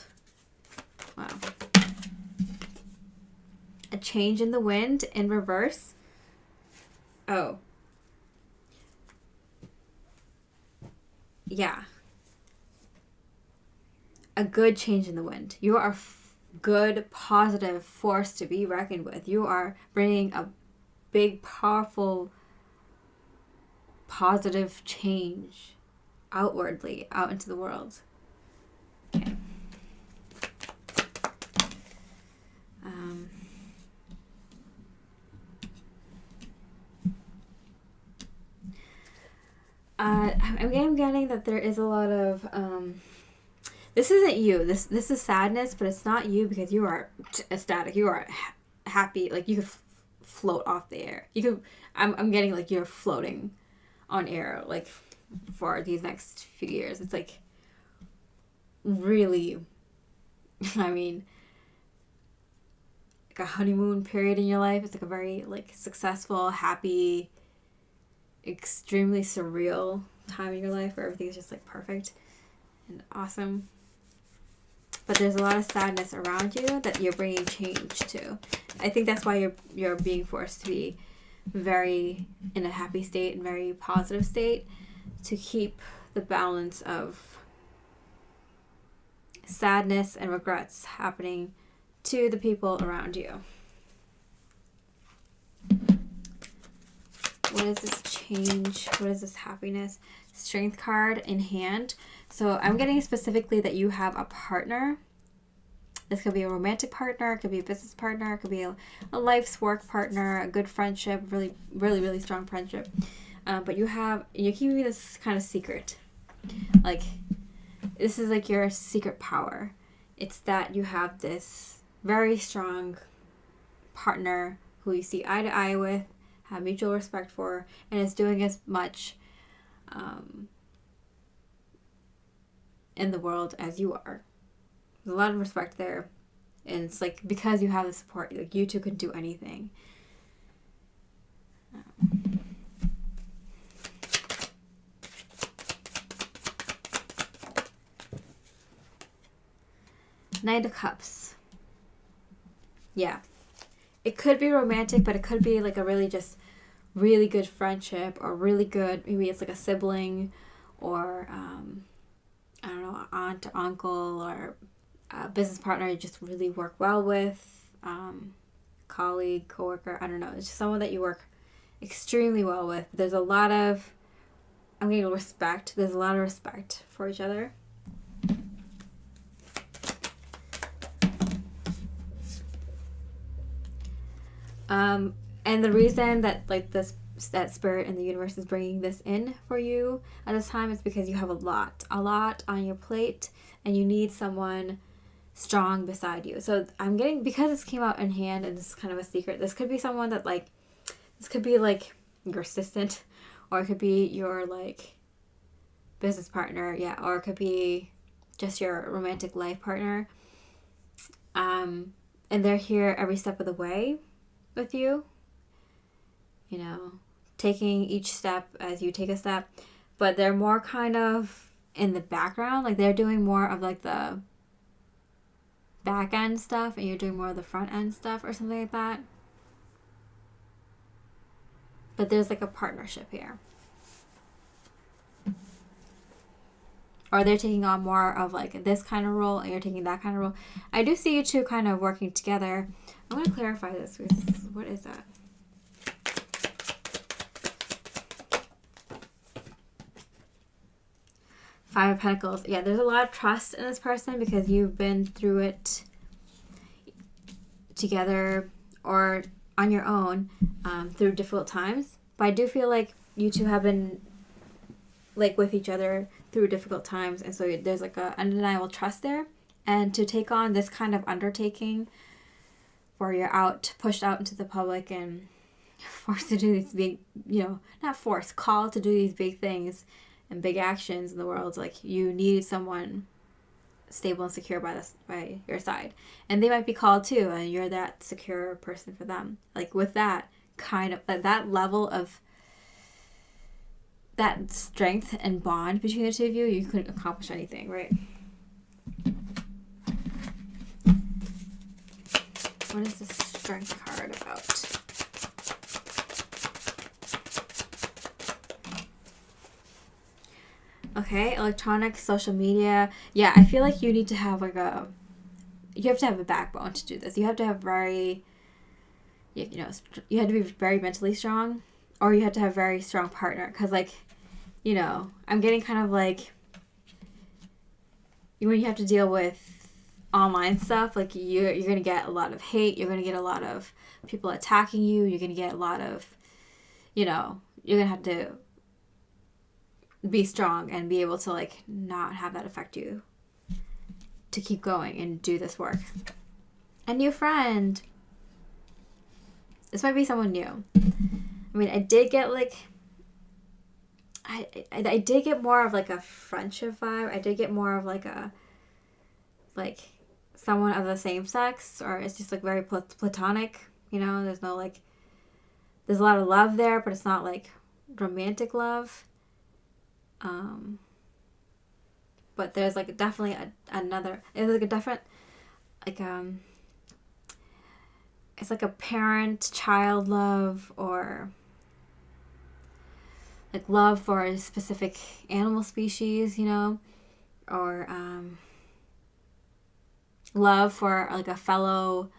Wow. A change in the wind in reverse. Oh. Yeah. A good change in the wind. You are good, positive force to be reckoned with. You are bringing a big, powerful, positive change outwardly, out into the world. Okay. I'm getting that there is a lot of this isn't you. This is sadness, but it's not you because you are ecstatic. You are happy. Like you could float off the air. You could. I'm getting like you're floating on air like for these next few years. It's like really, I mean, like a honeymoon period in your life. It's like a very like successful, happy, extremely surreal time in your life where everything is just like perfect and awesome. But there's a lot of sadness around you that you're bringing change to. I think that's why you're being forced to be very in a happy state and very positive state to keep the balance of sadness and regrets happening to the people around you. What is this change? What is this happiness? Strength card in hand. So I'm getting specifically that you have a partner. This could be a romantic partner. It could be a business partner. It could be a life's work partner, a good friendship, really, really, really strong friendship. But you're keeping this kind of secret. Like, this is like your secret power. It's that you have this very strong partner who you see eye to eye with, have mutual respect for, and is doing as much in the world as you are. There's a lot of respect there. And it's like because you have the support, like you two can do anything. Knight of Cups. Yeah. It could be romantic, but it could be like a really good friendship, or really good, maybe it's like a sibling, or I don't know, aunt or uncle, or a business partner you just really work well with, colleague, coworker, I don't know. It's just someone that you work extremely well with. There's a lot of, I'm getting respect. There's a lot of respect for each other. And the reason that like that spirit in the universe is bringing this in for you at this time is because you have a lot on your plate, and you need someone strong beside you. So I'm getting, because this came out in hand and it's kind of a secret, this could be someone that like, this could be like your assistant, or it could be your like business partner, yeah, or it could be just your romantic life partner. And they're here every step of the way with you, you know, taking each step as you take a step, but they're more kind of in the background, like they're doing more of like the back end stuff and you're doing more of the front end stuff or something like that. But there's like a partnership here. Or they're taking on more of like this kind of role and you're taking that kind of role. I do see you two kind of working together. I'm going to clarify this. What is that? Five of Pentacles. Yeah, there's a lot of trust in this person because you've been through it together or on your own through difficult times. But I do feel like you two have been like with each other through difficult times, and so there's like a undeniable trust there. And to take on this kind of undertaking where you're pushed out into the public and forced to do these big, not forced, called to do these big things and big actions in the world, like you need someone stable and secure by your side. And they might be called too, and you're that secure person for them. Like with that kind of, that level of that strength and bond between the two of you, you couldn't accomplish anything, right? What is this strength card about? Okay, electronic, social media. Yeah, I feel like you need to have you have to have a backbone to do this. You have to have you have to be very mentally strong, or you have to have a very strong partner. Because I'm getting kind of like, when you have to deal with online stuff, like you're going to get a lot of hate. You're going to get a lot of people attacking you. You're going to get a lot of, you're going to have to be strong and be able to like not have that affect you, to keep going and do this work. A new friend. This might be someone new. I mean, I did get like, I did get more of like a friendship vibe. I did get more of like someone of the same sex, or it's just like very platonic, there's no like, there's a lot of love there, but it's not like romantic love. But there's like definitely it's like a different, like, it's like a parent-child love, or like love for a specific animal species, or love for like a fellow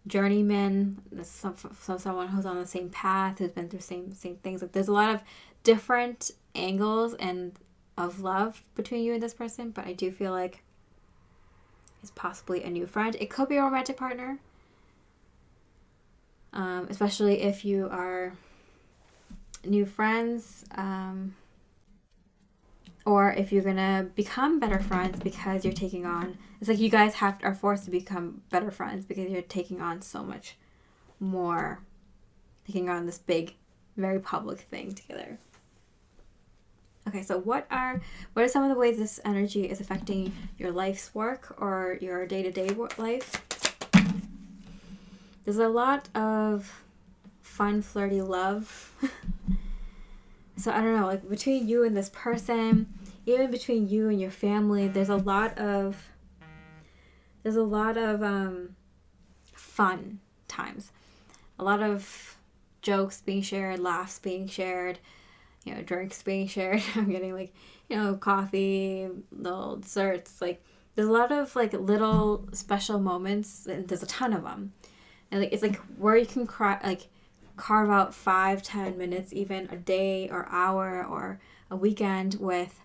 journeyman, someone who's on the same path, who's been through same things. Like there's a lot of different angles and of love between you and this person, but I do feel like it's possibly a new friend. It could be a romantic partner, especially if you are new friends, or if you're gonna become better friends because you're taking on, it's like you guys are forced to become better friends because you're taking on so much more, taking on this big, very public thing together. Okay, so what are some of the ways this energy is affecting your life's work or your day-to-day life? There's a lot of fun, flirty love. So I don't know, like between you and this person, even between you and your family, there's a lot of fun times. A lot of jokes being shared, laughs being shared, drinks being shared. I'm getting like, coffee, little desserts. Like there's a lot of like little special moments, and there's a ton of them. And like it's like where you can carve out 5-10 minutes, even a day or hour or a weekend with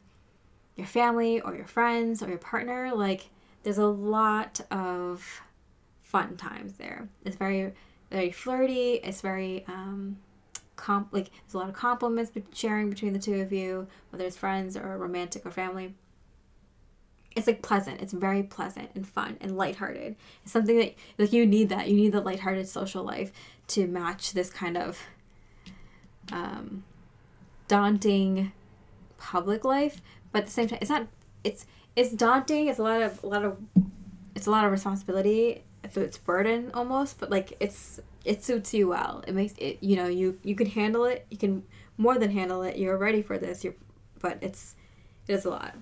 your family or your friends or your partner. Like there's a lot of fun times there. It's very, very flirty. It's very there's a lot of compliments sharing between the two of you, whether it's friends or romantic or family. It's like pleasant. It's very pleasant and fun and lighthearted. It's something that like you need that. You need the lighthearted social life to match this kind of daunting public life. But at the same time, it's not. It's daunting. It's a lot of responsibility. It's burden almost. But like it suits you well. It makes it. You can handle it. You can more than handle it. You're ready for this. But it is a lot.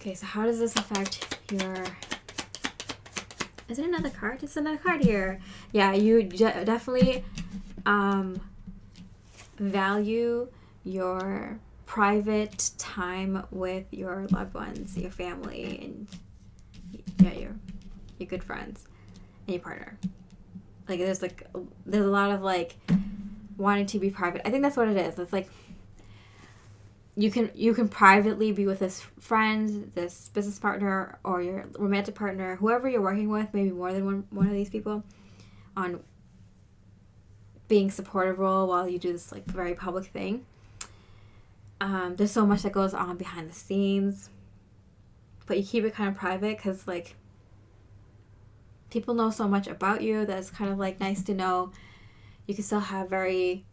Okay, so how does this affect your... Is it another card? It's another card here. Yeah, you definitely value your private time with your loved ones, your family, and your good friends, and your partner. Like there's a lot of like wanting to be private. I think that's what it is. It's like you can privately be with this friend, this business partner, or your romantic partner, whoever you're working with, maybe more than one of these people, on being supportive role while you do this like very public thing. There's so much that goes on behind the scenes, but you keep it kind of private because like people know so much about you that it's kind of like nice to know you can still have very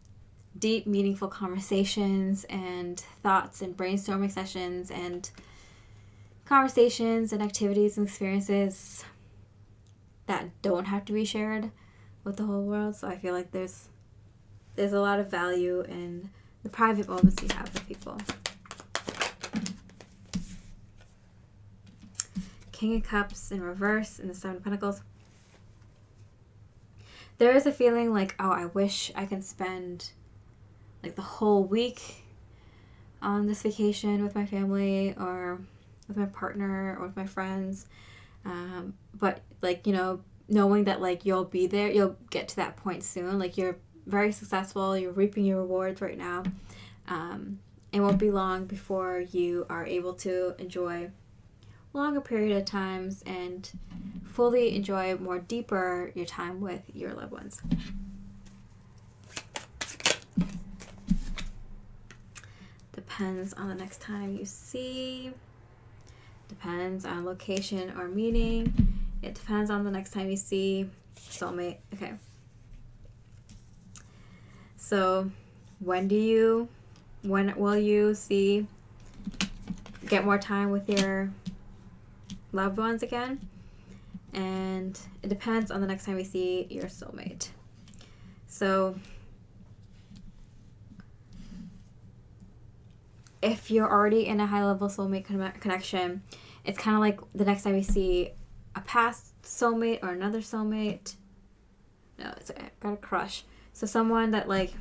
deep, meaningful conversations and thoughts and brainstorming sessions and conversations and activities and experiences that don't have to be shared with the whole world. So I feel like there's a lot of value in the private moments you have with people. King of Cups in reverse and the Seven of Pentacles. There is a feeling like, oh, I wish I could spend like the whole week on this vacation with my family or with my partner or with my friends. But like, knowing that like you'll be there, you'll get to that point soon. Like you're very successful, you're reaping your rewards right now. It won't be long before you are able to enjoy longer period of times and fully enjoy more deeper your time with your loved ones. Depends on the next time you see. Depends on location or meaning. It depends on the next time you see soulmate. Okay. So when will you get more time with your loved ones again? And it depends on the next time you see your soulmate. So if you're already in a high-level soulmate connection, it's kind of like the next time you see a past soulmate or another soulmate. No, it's okay. I've got a crush. So someone that like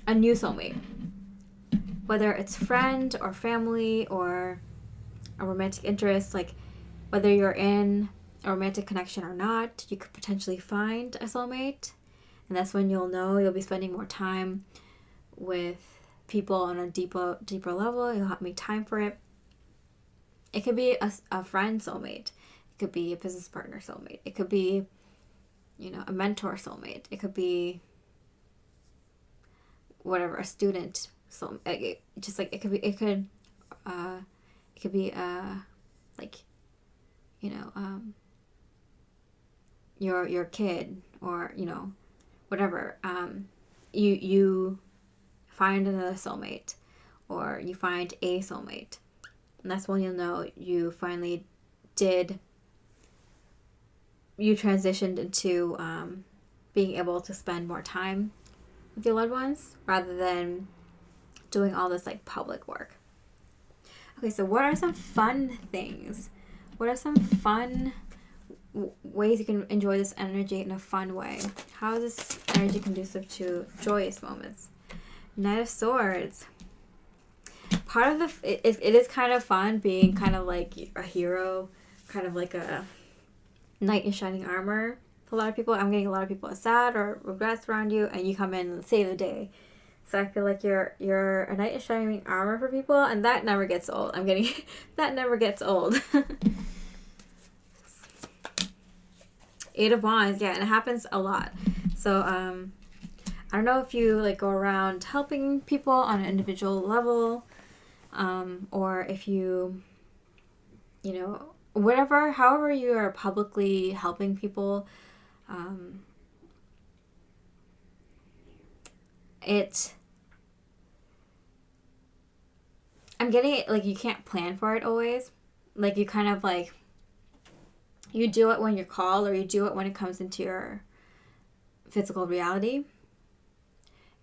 a new soulmate. Whether it's friend or family or a romantic interest, like whether you're in a romantic connection or not, you could potentially find a soulmate. And that's when you'll know you'll be spending more time with people on a deeper level. You'll have make time for it. It could be a friend soulmate. It could be a business partner soulmate. It could be, a mentor soulmate. It could be whatever, a student soulmate. It could be your kid or whatever. You find another soulmate, or you find a soulmate, and that's when you'll know you transitioned into being able to spend more time with your loved ones rather than doing all this like public work. Okay, so what are some fun things? What are some fun ways you can enjoy this energy in a fun way? How is this energy conducive to joyous moments? Knight of Swords. Part of it is kind of fun being kind of like a hero, kind of like a knight in shining armor. For a lot of people, I'm getting a lot of people are sad or regrets around you, and you come in and save the day. So I feel like you're a knight in shining armor for people, and that never gets old. I'm getting that never gets old. Eight of Wands, yeah, and it happens a lot. So I don't know if you like go around helping people on an individual level, or if you know, whatever, however you are publicly helping people. I'm getting it, like, you can't plan for it always. Like, you kind of, like, you do it when you're called, or you do it when it comes into your physical reality.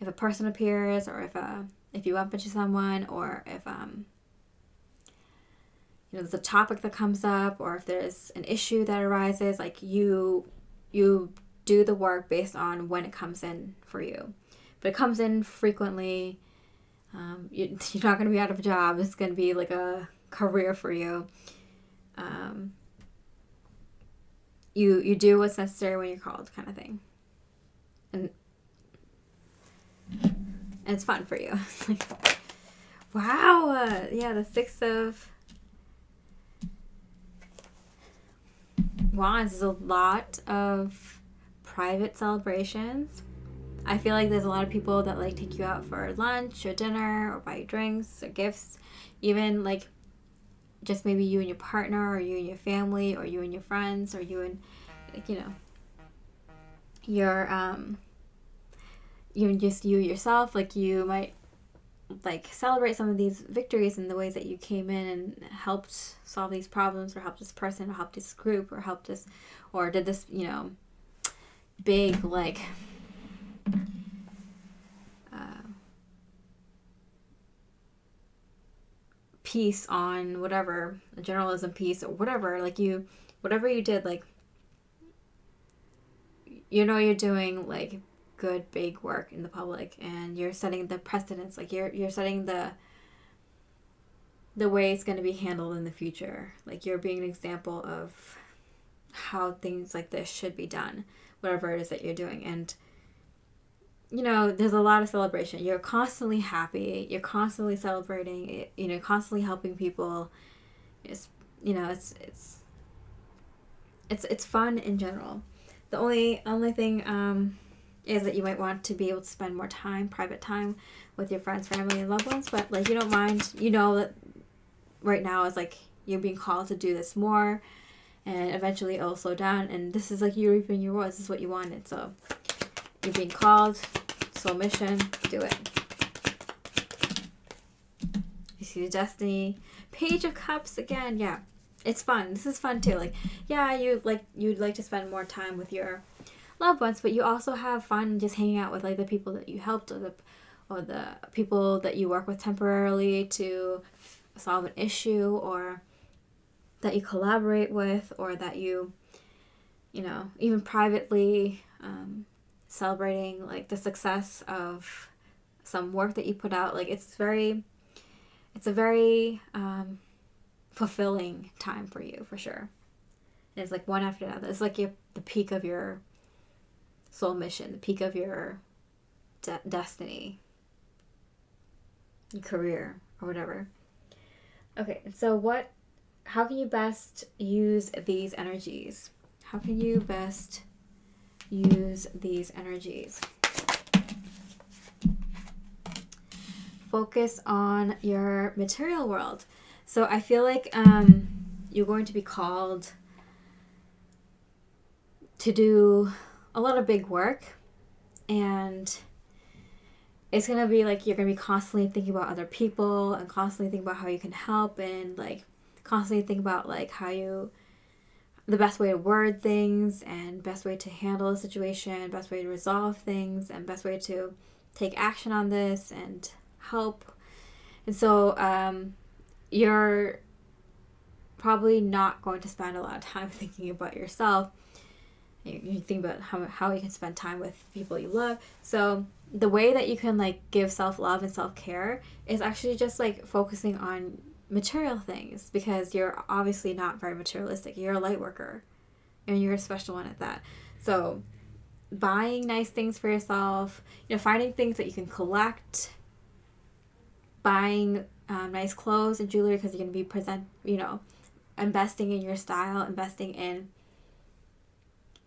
If a person appears, or if you bump into someone, or if, there's a topic that comes up, or if there's an issue that arises, like, you do the work based on when it comes in for you. But it comes in frequently. You're not going to be out of a job. It's going to be like a career for you. You do what's necessary when you're called, kind of thing. And it's fun for you. Like, wow. Yeah, the Six of Wands is a lot of private celebrations. I feel like there's a lot of people that like take you out for lunch or dinner or buy you drinks or gifts. Even like just maybe you and your partner, or you and your family, or you and your friends, or you and like, even just you yourself. Like, you might like celebrate some of these victories in the ways that you came in and helped solve these problems, or helped this person, or helped this group, or helped this, or did this, big like piece on whatever, a journalism piece or whatever, like whatever you did, like, you're doing like good big work in the public, and you're setting the precedents, like you're setting the way it's going to be handled in the future. Like, you're being an example of how things like this should be done, whatever it is that you're doing. And there's a lot of celebration. You're constantly happy. You're constantly celebrating. Constantly helping people. It's fun in general. The only thing is that you might want to be able to spend more time, private time, with your friends, family, and loved ones. But like, you don't mind. That right now is like you're being called to do this more, and eventually it'll slow down. And this is like you reaping your rewards. This is what you wanted. So you're being called. Soul mission, do it. You see the Destiny, Page of Cups again. Yeah, it's fun. This is fun too. Like, yeah, you'd like to spend more time with your loved ones, but you also have fun just hanging out with like the people that you helped, or the people that you work with temporarily to solve an issue, or that you collaborate with, or that you even privately. Celebrating like the success of some work that you put out. Like, it's a very fulfilling time for you, for sure. And it's like one after another. It's like the peak of your soul mission, the peak of your destiny, your career, or whatever. Okay, so how can you best use these energies? How can you best use these energies? Focus on your material world. So I feel like you're going to be called to do a lot of big work, and it's going to be like you're going to be constantly thinking about other people, and constantly thinking about how you can help, and like constantly think about like how you the best way to word things and best way to handle a situation, best way to resolve things, and best way to take action on this and help. And so you're probably not going to spend a lot of time thinking about yourself. You think about how you can spend time with people you love. So the way that you can like give self-love and self-care is actually just like focusing on material things, because you're obviously not very materialistic. You're a light worker and you're a special one at that. So buying nice things for yourself, finding things that you can collect, buying nice clothes and jewelry because you're going to be investing in your style, investing in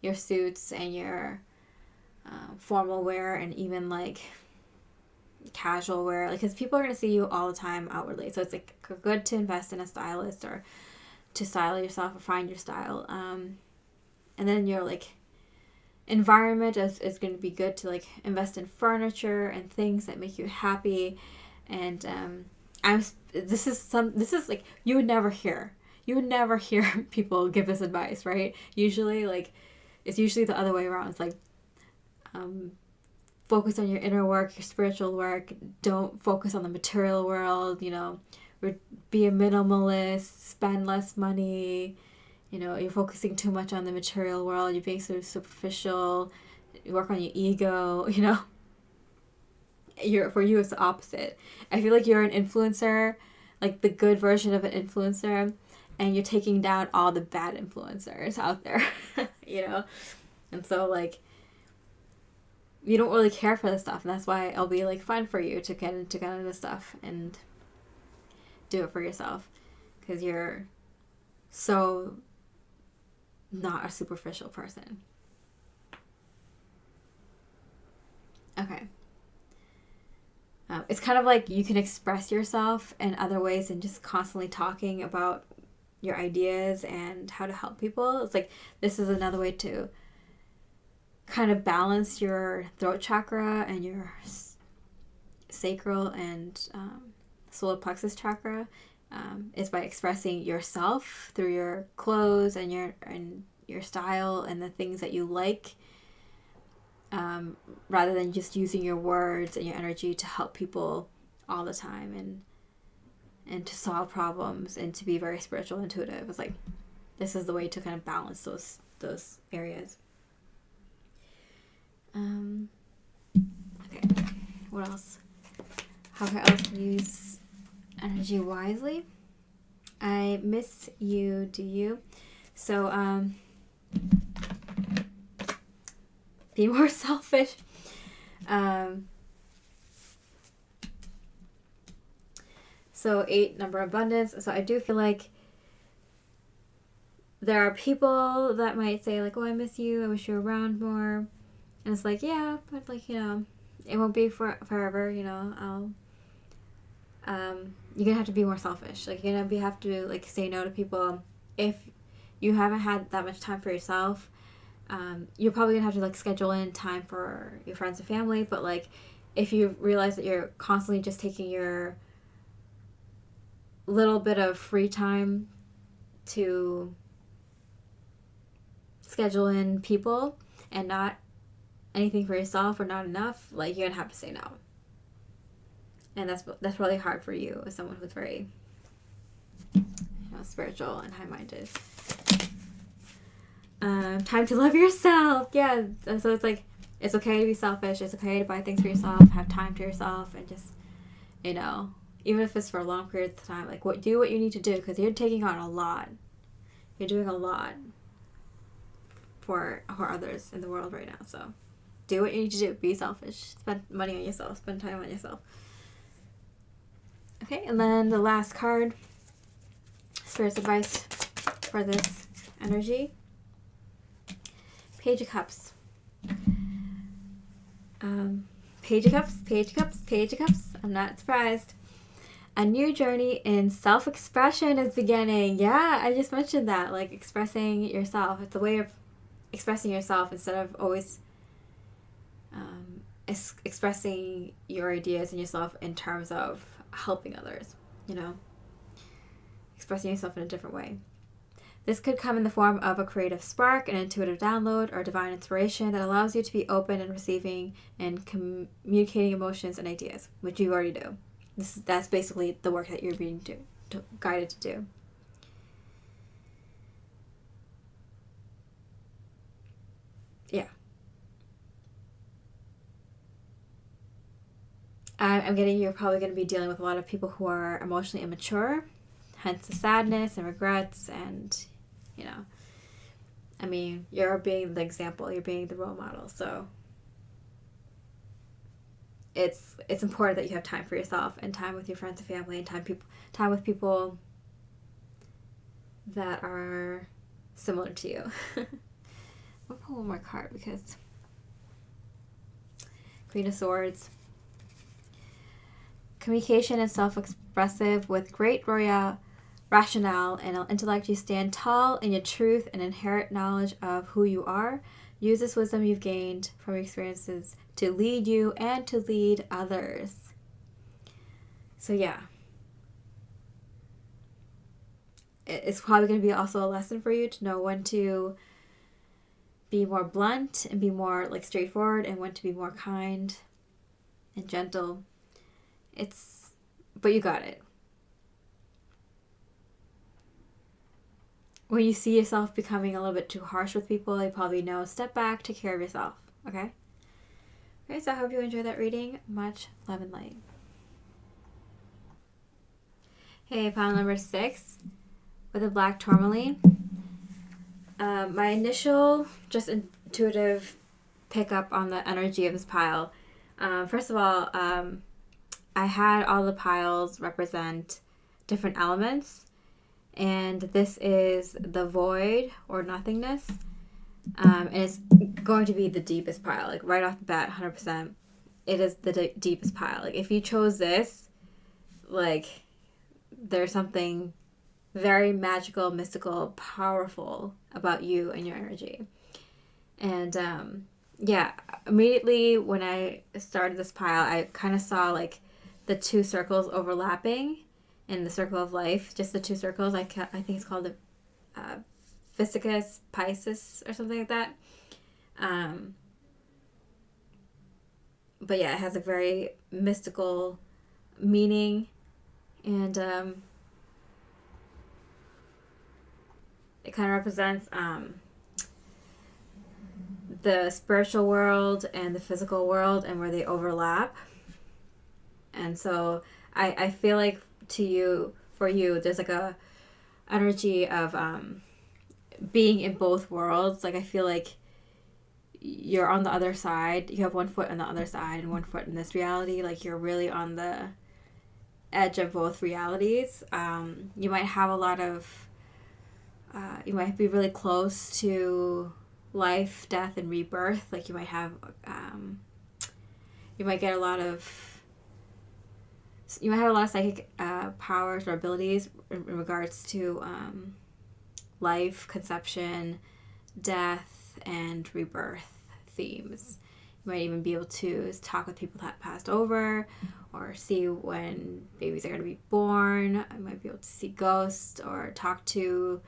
your suits and your formal wear, and even like casual wear, like, because people are going to see you all the time outwardly, so it's like good to invest in a stylist or to style yourself or find your style. And then your like environment is going to be good to like invest in furniture and things that make you happy. And this is like you would never hear people give this advice, right? Usually like it's usually the other way around. It's like focus on your inner work, your spiritual work. Don't focus on the material world. Be a minimalist, spend less money. You're focusing too much on the material world. You're being sort of superficial. You work on your ego. For you it's the opposite. I feel like you're an influencer, like the good version of an influencer, and you're taking down all the bad influencers out there. And so like you don't really care for this stuff, and that's why it'll be like fun for you to get into kind of this stuff and do it for yourself, because you're so not a superficial person. Okay. It's kind of like you can express yourself in other ways than just constantly talking about your ideas and how to help people. It's like this is another way to kind of balance your throat chakra and your sacral and solar plexus chakra. Is by expressing yourself through your clothes and your style and the things that you like, rather than just using your words and your energy to help people all the time and to solve problems and to be very spiritual, intuitive. It's like this is the way to kind of balance those areas. Okay, what else? How else can you use energy wisely? I miss you, do you? So be more selfish. So 8, number of abundance. So I do feel like there are people that might say like, oh, I miss you, I wish you were around more. And it's like, yeah, but like, it won't be forever, I'll you're gonna have to be more selfish. Like, you're gonna have to like say no to people. If you haven't had that much time for yourself, you're probably gonna have to like schedule in time for your friends and family. But like, if you realize that you're constantly just taking your little bit of free time to schedule in people and not anything for yourself, or not enough, like, you're gonna have to say no. And that's really hard for you as someone who's very spiritual and high-minded. Time to love yourself. Yeah. So it's like, it's okay to be selfish. It's okay to buy things for yourself, have time to yourself, and just, even if it's for long periods of time, like, do what you need to do, because you're taking on a lot. You're doing a lot for others in the world right now. So do what you need to do. Be selfish. Spend money on yourself. Spend time on yourself. Okay, and then the last card, Spirit's advice for this energy. Page of Cups. Page of Cups, Page of Cups, Page of Cups. I'm not surprised. A new journey in self-expression is beginning. Yeah, I just mentioned that. Like, expressing yourself. It's a way of expressing yourself instead of always expressing your ideas and yourself in terms of helping others, expressing yourself in a different way. This could come in the form of a creative spark, an intuitive download, or divine inspiration that allows you to be open and receiving and communicating emotions and ideas, which you already do. That's basically the work that you're being guided to do. Yeah. I'm getting you're probably going to be dealing with a lot of people who are emotionally immature, hence the sadness and regrets and, you know, I mean, you're being the example, you're being the role model, so it's important that you have time for yourself and time with your friends and family and time with people that are similar to you. I'll pull one more card because Queen of Swords. Communication and self-expressive with great rationale and intellect, you stand tall in your truth and inherent knowledge of who you are. Use this wisdom you've gained from your experiences to lead you and to lead others. So yeah, it's probably going to be also a lesson for you to know when to be more blunt and be more like straightforward, and when to be more kind and gentle. But you got it. When you see yourself becoming a little bit too harsh with people, you probably know, step back, take care of yourself, okay? Okay, so I hope you enjoyed that reading. Much love and light. Hey, pile number 6 with a Black Tourmaline. My initial, just intuitive pickup on the energy of this pile. First of all, I had all the piles represent different elements, and this is the void or nothingness, and it's going to be the deepest pile, like right off the bat, 100%. It is the deepest pile. Like if you chose this, like there's something very magical, mystical, powerful about you and your energy. And yeah, immediately when I started this pile, I kind of saw like the two circles overlapping in the circle of life, just the two circles. I think it's called the Fiscus Pisces or something like that. But yeah, it has a very mystical meaning, and it kind of represents the spiritual world and the physical world and where they overlap. And so I feel like for you, there's like a energy of being in both worlds. Like I feel like you're on the other side. You have one foot on the other side and one foot in this reality. Like you're really on the edge of both realities. You might have a lot of, you might be really close to life, death, and rebirth. Like you might have, you might get a lot of, you might have a lot of psychic powers or abilities in regards to life, conception, death, and rebirth themes. You might even be able to talk with people that passed over, or see when babies are going to be born. I might be able to see ghosts or talk to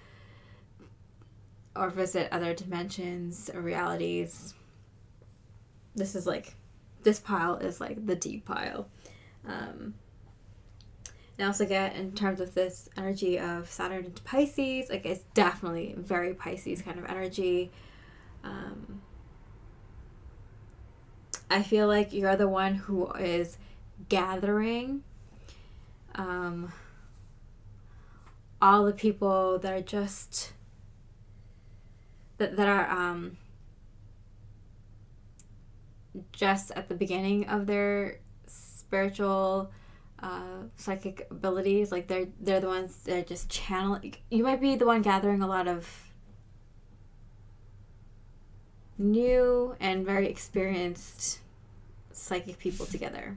or visit other dimensions or realities. This pile is like the deep pile. I also get, in terms of this energy of Saturn into Pisces, like it's definitely very Pisces kind of energy. I feel like you're the one who is gathering all the people that are just that are just at the beginning of their spiritual psychic abilities. Like they're the ones that are just channeling. You might be the one gathering a lot of new and very experienced psychic people together,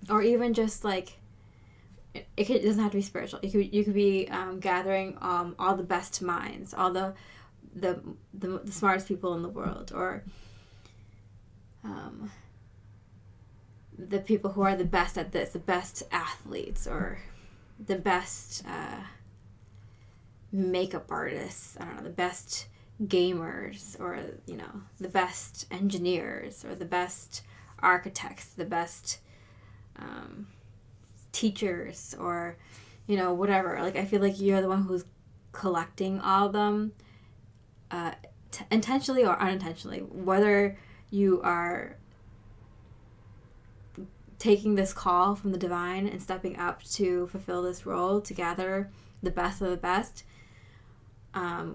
or even just like it doesn't have to be spiritual. You could be gathering all the best minds, all the smartest people in the world, or the people who are the best at this, the best athletes, or the best makeup artists, I don't know, the best gamers, or, you know, the best engineers, or the best architects, the best teachers, or, you know, whatever. Like, I feel like you're the one who's collecting all of them, intentionally or unintentionally, whether you are taking this call from the divine and stepping up to fulfill this role to gather the best of the best,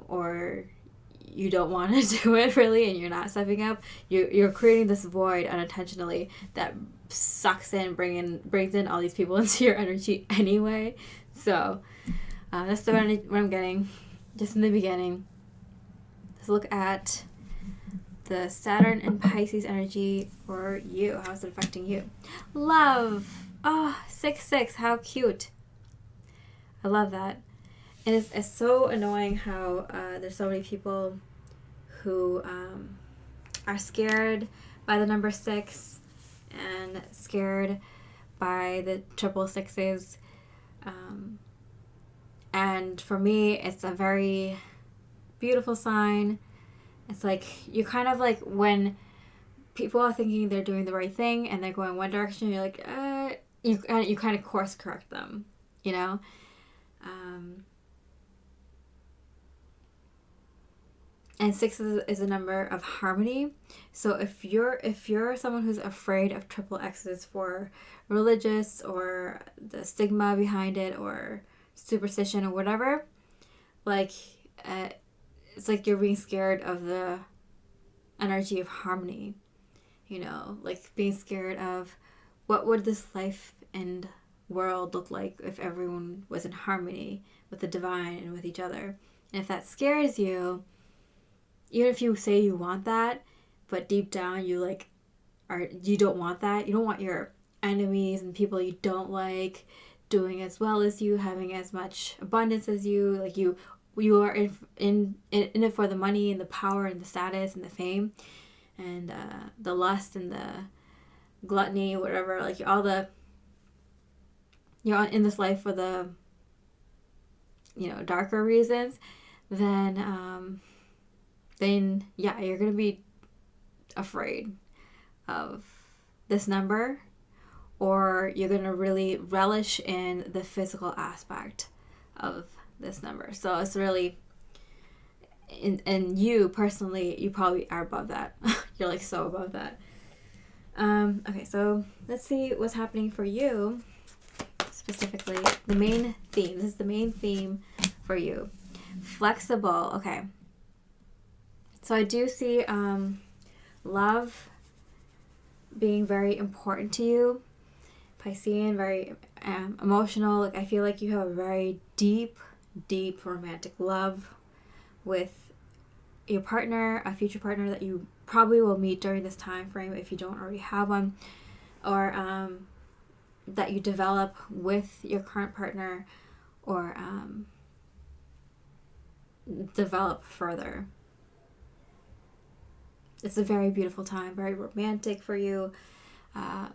or you don't want to do it really and you're not stepping up. You're creating this void unintentionally that sucks in, brings in all these people into your energy anyway. So that's what I'm getting just in the beginning. Let's look at the Saturn and Pisces energy for you. How is it affecting you? Love. Oh, 6-6. How cute. I love that. And it's so annoying how there's so many people who are scared by the number 6 and scared by the triple sixes. And for me, it's a very beautiful sign. It's like, you kind of like, when people are thinking they're doing the right thing and they're going one direction, you're like, you kind of course correct them, you know? And 6 is a number of harmony. So if you're someone who's afraid of triple X's for religious or the stigma behind it or superstition or whatever, like, it's like you're being scared of the energy of harmony, you know, like being scared of what would this life and world look like if everyone was in harmony with the divine and with each other. And if that scares you, even if you say you want that, but deep down you don't want that. You don't want your enemies and people you don't like doing as well as you, having as much abundance as you. Like, you are in it for the money and the power and the status and the fame and the lust and the gluttony, whatever. Like, you're in this life for the, you know, darker reasons. Then yeah, you're gonna be afraid of this number, or you're gonna really relish in the physical aspect of this number. So it's really, and you personally, you probably are above that. You're like so above that. Okay, so let's see what's happening for you specifically. The main theme. This is the main theme for you. Flexible. Okay. So I do see love being very important to you. Piscean, very emotional. Like, I feel like you have a very deep romantic love with your partner, a future partner that you probably will meet during this time frame if you don't already have one, or that you develop with your current partner, or develop further. It's a very beautiful time, very romantic for you.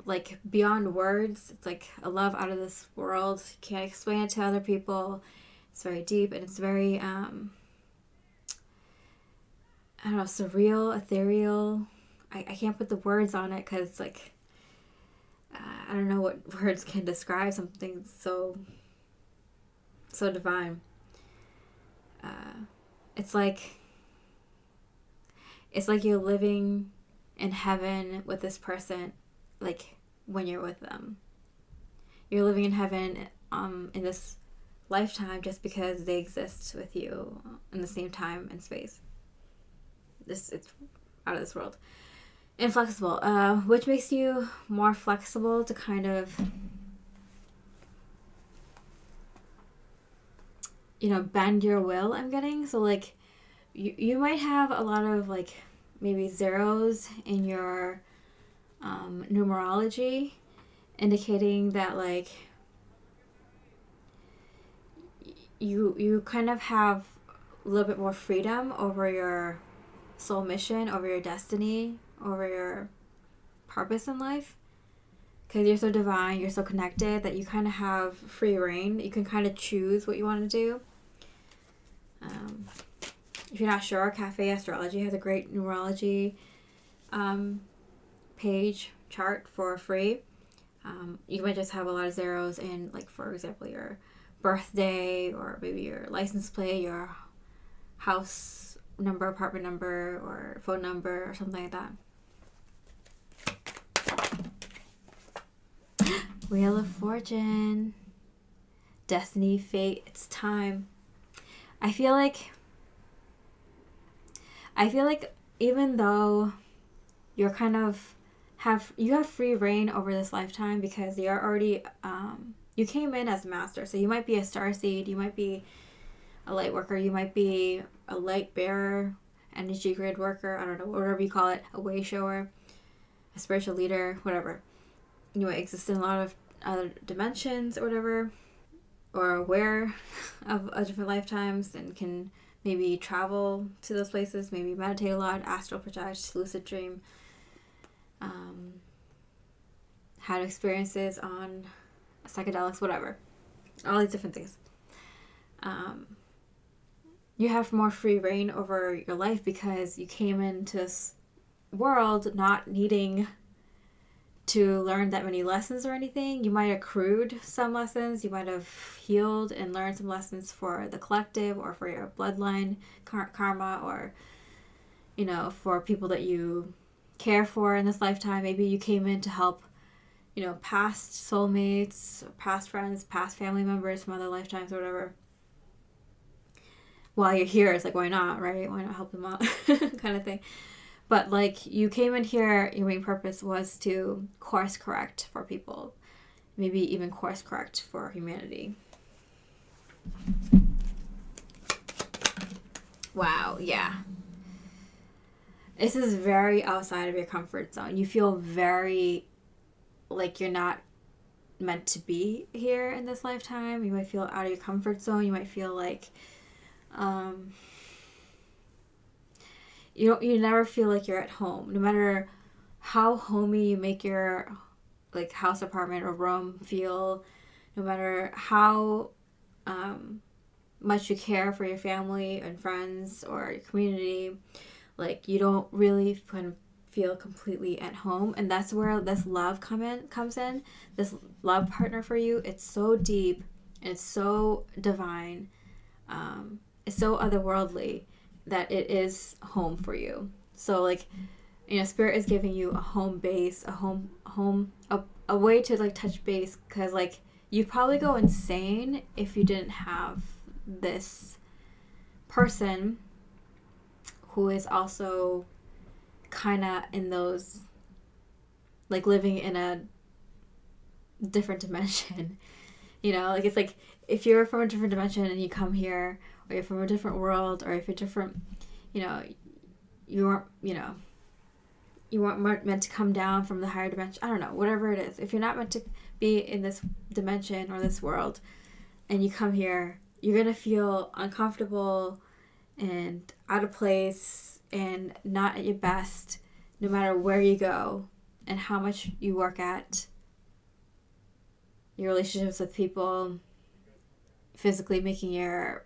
Like, beyond words. It's like a love out of this world. You can't explain it to other people. It's very deep, and it's very, I don't know, surreal, ethereal. I can't put the words on it because it's like, I don't know what words can describe something so divine. It's like you're living in heaven with this person, like, when you're with them. You're living in heaven in this lifetime just because they exist with you in the same time and space. It's out of this world. Inflexible, which makes you more flexible to kind of, you know, bend your will, I'm getting. So, like, you might have a lot of, like, maybe zeros in your numerology, indicating that, like, you kind of have a little bit more freedom over your soul mission, over your destiny, over your purpose in life, because you're so divine, you're so connected that you kind of have free reign. You can kind of choose what you want to do. If you're not sure, Cafe Astrology has a great numerology page chart for free. You might just have a lot of zeros in, like, for example, your birthday, or maybe your license plate, your house number, apartment number, or phone number, or something like that. Wheel of Fortune. Destiny, fate, it's time. I feel like even though you're kind of you have free reign over this lifetime, because you're already you came in as master. So you might be a starseed, you might be a light worker, you might be a light bearer, energy grid worker, I don't know, whatever you call it, a way shower, a spiritual leader, whatever. You might exist in a lot of other dimensions or whatever, or aware of different lifetimes, and can maybe travel to those places, maybe meditate a lot, astral project, lucid dream, had experiences on psychedelics, whatever, all these different things. You have more free reign over your life because you came into this world not needing to learn that many lessons or anything. You might have accrued some lessons, you might have healed and learned some lessons for the collective, or for your bloodline karma, or, you know, for people that you care for in this lifetime. Maybe you came in to help, you know, past soulmates, past friends, past family members from other lifetimes or whatever. While you're here, it's like, why not, right? Why not help them out? Kind of thing. But, like, you came in here, your main purpose was to course correct for people. Maybe even course correct for humanity. Wow, yeah. This is very outside of your comfort zone. You feel very like you're not meant to be here in this lifetime. You might feel out of your comfort zone. You might feel like you never feel like you're at home. No matter how homey you make your, like, house, apartment, or room feel, no matter how much you care for your family and friends or your community, like, you don't really feel completely at home. And that's where this love comes in. This love partner for you, it's so deep and it's so divine. It's so otherworldly that it is home for you. So, like, you know, Spirit is giving you a home base, a way to, like, touch base, because, like, you'd probably go insane if you didn't have this person who is also kind of in those, like, living in a different dimension. You know, like, it's like if you're from a different dimension and you come here, or you're from a different world, or if you're different, you know, you weren't meant to come down from the higher dimension. I don't know, whatever it is. If you're not meant to be in this dimension or this world, and you come here, you're going to feel uncomfortable and out of place and not at your best, no matter where you go and how much you work at your relationships with people, physically making your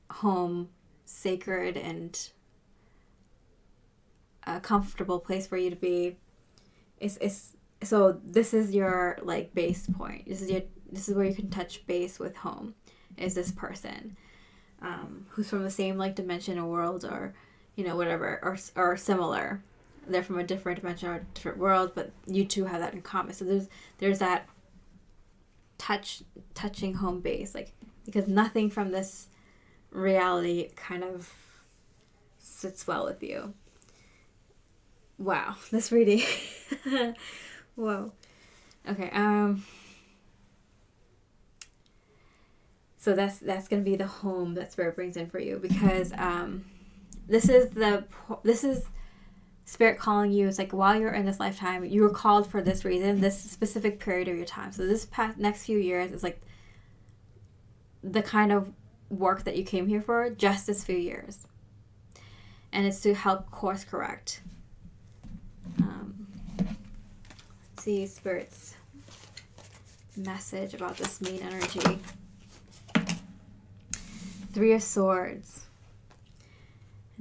home sacred and a comfortable place for you to be. So this is your, like, base point. This is where you can touch base with home, is this person who's from the same, like, dimension or world, or, you know, whatever, or similar. They're from a different dimension or a different world, but you two have that in common. So there's that touching home base, like, because nothing from this reality kind of sits well with you. Wow, this reading. Whoa. Okay. So that's gonna be the home that Spirit brings in for you, because this is Spirit calling you. It's like, while you're in this lifetime, you were called for this reason, this specific period of your time. So this next few years is like the kind of work that you came here for, just this few years, and it's to help course correct. Let's see Spirit's message about this main energy. 3 of Swords.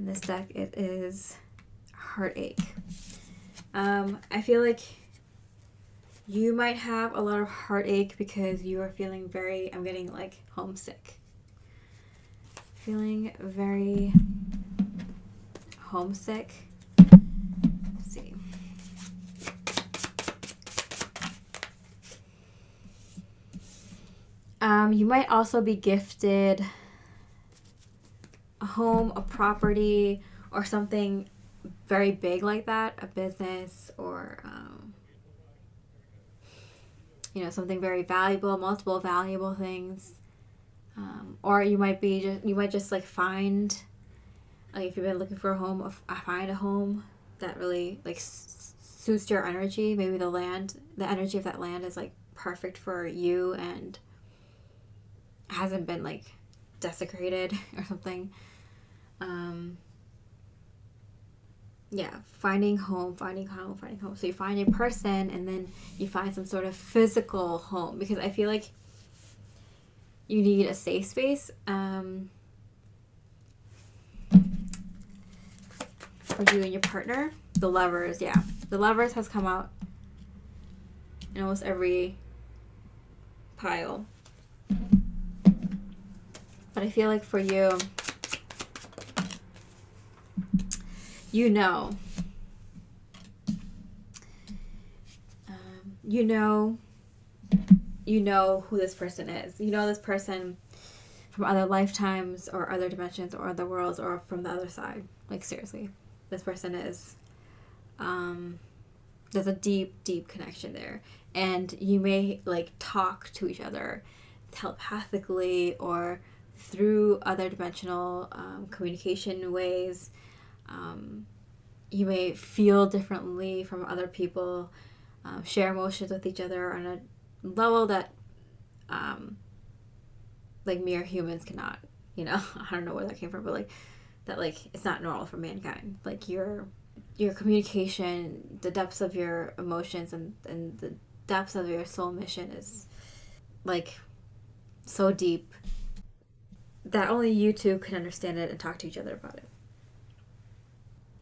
In this deck, it is heartache. I feel like you might have a lot of heartache because you are feeling very, I'm getting like homesick. Feeling very homesick. Let's see. You might also be gifted a home, a property, or something very big like that, a business, or you know, something very valuable, multiple valuable things. Or you might just like find, like if you've been looking for a home, find a home that really like suits your energy. Maybe the energy of that land is like perfect for you and hasn't been like desecrated or something. Yeah, finding home. So you find a person and then you find some sort of physical home, because I feel like you need a safe space for you and your partner. The Lovers, yeah. The Lovers has come out in almost every pile. But I feel like for you, you know who this person is. You know this person from other lifetimes or other dimensions or other worlds or from the other side. Like seriously, this person is, there's a deep, deep connection there. And you may like talk to each other telepathically or through other dimensional communication ways. You may feel differently from other people, share emotions with each other on a level that like mere humans cannot, you know. I don't know where that came from, but like that, like it's not normal for mankind. Like your communication, the depths of your emotions and the depths of your soul mission is like so deep that only you two can understand it and talk to each other about it.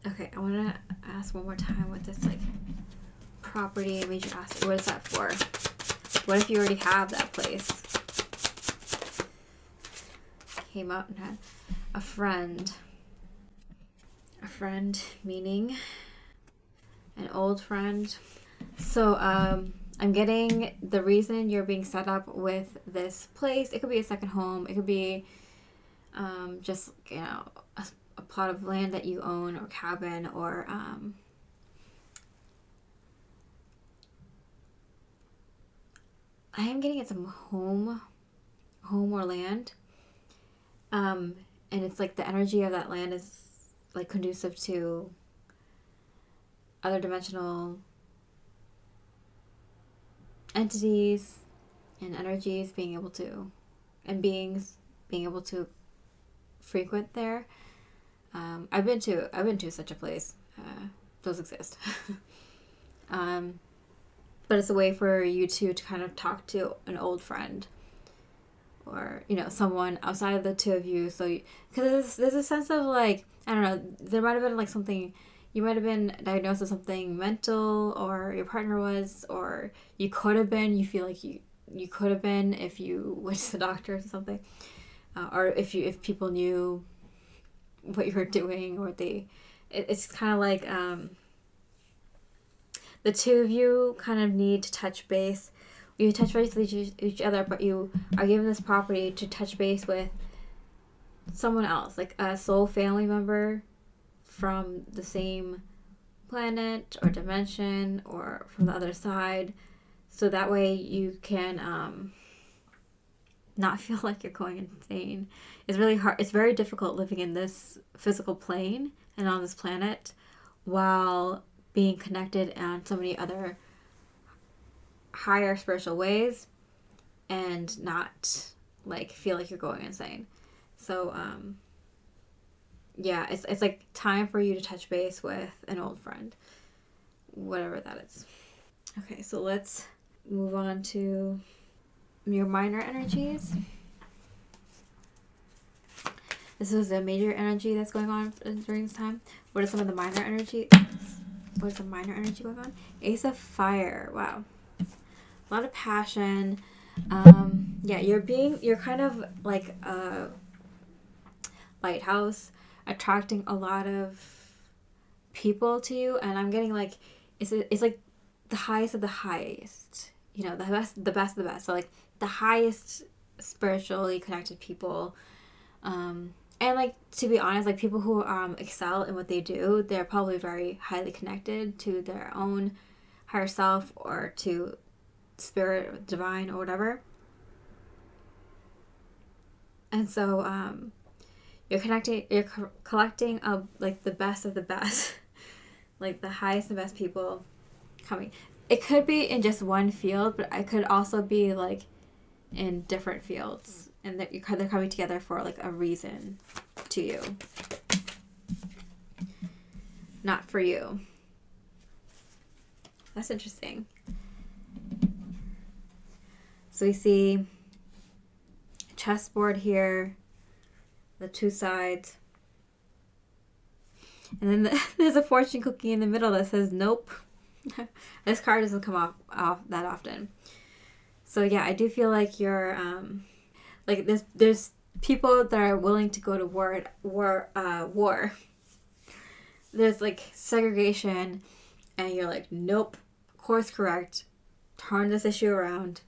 Okay, I want to ask one more time what this like property made you ask. What is that for? What if you already have that place? Came out and had a friend. A friend meaning an old friend. So I'm getting the reason you're being set up with this place. It could be a second home. It could be just, you know, a plot of land that you own or cabin or I am getting it some home or land. And it's like the energy of that land is like conducive to other dimensional entities and energies being able to, and beings being able to frequent there. I've been to such a place. Those exist. But it's a way for you two to kind of talk to an old friend, or you know, someone outside of the two of you. So because there's a sense of like, I don't know, there might have been like something, you might have been diagnosed with something mental, or your partner was, or you could have been. You feel like you could have been if you went to the doctor or something, or if people knew what you were doing, or it's kind of like the two of you kind of need to touch base. You touch base with each other, but you are given this property to touch base with someone else, like a soul family member from the same planet or dimension or from the other side, so that way you can not feel like you're going insane. It's really hard. It's very difficult living in this physical plane and on this planet while being connected on so many other higher spiritual ways and not like feel like you're going insane. So yeah, it's like time for you to touch base with an old friend, whatever that is. Okay, so let's move on to your minor energies. This was a major energy that's going on during this time. What is some of the minor energy? What is the minor energy going on? Ace of Fire. Wow. A lot of passion. Yeah, you're kind of like a lighthouse, attracting a lot of people to you, and I'm getting like it's like the highest of the highest, you know, the best of the best. So like the highest spiritually connected people, and like, to be honest, like people who excel in what they do, they're probably very highly connected to their own higher self or to spirit, divine, or whatever. And so you're collecting like the best of the best, like the highest and best people coming. It could be in just one field, but it could also be like in different fields, and that they're coming together for like a reason to you, not for you. That's interesting. So we see chessboard here, the two sides, and then there's a fortune cookie in the middle that says nope. This card doesn't come off that often. So yeah, I do feel like you're like there's people that are willing to go to war. There's like segregation, and you're like, nope, course correct, turn this issue around,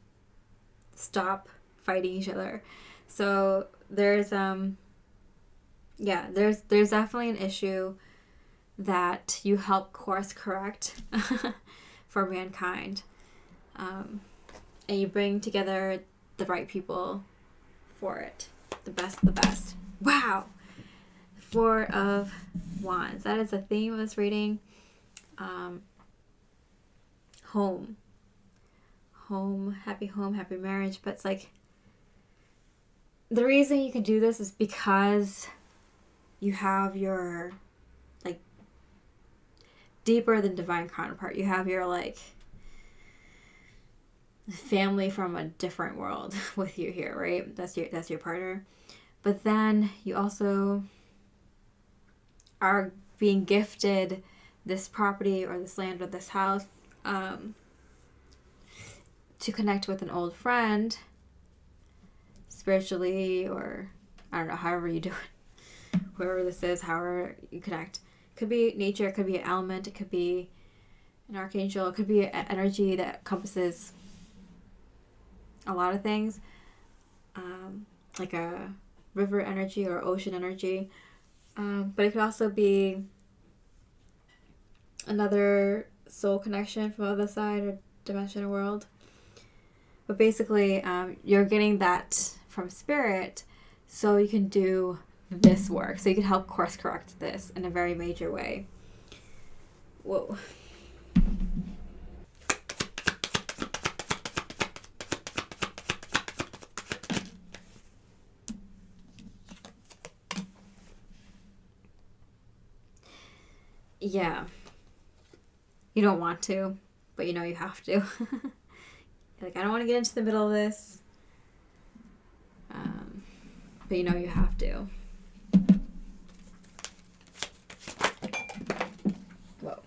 stop fighting each other. So there's there's definitely an issue that you help course correct for mankind, and you bring together the right people for it, the best of the best. Wow. 4 of Wands, that is the theme of this reading. Home, happy marriage. But it's like, the reason you can do this is because you have your like deeper than divine counterpart. You have your like family from a different world with you here, right? That's your partner. But then you also are being gifted this property or this land or this house to connect with an old friend spiritually, or I don't know, however you do it, whoever this is, however you connect. It could be nature, it could be an element, it could be an archangel, it could be an energy that encompasses a lot of things, like a river energy or ocean energy, but it could also be another soul connection from the other side or dimension or world. But basically, you're getting that from spirit, so you can do this work. So you can help course correct this in a very major way. Whoa. Yeah. You don't want to, but you know you have to. Like, I don't want to get into the middle of this, but you know you have to. Whoa.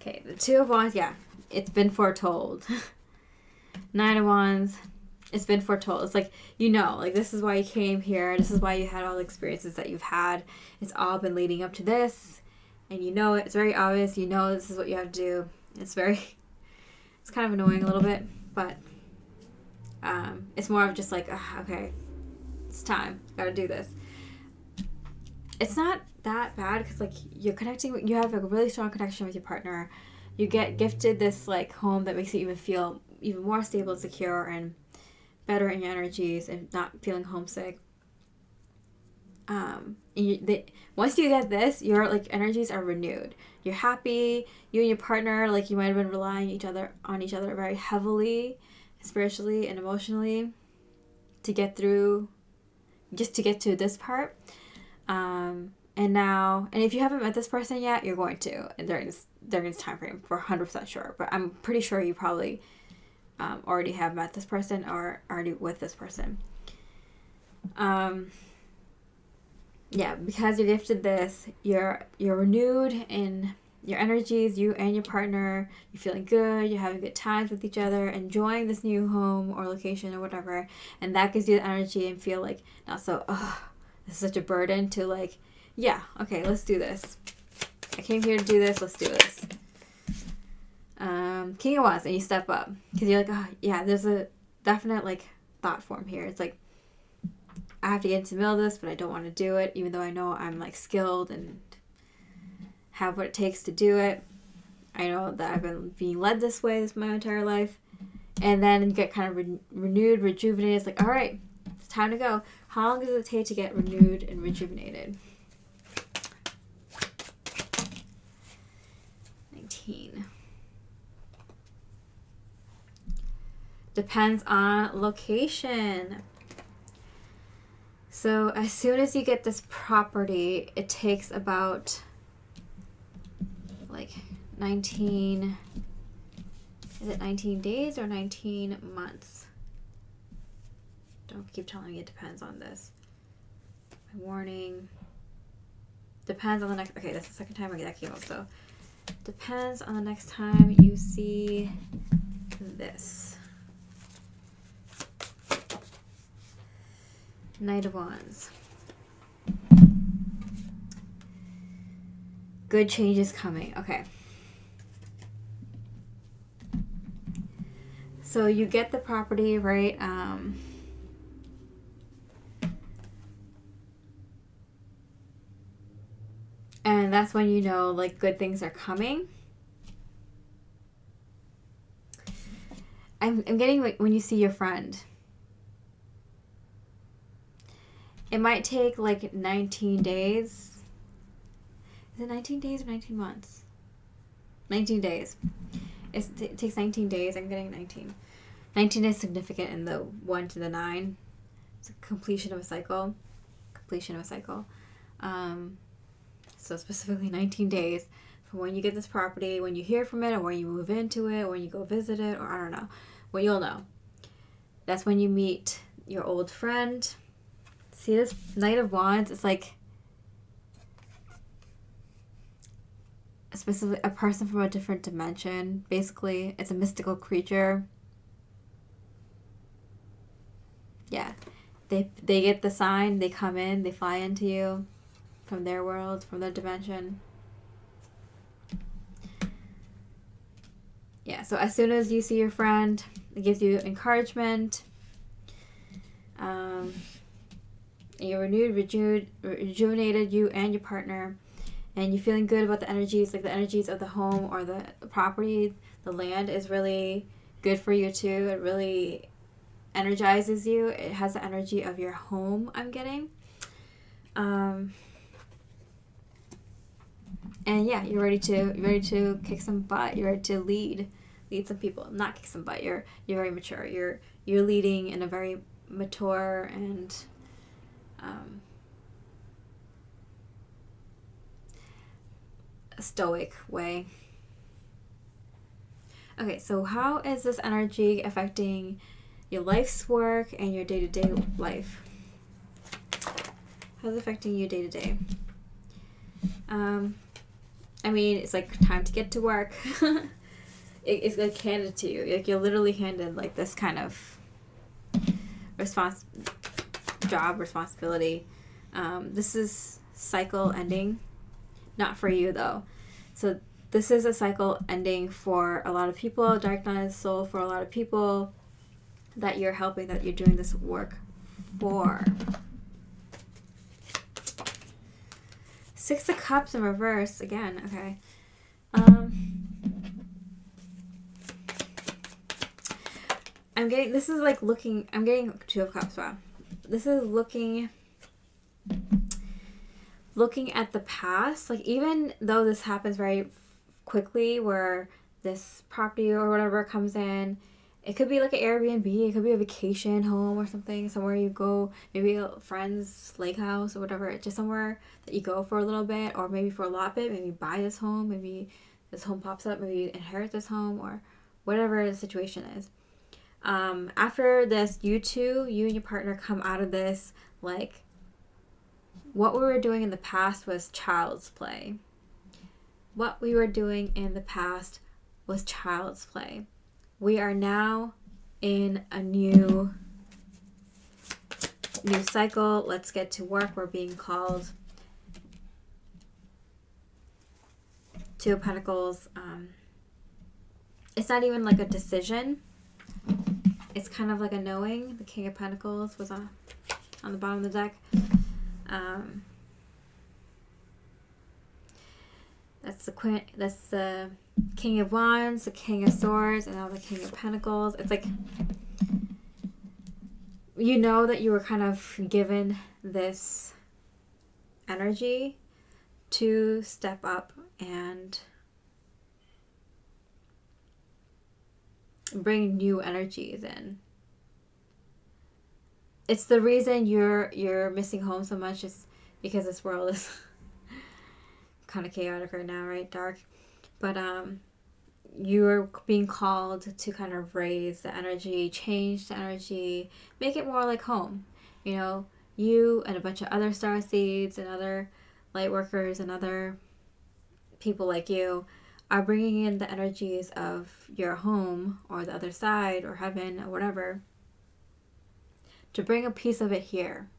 Okay, the 2 of Wands, yeah, it's been foretold. 9 of Wands, it's been foretold. It's like, you know, like, this is why you came here. This is why you had all the experiences that you've had. It's all been leading up to this, and you know it. It's very obvious. You know this is what you have to do. It's kind of annoying a little bit, but it's more of just like, okay, it's time. Gotta do this. It's not that bad because, like, you're connecting. You have a really strong connection with your partner. You get gifted this like home that makes you even feel even more stable and secure and better in your energies and not feeling homesick. Once you get this, your like energies are renewed. You're happy. You and your partner, like, you might have been relying on each other very heavily, spiritually and emotionally, to get through, just to get to this part. And if you haven't met this person yet, you're going to during this time frame for 100% sure. But I'm pretty sure you probably already have met this person or already with this person. yeah, because you're gifted this, you're renewed in your energies, you and your partner, you're feeling good, you're having good times with each other, enjoying this new home or location or whatever, and that gives you the energy and feel like not so, oh, this is such a burden to like, yeah, okay, let's do this. I came here to do this, let's do this. King of Wands, and you step up because you're like, oh yeah, there's a definite like thought form here. It's like, I have to get into the middle of this, but I don't want to do it, even though I know I'm like skilled and have what it takes to do it. I know that I've been being led this way this my entire life. And then you get kind of renewed, rejuvenated. It's like, all right, it's time to go. How long does it take to get renewed and rejuvenated? 19. Depends on location. So as soon as you get this property, it takes about like 19, is it 19 days or 19 months? Don't keep telling me it depends on this. My warning. Depends on the next, okay, that's the second time that came up, so. Depends on the next time you see this. Knight of Wands. Good changes coming. Okay. So you get the property, right? And that's when you know like good things are coming. I'm getting like when you see your friend. It might take like 19 days. Is it 19 days or 19 months? 19 days. It takes 19 days. I'm getting 19. 19 is significant in the 1 to the 9. It's a completion of a cycle. So specifically 19 days from when you get this property, when you hear from it, or when you move into it, or when you go visit it, or I don't know. Well, you'll know. That's when you meet your old friend. See this Knight of Wands? It's like specifically a person from a different dimension. Basically, it's a mystical creature. Yeah. They get the sign, they come in, they fly into you from their world, from their dimension. Yeah, so as soon as you see your friend, it gives you encouragement. You're renewed, rejuvenated, you and your partner, and you're feeling good about the energies, like the energies of the home or the property. The land is really good for you too. It really energizes you. It has the energy of your home, I'm getting. And yeah, you're ready to kick some butt. You're ready to lead some people. Not kick some butt. You're very mature. You're leading in a very mature and a stoic way. Okay, so how is this energy affecting your life's work and your day-to-day life? How's it affecting you day-to-day? I mean, it's like time to get to work. It's like handed to you. Like you're literally handed like this kind of responsibility. This is cycle ending. Not for you though. So this is a cycle ending for a lot of people. Dark night of the soul for a lot of people that you're helping, that you're doing this work for. 6 of Cups in reverse again. Okay. I'm getting 2 of Cups. Wow. This is looking at the past. Like even though this happens very quickly, where this property or whatever comes in, it could be like an Airbnb, it could be a vacation home or something, somewhere you go, maybe a friend's lake house or whatever, just somewhere that you go for a little bit, or maybe for a lot bit, maybe buy this home, maybe this home pops up, maybe you inherit this home, or whatever the situation is. After this, you and your partner come out of this like what we were doing in the past was child's play. What we were doing in the past was child's play. We are now in a new cycle. Let's get to work. We're being called. Two of Pentacles. It's not even like a decision. It's kind of like a knowing. The King of Pentacles was on the bottom of the deck. That's the Queen. That's the King of Wands, the King of Swords, and now the King of Pentacles. It's like, you know that you were kind of given this energy to step up and bring new energies in. It's the reason you're missing home so much is because this world is kind of chaotic right now, right? Dark. But you're being called to kind of raise the energy, change the energy, make it more like home. You know, you and a bunch of other star seeds and other light workers and other people like you are bringing in the energies of your home or the other side or heaven or whatever to bring a piece of it here,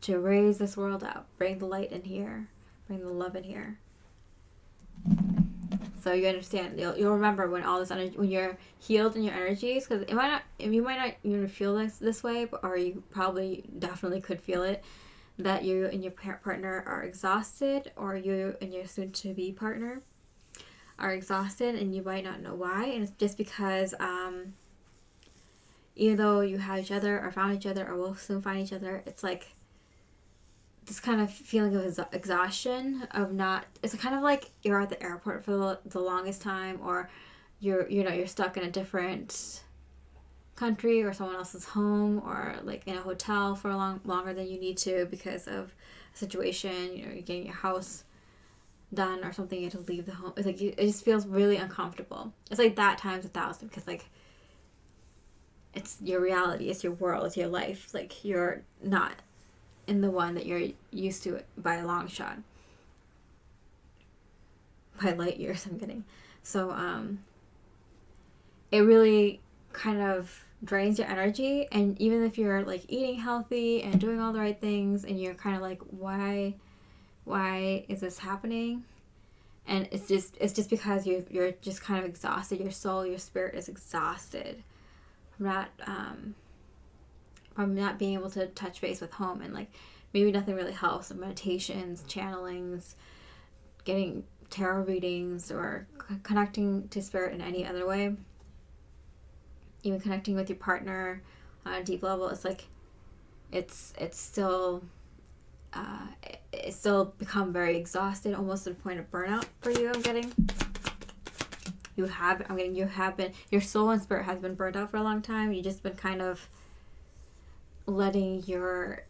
to raise this world up, bring the light in here, bring the love in here. So you understand, you'll remember when all this energy, when you're healed in your energies, because you might not even feel this way, or you probably definitely could feel it, that you and your partner are exhausted, or you and your soon-to-be partner are exhausted, and you might not know why. And it's just because even though you have each other or found each other or will soon find each other, it's like this kind of feeling of exhaustion of not, it's kind of like you're at the airport for the longest time, or you're stuck in a different country or someone else's home, or like in a hotel for longer than you need to because of a situation. You know, you're getting your house done or something, you have to leave the home. It's like it just feels really uncomfortable. It's like that times 1,000, because like it's your reality, it's your world, it's your life. Like you're not in the one that you're used to by a long shot, by light years. I'm kidding. So it really kind of drains your energy. And even if you're like eating healthy and doing all the right things, and you're kind of like, why is this happening? And it's just because you're just kind of exhausted. Your soul, your spirit is exhausted from not being able to touch base with home. And like maybe nothing really helps. Meditations, channelings, getting tarot readings, or connecting to spirit in any other way, even connecting with your partner on a deep level. It's like it's still become very exhausted, almost to the point of burnout for you. Your soul and spirit has been burned out for a long time. You've just been kind of letting your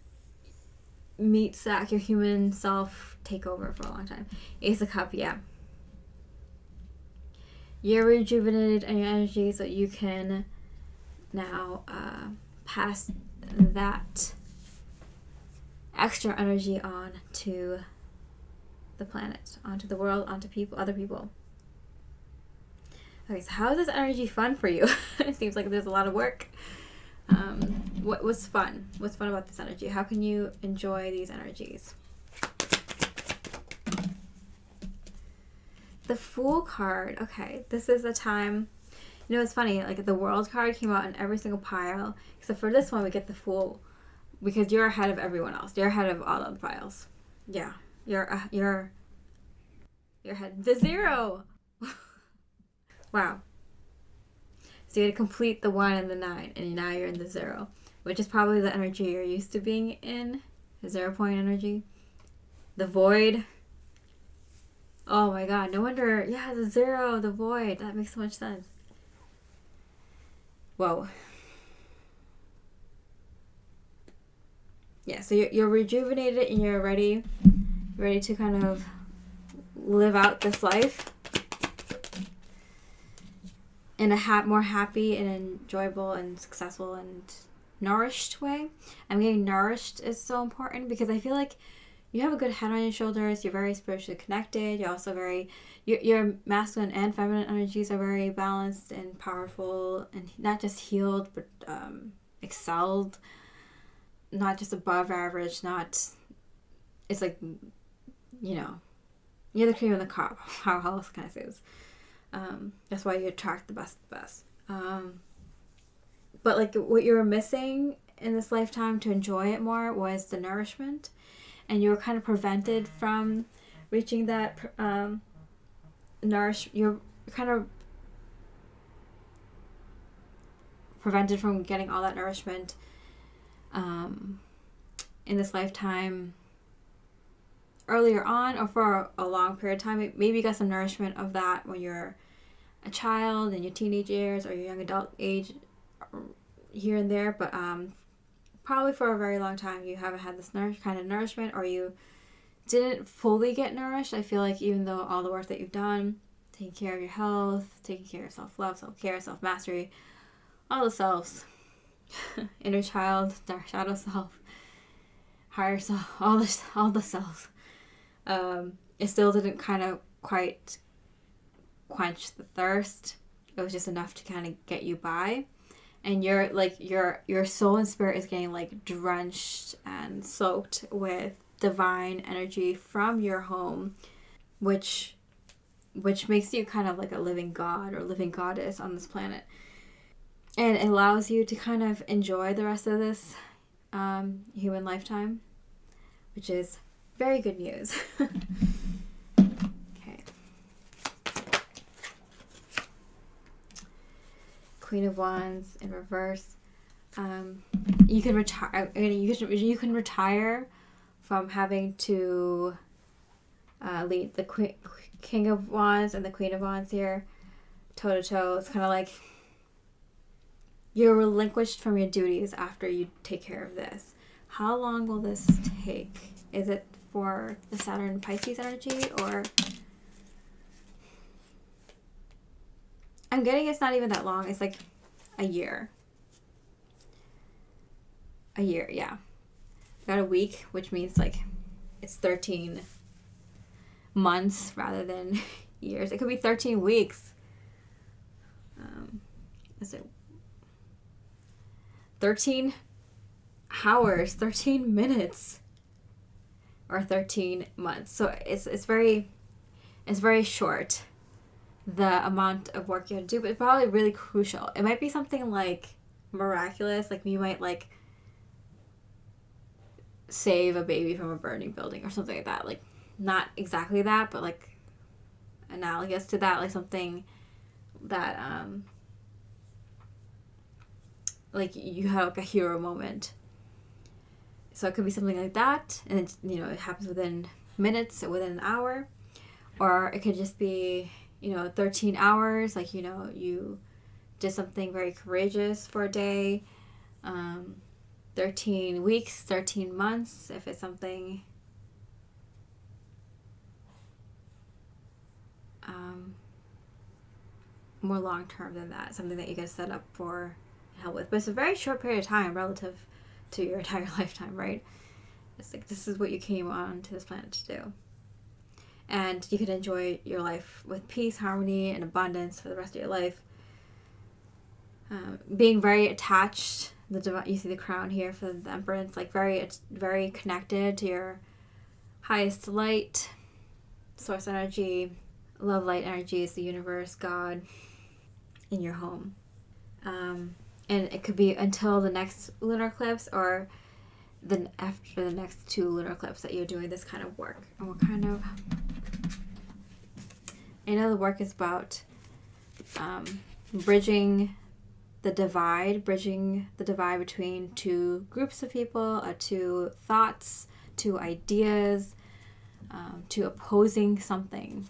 meat sack, your human self, take over for a long time. Ace of Cups, yeah. You're rejuvenated in your energy, so you can now pass that extra energy on to the planet, onto the world, onto other people. Okay, so how is this energy fun for you? It seems like there's a lot of work. What's fun? What's fun about this energy? How can you enjoy these energies? The Fool card. Okay, this is a time. You know, it's funny. Like the World card came out in every single pile, except for this one. We get the Fool, because you're ahead of everyone else. You're ahead of all the other piles. Yeah, you're ahead. The 0. Wow. So you had to complete the 1 and the 9, and now you're in the 0, which is probably the energy you're used to being in, the 0 point energy. The Void. Oh my god, no wonder. Yeah, the 0, the Void. That makes so much sense. Whoa. Yeah, so you're rejuvenated and you're ready to kind of live out this life in a more happy and enjoyable and successful and nourished way. I'm getting nourished is so important because I feel like you have a good head on your shoulders. You're very spiritually connected. You're also very, your masculine and feminine energies are very balanced and powerful, and not just healed, but excelled. Not just above average. Not, it's like, you know, you're the cream of the crop. How else can I say this? That's why you attract the best of the best. But like what you were missing in this lifetime to enjoy it more was the nourishment. And you were kind of prevented from reaching that you're kind of prevented from getting all that nourishment in this lifetime earlier on, or for a long period of time. Maybe you got some nourishment of that when you're a child in your teenage years or your young adult age here and there, but probably for a very long time you haven't had this kind of nourishment, or you didn't fully get nourished. I feel like even though all the work that you've done, taking care of your health, taking care of self-love, self-care, self-mastery, all the selves, inner child, dark shadow self, higher self, all the selves, it still didn't kind of quite quench the thirst. It was just enough to kind of get you by. And you're like your soul and spirit is getting like drenched and soaked with divine energy from your home, which makes you kind of like a living god or living goddess on this planet, and it allows you to kind of enjoy the rest of this human lifetime, which is very good news. Okay. Queen of Wands in reverse. You can retire. You can retire from having to lead the King of Wands and the Queen of Wands here, toe to toe. It's kind of like you're relinquished from your duties after you take care of this. How long will this take? Is it for the Saturn Pisces energy, or I'm getting it's not even that long. It's like a year. A year, yeah. Got a week, which means like it's 13 months rather than years. It could be 13 weeks. Is it 13 hours, 13 minutes, or 13 months? So it's very short, the amount of work you have to do, but it's probably really crucial. It might be something like miraculous, like you might like save a baby from a burning building or something like that. Like not exactly that, but like analogous to that, like something that like you have like a hero moment. So it could be something like that, and it's, you know, it happens within minutes, within an hour, or it could just be, you know, 13 hours, like, you know, you did something very courageous for a day. 13 weeks, 13 months, if it's something more long-term than that, something that you guys set up for help with. But it's a very short period of time relative to your entire lifetime, right? It's like this is what you came on to this planet to do. And you can enjoy your life with peace, harmony, and abundance for the rest of your life. Being very attached, you see the crown here for the Empress, like very connected to your highest light, source energy, love light energy is the universe, God, in your home. And it could be until the next lunar eclipse, or after the next 2 lunar eclipses that you're doing this kind of work. And what kind of... I know the work is about bridging the divide between 2 groups of people, 2 thoughts, 2 ideas, 2 opposing something.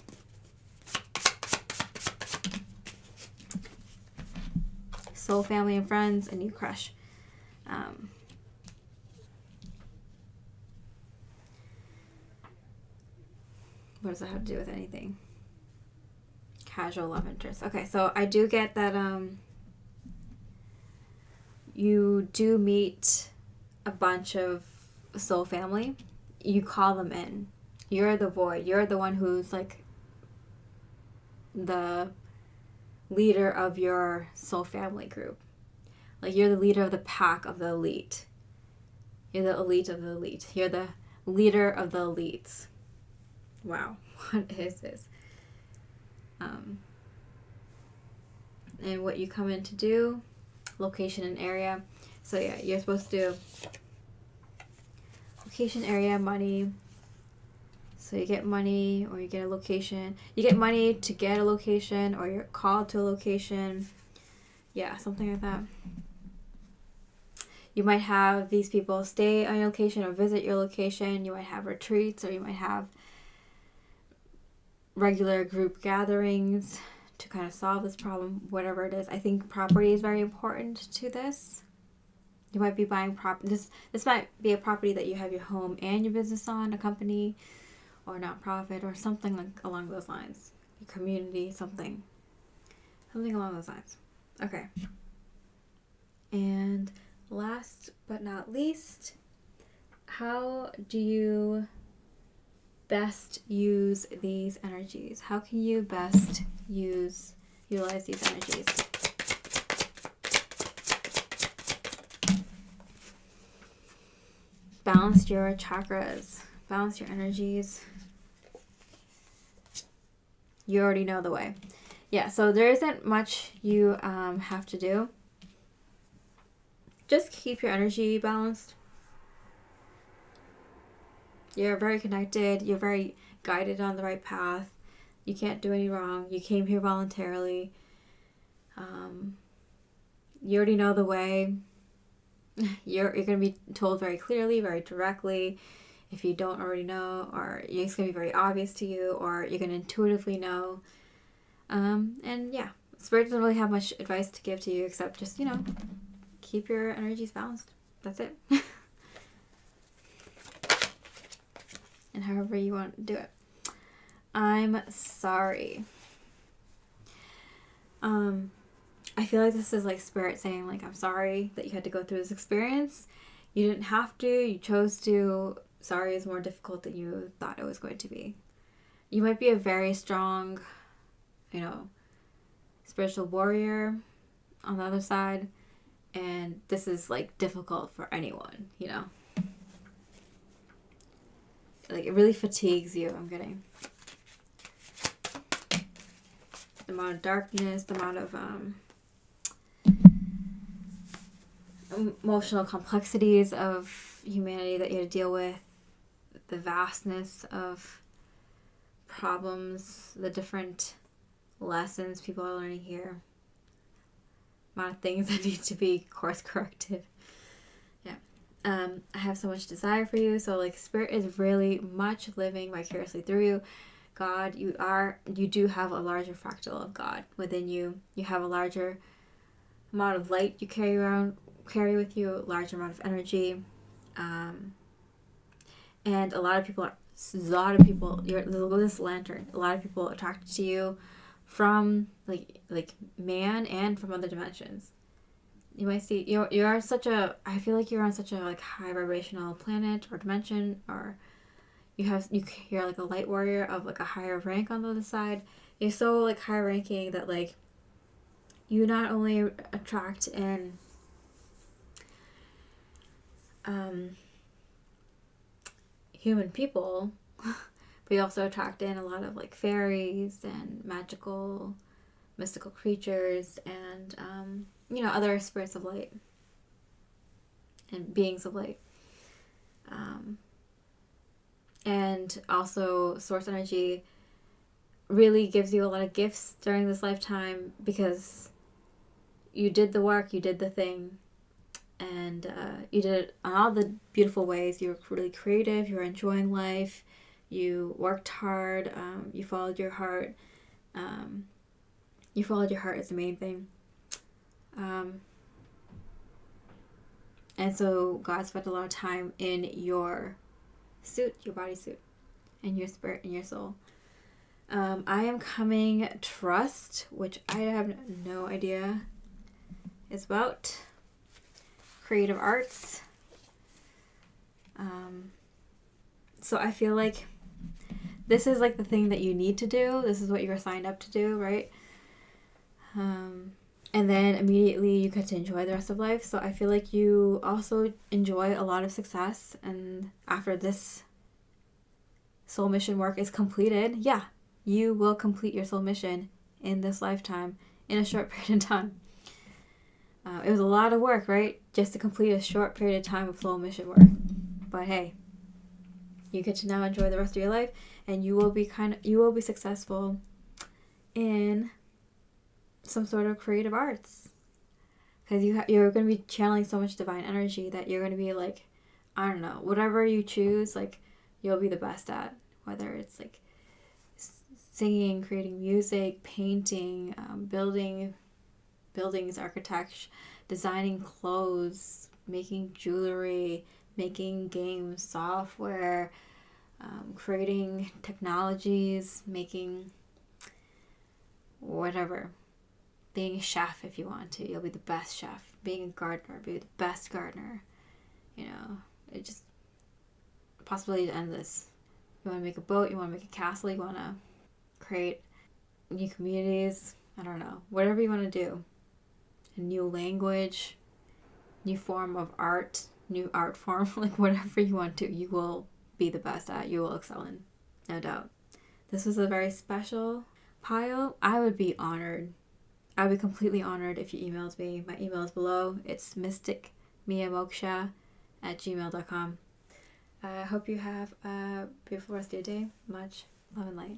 Soul, family, and friends, a new crush. What does that have to do with anything? Casual love interest. Okay, so I do get that you do meet a bunch of soul family, you call them in. You're the void. You're the one who's like the leader of your soul family group. Like you're the leader of the pack of the elite. You're the elite of the elite. You're the leader of the elites. Wow, what is this? And what you come in to do, location and area. So yeah, you're supposed to do location, area, money. So you get money or you get a location. You get money to get a location or you're called to a location. Yeah, something like that. You might have these people stay on your location or visit your location. You might have retreats or you might have regular group gatherings to kind of solve this problem, whatever it is. I think property is very important to this. You might be buying property. This might be a property that you have your home and your business on, a company or nonprofit or something like along those lines. Your community, something along those lines. Okay. And last but not least, how do you best use these energies? How can you best utilize these energies? Balance your chakras, balance your energies. You already know the way. Yeah, so there isn't much you have to do. Just keep your energy balanced. You're very connected. You're very guided on the right path. You can't do any wrong. You came here voluntarily. You already know the way. You're going to be told very clearly, very directly. If you don't already know, or it's going to be very obvious to you, or you're going to intuitively know. And yeah, Spirit doesn't really have much advice to give to you except just, keep your energies balanced. That's it. And however you want to do it. I'm sorry. I feel like this is like Spirit saying like, I'm sorry that you had to go through this experience. You didn't have to. You chose to. Sorry is more difficult than you thought it was going to be. You might be a very strong, spiritual warrior on the other side. And this is like difficult for anyone, Like it really fatigues you, I'm getting. The amount of darkness, the amount of emotional complexities of humanity that you have to deal with, the vastness of problems, the different lessons people are learning here, amount of things that need to be course corrected. Yeah. I have so much desire for you. So like Spirit is really much living vicariously through you. God, you do have a larger fractal of God within you. You have a larger amount of light you carry with you, a larger amount of energy. And a lot of people, you're this lantern. A lot of people attracted to you from like man and from other dimensions. You might see you are such a. I feel like you're on such a like high vibrational planet or dimension, or you're like a light warrior of like a higher rank on the other side. You're so like high ranking that like you not only attract in human people, but you also attract in a lot of like fairies and mystical creatures and other spirits of light and beings of light. And also source energy really gives you a lot of gifts during this lifetime because you did the work, you did the thing, and you did it in all the beautiful ways. You were really creative, you were enjoying life, you worked hard, you followed your heart. You followed your heart is the main thing. And so God spent a lot of time in your suit, your bodysuit, and your spirit and your soul. I am coming trust, which I have no idea is about. creative arts. So I feel like this is like the thing that you need to do. This is what you were signed up to do, right? And then immediately you get to enjoy the rest of life. So I feel like you also enjoy a lot of success. And after this soul mission work is completed, yeah, you will complete your soul mission in this lifetime in a short period of time. It was a lot of work, right? Just to complete a short period of time of soul mission work. But hey, you get to now enjoy the rest of your life, and you will be successful in some sort of creative arts, because you're going to be channeling so much divine energy that you're going to be like, I don't know, whatever you choose, like you'll be the best at, whether it's like singing, creating music, painting, building buildings, architecture, designing clothes, making jewelry, making games, software, creating technologies, making whatever. Being a chef if you want to. You'll be the best chef. Being a gardener, be the best gardener. You know, it just, possibilities endless. You want to make a boat, you want to make a castle, you want to create new communities, I don't know, whatever you want to do. A new language, new form of art, new art form, like whatever you want to, you will be the best at, you will excel in, no doubt. This was a very special pile. I would be honored. I would be completely honored if you emailed me. My email is below. It's mysticmiamoksha@gmail.com. I hope you have a beautiful rest of your day. Much love and light.